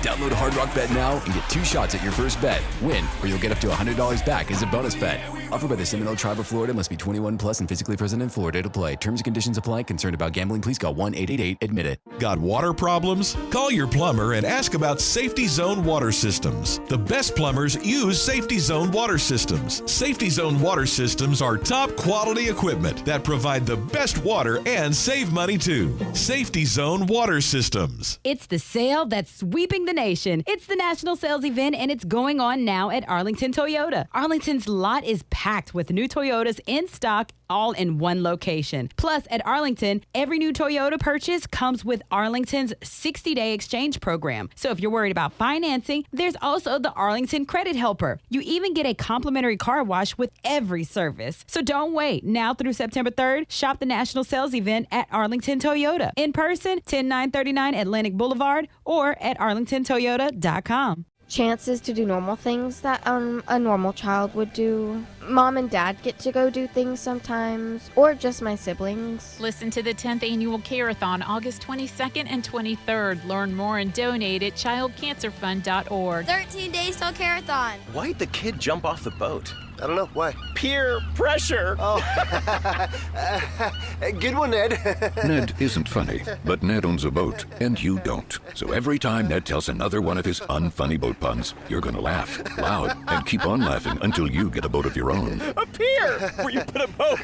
Download Hard Rock Bet now and get 2 shots at your first bet. Win, or you'll get up to $100 back as a bonus bet. Offered by the Seminole Tribe of Florida. Must be 21 plus and physically present in Florida to play. Terms and conditions apply. Concerned about gambling? Please call 1-888-ADMIT-IT. Got water problems? Call your plumber and ask about Safety Zone water systems. The best plumbers use Safety Zone water systems. Safety Zone water systems are top quality equipment that provide the best water and save money too. Safety Zone water systems. It's the sale that's sweeping the nation. It's the national sales event, and it's going on now at Arlington Toyota. Arlington's lot is packed with new Toyotas in stock, all in one location. Plus, at Arlington, every new Toyota purchase comes with Arlington's 60-day exchange program. So if you're worried about financing, there's also the Arlington Credit Helper. You even get a complimentary car wash with every service. So don't wait. Now through September 3rd, shop the national sales event at Arlington Toyota. In person, 10939 Atlantic Boulevard or at arlingtontoyota.com. Chances to do normal things that a normal child would do. Mom and Dad get to go do things sometimes, or just my siblings. Listen to the 10th Annual Care-a-thon August 22nd and 23rd. Learn more and donate at childcancerfund.org. 13 days till Care-a-thon. Why'd the kid jump off the boat? I don't know. Why? Peer pressure. Oh. Good one, Ned. Ned isn't funny, but Ned owns a boat, and you don't. So every time Ned tells another one of his unfunny boat puns, you're going to laugh loud and keep on laughing until you get a boat of your own. A pier where you put a boat.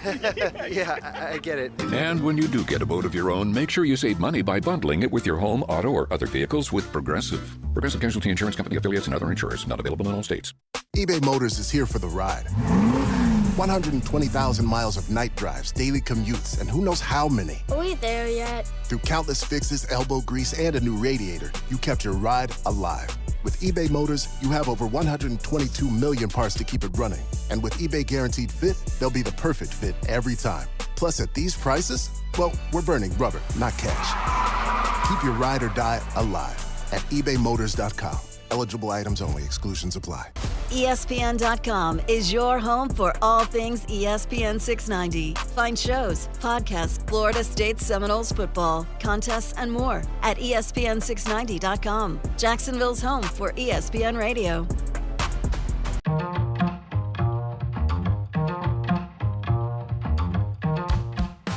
Yeah, I get it. And when you do get a boat of your own, make sure you save money by bundling it with your home, auto, or other vehicles with Progressive. Progressive Casualty Insurance Company affiliates and other insurers. Not available in all states. eBay Motors is here for the ride. 120,000 miles of night drives, daily commutes, and who knows how many. Are we there yet? Through countless fixes, elbow grease, and a new radiator, you kept your ride alive. With eBay Motors, you have over 122 million parts to keep it running. And with eBay Guaranteed Fit, they'll be the perfect fit every time. Plus, at these prices, well, we're burning rubber, not cash. Keep your ride or die alive at ebaymotors.com. Eligible items only. Exclusions apply. ESPN.com is your home for all things ESPN 690. Find shows, podcasts, Florida State Seminoles football, contests, and more at ESPN690.com. Jacksonville's home for ESPN Radio.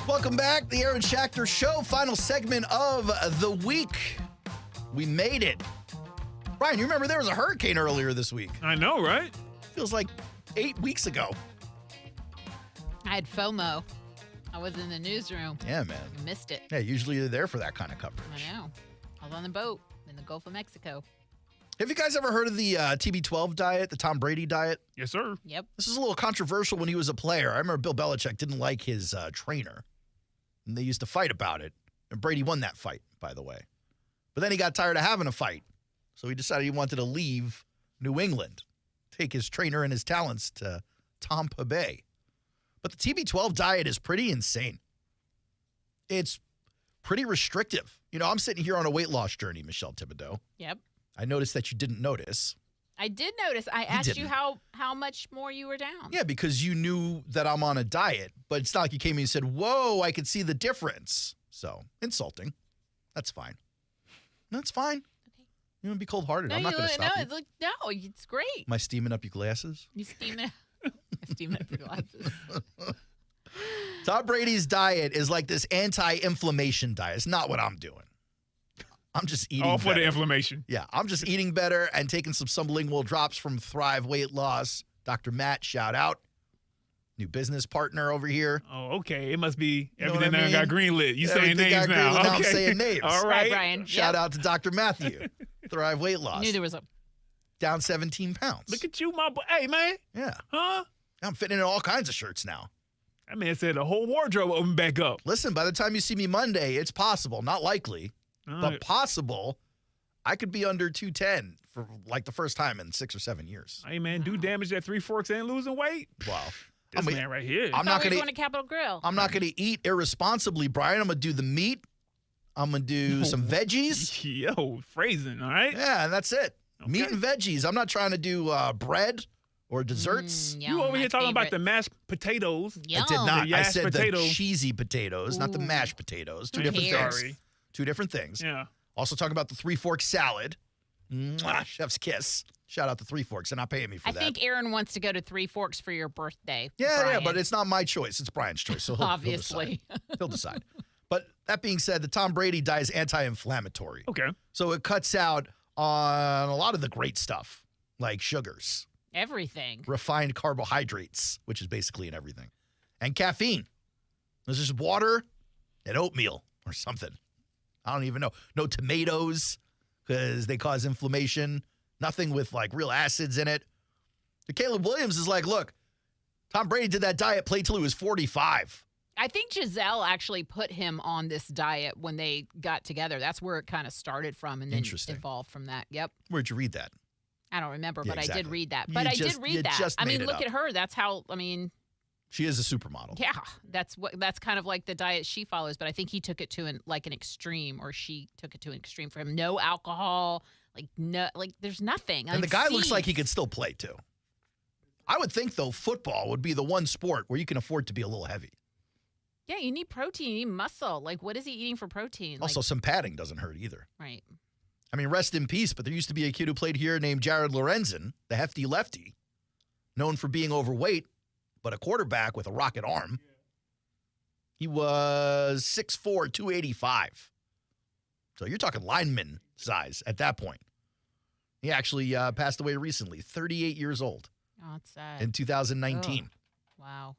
Welcome back. The Aaron Schachter Show. Final segment of the week. We made it. Brian, you remember there was a hurricane earlier this week. I know, right? Feels like 8 weeks ago. I had FOMO. I was in the newsroom. Yeah, man. Missed it. Yeah, usually you're there for that kind of coverage. I know. I was on the boat in the Gulf of Mexico. Have you guys ever heard of the TB12 diet, the Tom Brady diet? Yes, sir. Yep. This is a little controversial when he was a player. I remember Bill Belichick didn't like his trainer, and they used to fight about it. And Brady won that fight, by the way. But then he got tired of having a fight. So he decided he wanted to leave New England, take his trainer and his talents to Tampa Bay. But the TB12 diet is pretty insane. It's pretty restrictive. You know, I'm sitting here on a weight loss journey, Michelle Thibodeau. Yep. I noticed that you didn't notice. I did notice. I asked you how much more you were down. Yeah, because you knew that I'm on a diet. But it's not like you came in and said, whoa, I could see the difference. So, insulting. That's fine. That's fine. You want to be cold-hearted. I'm not going to stop you. No, it's great. Am I steaming up your glasses? You steaming up your glasses. Tom Brady's diet is like this anti-inflammation diet. It's not what I'm doing. I'm just eating all for better. the inflammation. Yeah, I'm just eating better and taking some sublingual drops from Thrive Weight Loss. Dr. Matt, shout out. New business partner over here. Oh, okay. It must be everything what I mean? got greenlit. You saying Everything names got now. greenlit. Okay. I'm saying names. All right. Brian. Shout out to Dr. Matthew. Thrive Weight Loss. Knew there was a down 17 pounds. Look at you, my boy. Hey, man. Yeah. Huh? I'm fitting in all kinds of shirts now. That man said the whole wardrobe opened back up. Listen, by the time you see me Monday, it's possible, not likely, but possible, I could be under 210 for like the first time in 6 or 7 years. Hey, man, do damage at 3 Forks and losing weight? Wow. This man right here. I'm not going to Capitol Grill. I'm not going to eat irresponsibly, Brian. I'm going to do the meat. I'm going to do some veggies. Yo, phrasing, all right? Yeah, and that's it. Okay. Meat and veggies. I'm not trying to do bread or desserts. You over here talking about the mashed potatoes. I did not. I said potatoes. the cheesy potatoes, not the mashed potatoes. Two different things. Two different things. Yeah. Also talking about the 3 Fork salad. Chef's kiss. Shout out to 3 Forks. They're not paying me for that. I think Aaron wants to go to 3 Forks for your birthday. Yeah, but it's not my choice. It's Brian's choice. So obviously. He'll decide. But that being said, the Tom Brady diet is anti-inflammatory. Okay. So it cuts out on a lot of the great stuff, like sugars. Everything. Refined carbohydrates, which is basically in everything. And caffeine. There's just water and oatmeal or something. I don't even know. No tomatoes because they cause inflammation. Nothing with like real acids in it. So Caleb Williams is like, look, Tom Brady did that diet, played till he was 45. I think Giselle actually put him on this diet when they got together. That's where it kind of started from and then evolved from that. Yep. Where'd you read that? I don't remember, Yeah, but exactly. I did read that. You But I just- did read you that. just I mean, made it look up. at her. That's how, I mean, She is a supermodel. yeah, that's kind of like the diet she follows. But I think he took it to an extreme, or she took it to an extreme for him. No alcohol, there's nothing. And the guy looks like he could still play too. I would think, though, football would be the one sport where you can afford to be a little heavy. Yeah, you need protein. You need muscle. Like, what is he eating for protein? Also, some padding doesn't hurt either. Right. I mean, rest in peace, but there used to be a kid who played here named Jared Lorenzen, the hefty lefty, known for being overweight, but a quarterback with a rocket arm. He was 6'4", 285. So you're talking lineman size at that point. He actually passed away recently, 38 years old. Oh, it's sad. In 2019. Oh, wow.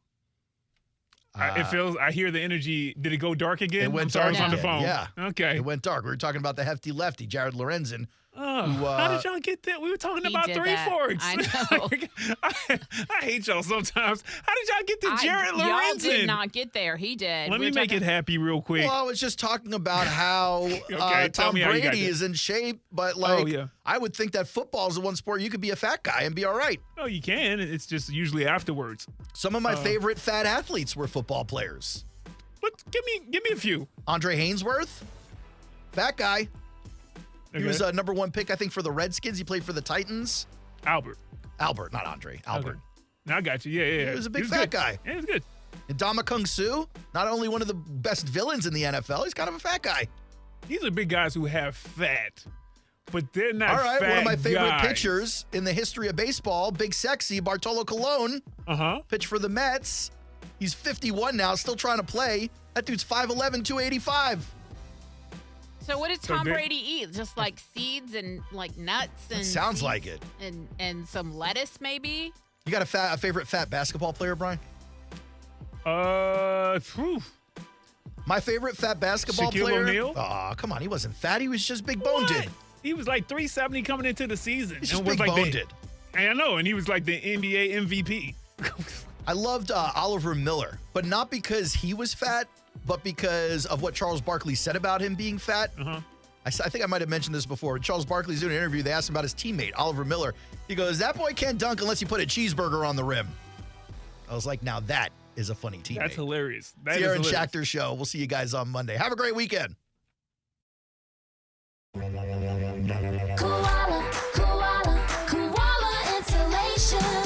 It feels. I hear the energy. Did it go dark again? It went dark. dark on the again, phone. Yeah. Okay. It went dark. We were talking about the hefty lefty, Jared Lorenzen. How did y'all get that? We were talking about Three Forks. I know. I hate y'all sometimes. How did y'all get to Jared Lorenzen? Y'all did not get there. He did. Let me make it happy real quick. Well, I was just talking about how Tom Brady is in shape, but I would think that football is the one sport you could be a fat guy and be all right. Oh, you can. It's just usually afterwards. Some of my favorite fat athletes were football players. But give me a few. Andre Hainsworth, fat guy. He was a number 1 pick, I think, for the Redskins. He played for the Titans. Albert, not Andre. Albert. Okay. Now I got you. Yeah. He was a big fat guy. Yeah, he was good. And Ndamukong Suh, not only one of the best villains in the NFL, he's kind of a fat guy. These are big guys who have fat, but they're not. All right, fat one of my favorite guys. pitchers in the history of baseball, Big Sexy, Bartolo Colon. Pitched for the Mets. He's 51 now, still trying to play. That dude's 5'11", 285. So what does Tom Brady eat? Just like seeds and like nuts and sounds like it. And some lettuce maybe? You got a favorite fat basketball player, Brian? My favorite fat basketball Shaquille player. O'Neal? Oh, come on. He wasn't fat. He was just big boned. He was like 370 coming into the season. He's just and was big like boned. I know, and he was like the NBA MVP. I loved Oliver Miller, but not because he was fat, but because of what Charles Barkley said about him being fat. I think I might have mentioned this before. Charles Barkley's doing an interview. They asked him about his teammate, Oliver Miller. He goes, that boy can't dunk unless you put a cheeseburger on the rim. I was like, now that is a funny teammate. That's hilarious. It's the Aaron Schachter Show. We'll see you guys on Monday. Have a great weekend.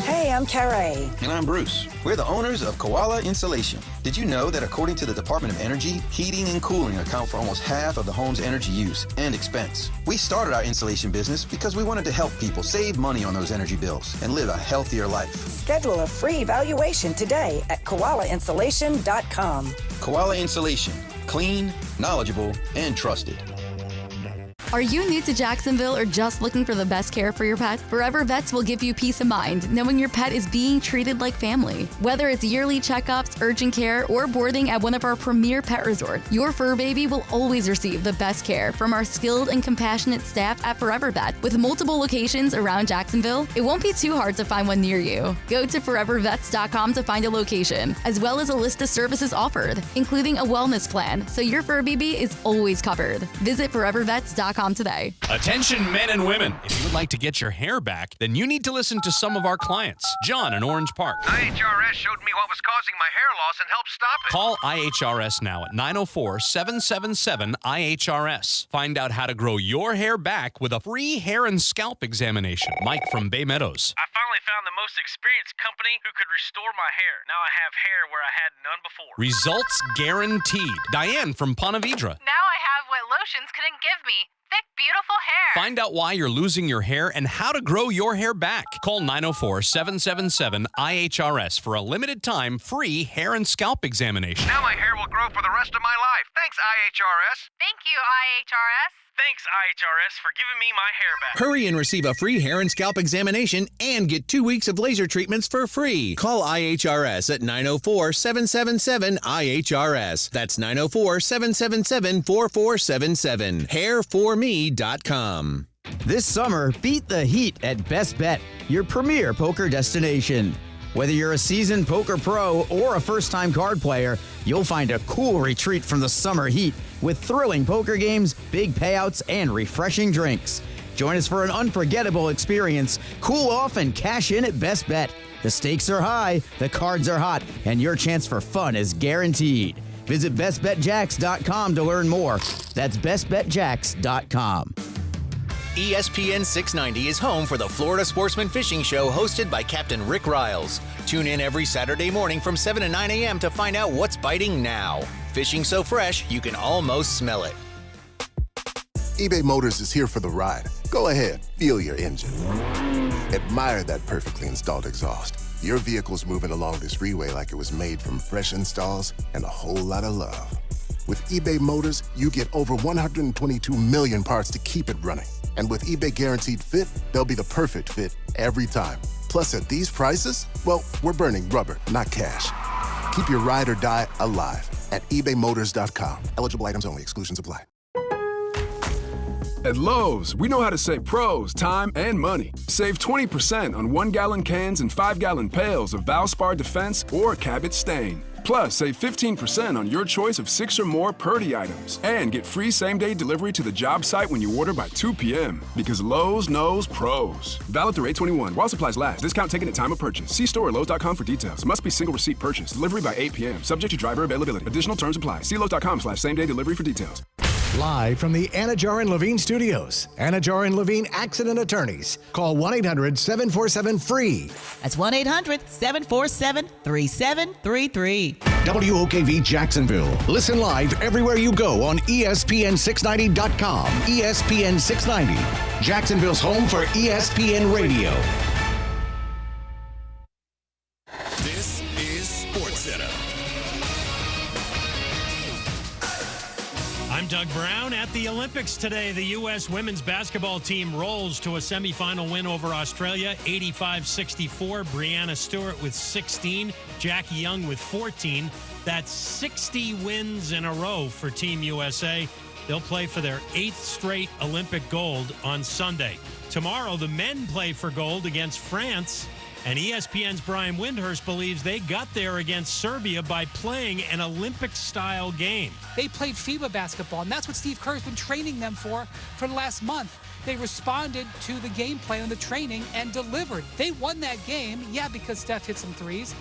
Hey, I'm Carrie. And I'm Bruce. We're the owners of Koala Insulation. Did you know that according to the Department of Energy, heating and cooling account for almost half of the home's energy use and expense? We started our insulation business because we wanted to help people save money on those energy bills and live a healthier life. Schedule a free evaluation today at koalainsulation.com. Koala Insulation. Clean, knowledgeable, and trusted. Are you new to Jacksonville or just looking for the best care for your pet? Forever Vets will give you peace of mind knowing your pet is being treated like family. Whether it's yearly checkups, urgent care, or boarding at one of our premier pet resorts, your fur baby will always receive the best care from our skilled and compassionate staff at Forever Vet. With multiple locations around Jacksonville, it won't be too hard to find one near you. Go to forevervets.com to find a location, as well as a list of services offered, including a wellness plan, so your fur baby is always covered. Visit forevervets.com today. Attention men and women. If you would like to get your hair back, then you need to listen to some of our clients. John in Orange Park. IHRS showed me what was causing my hair loss and helped stop it. Call IHRS now at 904-777-IHRS. Find out how to grow your hair back with a free hair and scalp examination. Mike from Bay Meadows. I finally found the most experienced company who could restore my hair. Now I have hair where I had none before. Results guaranteed. Diane from Ponte Vedra. Now I have what lotions couldn't give me. Thick, beautiful hair. Find out why you're losing your hair and how to grow your hair back. Call 904-777-IHRS for a limited time free hair and scalp examination. Now my hair will grow for the rest of my life. Thanks, IHRS. Thank you, IHRS. Thanks, IHRS, for giving me my hair back. Hurry and receive a free hair and scalp examination and get 2 weeks of laser treatments for free. Call IHRS at 904-777-IHRS. That's 904-777-4477. Hairforme.com. This summer, beat the heat at Best Bet, your premier poker destination. Whether you're a seasoned poker pro or a first-time card player, you'll find a cool retreat from the summer heat with thrilling poker games, big payouts, and refreshing drinks. Join us for an unforgettable experience. Cool off and cash in at Best Bet. The stakes are high, the cards are hot, and your chance for fun is guaranteed. Visit bestbetjacks.com to learn more. That's bestbetjacks.com. ESPN 690 is home for the Florida Sportsman Fishing Show hosted by Captain Rick Riles. Tune in every Saturday morning from 7 to 9 a.m. to find out what's biting now. Fishing so fresh, you can almost smell it. eBay Motors is here for the ride. Go ahead, feel your engine. Admire that perfectly installed exhaust. Your vehicle's moving along this freeway like it was made from fresh installs and a whole lot of love. With eBay Motors, you get over 122 million parts to keep it running. And with eBay Guaranteed Fit, they'll be the perfect fit every time. Plus, at these prices, well, we're burning rubber, not cash. Keep your ride or die alive at ebaymotors.com. Eligible items only. Exclusions apply. At Lowe's, we know how to save pros time and money. Save 20% on 1-gallon cans and 5-gallon pails of Valspar Defense or Cabot Stain. Plus, save 15% on your choice of 6 or more Purdy items. And get free same-day delivery to the job site when you order by 2 p.m. Because Lowe's knows pros. Valid through 8/21 while supplies last. Discount taken at time of purchase. See store or Lowe's.com for details. Must be single receipt purchase. Delivery by 8 p.m. Subject to driver availability. Additional terms apply. See Lowe's.com/same-day delivery for details. Live from the Anajar and Levine studios, Anajar and Levine Accident Attorneys. Call 1-800-747-FREE. That's 1-800-747-3733. WOKV Jacksonville. Listen live everywhere you go on ESPN690.com. ESPN 690, Jacksonville's home for ESPN Radio. This is SportsCenter. I'm Doug Brown. At the Olympics today, the U.S. women's basketball team rolls to a semifinal win over Australia, 85-64. Brianna Stewart with 16, Jackie Young with 14. That's 60 wins in a row for Team USA. They'll play for their 8th straight Olympic gold on Sunday. Tomorrow, the men play for gold against France. And ESPN's Brian Windhurst believes they got there against Serbia by playing an Olympic-style game. They played FIBA basketball, and that's what Steve Kerr's been training them for the last month. They responded to the game plan and the training and delivered. They won that game, because Steph hit some threes.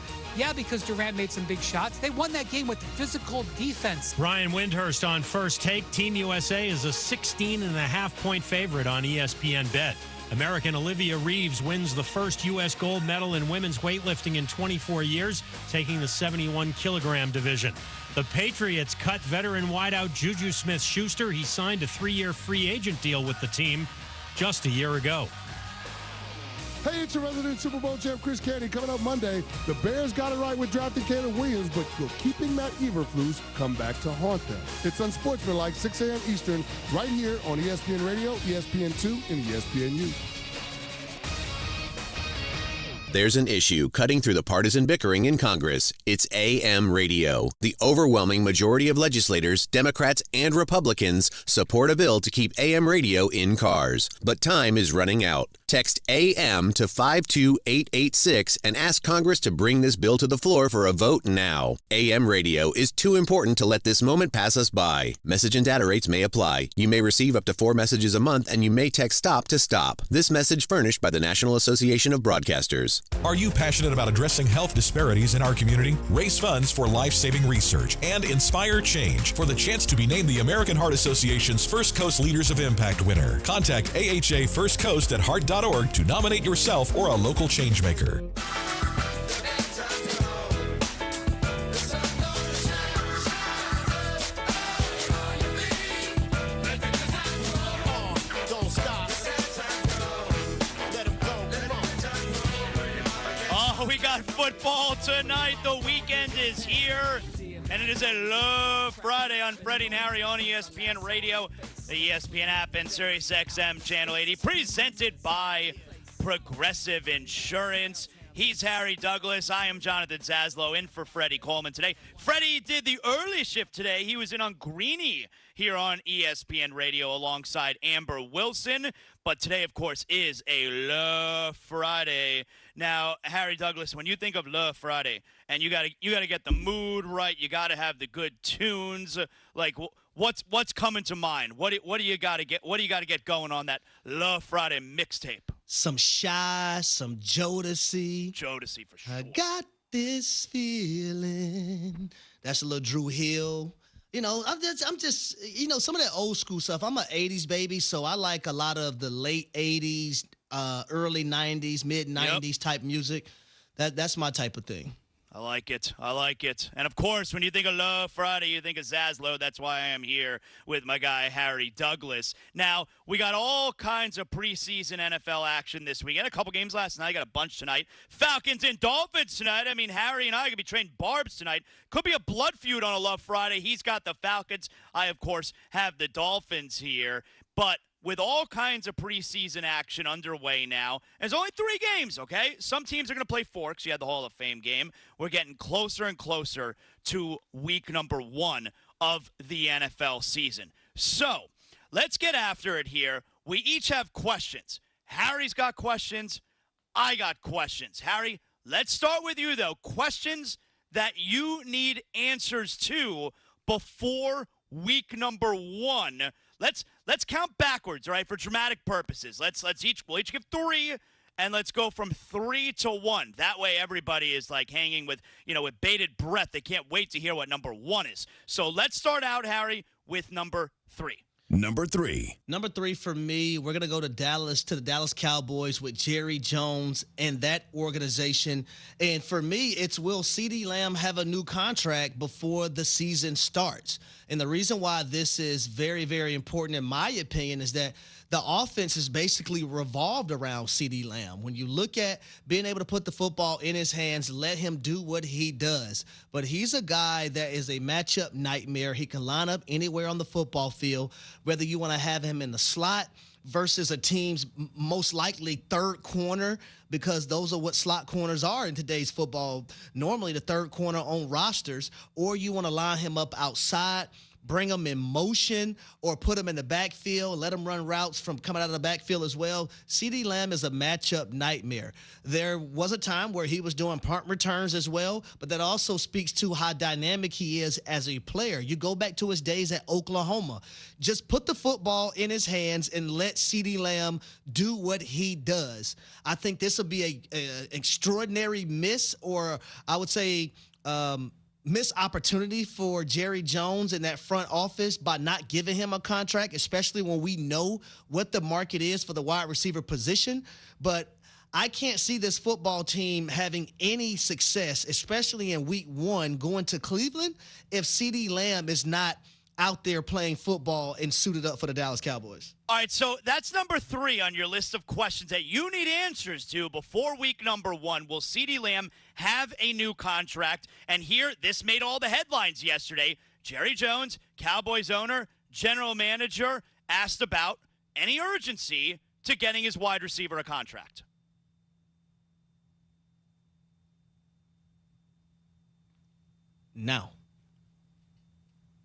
Because Durant made some big shots. They won that game with physical defense. Brian Windhurst on First Take. Team USA is a 16.5-point favorite on ESPN Bet. American Olivia Reeves wins the first U.S. gold medal in women's weightlifting in 24 years, taking the 71-kilogram division. The Patriots cut veteran wideout Juju Smith-Schuster. He signed a 3-year free agent deal with the team just a year ago. Hey, it's your resident Super Bowl champ, Chris Candy. Coming up Monday, the Bears got it right with drafting Caleb Williams, but will keeping Matt Eberflus come back to haunt them? It's Unsportsmanlike, 6 a.m. Eastern, right here on ESPN Radio, ESPN2, and ESPNU. There's an issue cutting through the partisan bickering in Congress. It's AM radio. The overwhelming majority of legislators, Democrats and Republicans, support a bill to keep AM radio in cars. But time is running out. Text AM to 52886 and ask Congress to bring this bill to the floor for a vote now. AM radio is too important to let this moment pass us by. Message and data rates may apply. You may receive up to 4 messages a month, and you may text STOP to stop. This message furnished by the National Association of Broadcasters. Are you passionate about addressing health disparities in our community? Raise funds for life-saving research and inspire change for the chance to be named the American Heart Association's First Coast Leaders of Impact winner. Contact AHA First Coast at heart.org to nominate yourself or a local changemaker. We got football tonight. The weekend is here, and it is a Love Friday on Freddie and Harry on ESPN Radio, the ESPN app, and SiriusXM Channel 80, presented by Progressive Insurance. He's Harry Douglas. I am Jonathan Zaslow, in for Freddie Coleman today. Freddie did the early shift today. He was in on Greeny here on ESPN Radio alongside Amber Wilson. But today, of course, is a Love Friday. Now, Harry Douglas, when you think of Love Friday, and you gotta get the mood right, you gotta have the good tunes. Like, what's coming to mind? What do you gotta get going on that Love Friday mixtape? Some Shy, some Jodeci. Jodeci for sure. I got this feeling. That's a little Drew Hill. I'm just, some of that old school stuff. I'm an 80s baby, so I like a lot of the late 80s, early 90s, mid 90s type music. That's my type of thing. I like it. I like it. And, of course, when you think of Love Friday, you think of Zaslow. That's why I am here with my guy, Harry Douglas. Now, we got all kinds of preseason NFL action this weekend. A couple games last night. Got a bunch tonight. Falcons and Dolphins tonight. I mean, Harry and I are going to be trading barbs tonight. Could be a blood feud on a Love Friday. He's got the Falcons. I, of course, have the Dolphins here. But with all kinds of preseason action underway now, there's only 3 games, okay? Some teams are going to play 4 because you had the Hall of Fame game. We're getting closer and closer to week number 1 of the NFL season. So let's get after it here. We each have questions. Harry's got questions. I got questions. Harry, let's start with you, though. Questions that you need answers to before week number 1. Let's count backwards, all right, for dramatic purposes. We'll each give 3, and let's go from 3 to 1. That way everybody is like hanging with bated breath. They can't wait to hear what number 1 is. So let's start out, Harry, with number 3. Number 3. Number 3 for me, we're going to go to the Dallas Cowboys with Jerry Jones and that organization. And for me, it's will CeeDee Lamb have a new contract before the season starts? And the reason why this is very, very important, in my opinion, is that the offense is basically revolved around CeeDee Lamb. When you look at being able to put the football in his hands, let him do what he does. But he's a guy that is a matchup nightmare. He can line up anywhere on the football field, whether you want to have him in the slot versus a team's most likely third corner, because those are what slot corners are in today's football, normally the third corner on rosters, or you want to line him up outside, bring him in motion, or put him in the backfield, let him run routes from coming out of the backfield as well. CeeDee Lamb is a matchup nightmare. There was a time where he was doing punt returns as well, but that also speaks to how dynamic he is as a player. You go back to his days at Oklahoma. Just put the football in his hands and let CeeDee Lamb do what he does. I think this will be an extraordinary miss, or I would say missed opportunity for Jerry Jones in that front office by not giving him a contract, especially when we know what the market is for the wide receiver position. But I can't see this football team having any success, especially in week 1 going to Cleveland, if CeeDee Lamb is not out there playing football and suited up for the Dallas Cowboys. All right, so that's number 3 on your list of questions that you need answers to before week number 1. Will CeeDee Lamb have a new contract? And here, this made all the headlines yesterday. Jerry Jones, Cowboys owner, general manager, asked about any urgency to getting his wide receiver a contract. No.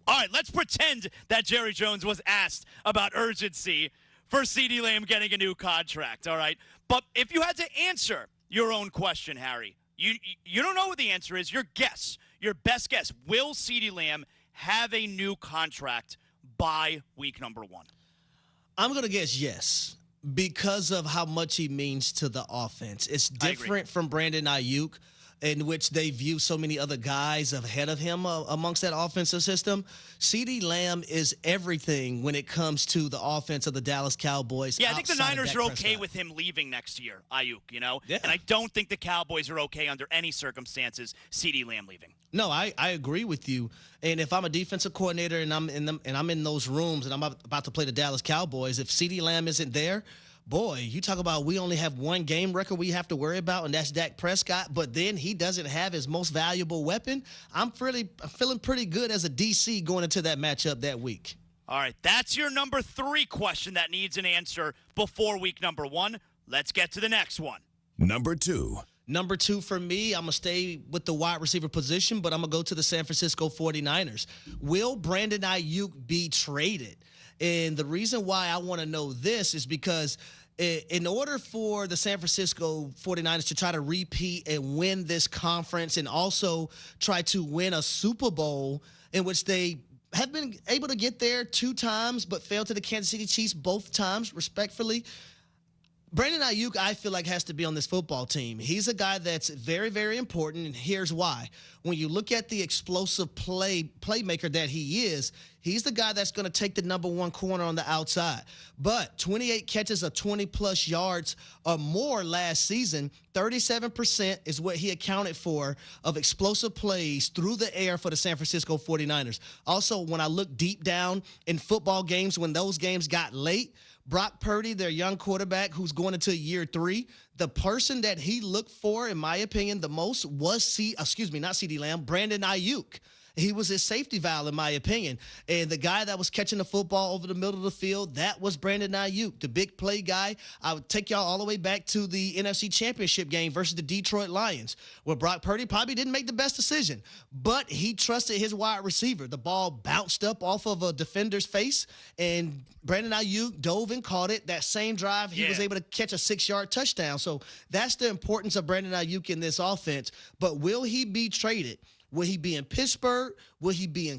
All right, let's pretend that Jerry Jones was asked about urgency for CeeDee Lamb getting a new contract, all right? But if you had to answer your own question, Harry, you don't know what the answer is. Your guess, your best guess, will CeeDee Lamb have a new contract by week number 1? I'm going to guess yes, because of how much he means to the offense. It's different from Brandon Ayuk, in which they view so many other guys ahead of him amongst that offensive system. CeeDee Lamb is everything when it comes to the offense of the Dallas Cowboys. Yeah, I think the Niners are okay with him leaving next year, Ayuk, Yeah. And I don't think the Cowboys are okay under any circumstances CeeDee Lamb leaving. No, I agree with you. And if I'm a defensive coordinator and I'm in those rooms and I'm about to play the Dallas Cowboys, if CeeDee Lamb isn't there, boy, you talk about we only have one game record we have to worry about, and that's Dak Prescott, but then he doesn't have his most valuable weapon. I'm feeling pretty good as a DC going into that matchup that week. All right, that's your number 3 question that needs an answer before week number 1. Let's get to the next one. Number 2. Number 2 for me, I'm going to stay with the wide receiver position, but I'm going to go to the San Francisco 49ers. Will Brandon Ayuk be traded? And the reason why I want to know this is because in order for the San Francisco 49ers to try to repeat and win this conference and also try to win a Super Bowl, in which they have been able to get there 2 times but failed to the Kansas City Chiefs both times, respectfully, Brandon Ayuk, I feel like, has to be on this football team. He's a guy that's very, very important, and here's why. When you look at the explosive playmaker that he is, he's the guy that's going to take the number one corner on the outside. But 28 catches of 20-plus yards or more last season, 37% is what he accounted for of explosive plays through the air for the San Francisco 49ers. Also, when I look deep down in football games, when those games got late, Brock Purdy, their young quarterback who's going into year 3, the person that he looked for, in my opinion, the most was Brandon Ayuk. He was his safety valve, in my opinion. And the guy that was catching the football over the middle of the field, that was Brandon Ayuk, the big play guy. I would take y'all all the way back to the NFC Championship game versus the Detroit Lions, where Brock Purdy probably didn't make the best decision, but he trusted his wide receiver. The ball bounced up off of a defender's face, and Brandon Ayuk dove and caught it. That same drive, he was able to catch a 6-yard touchdown. So that's the importance of Brandon Ayuk in this offense. But will he be traded? Will he be in Pittsburgh? Will he be in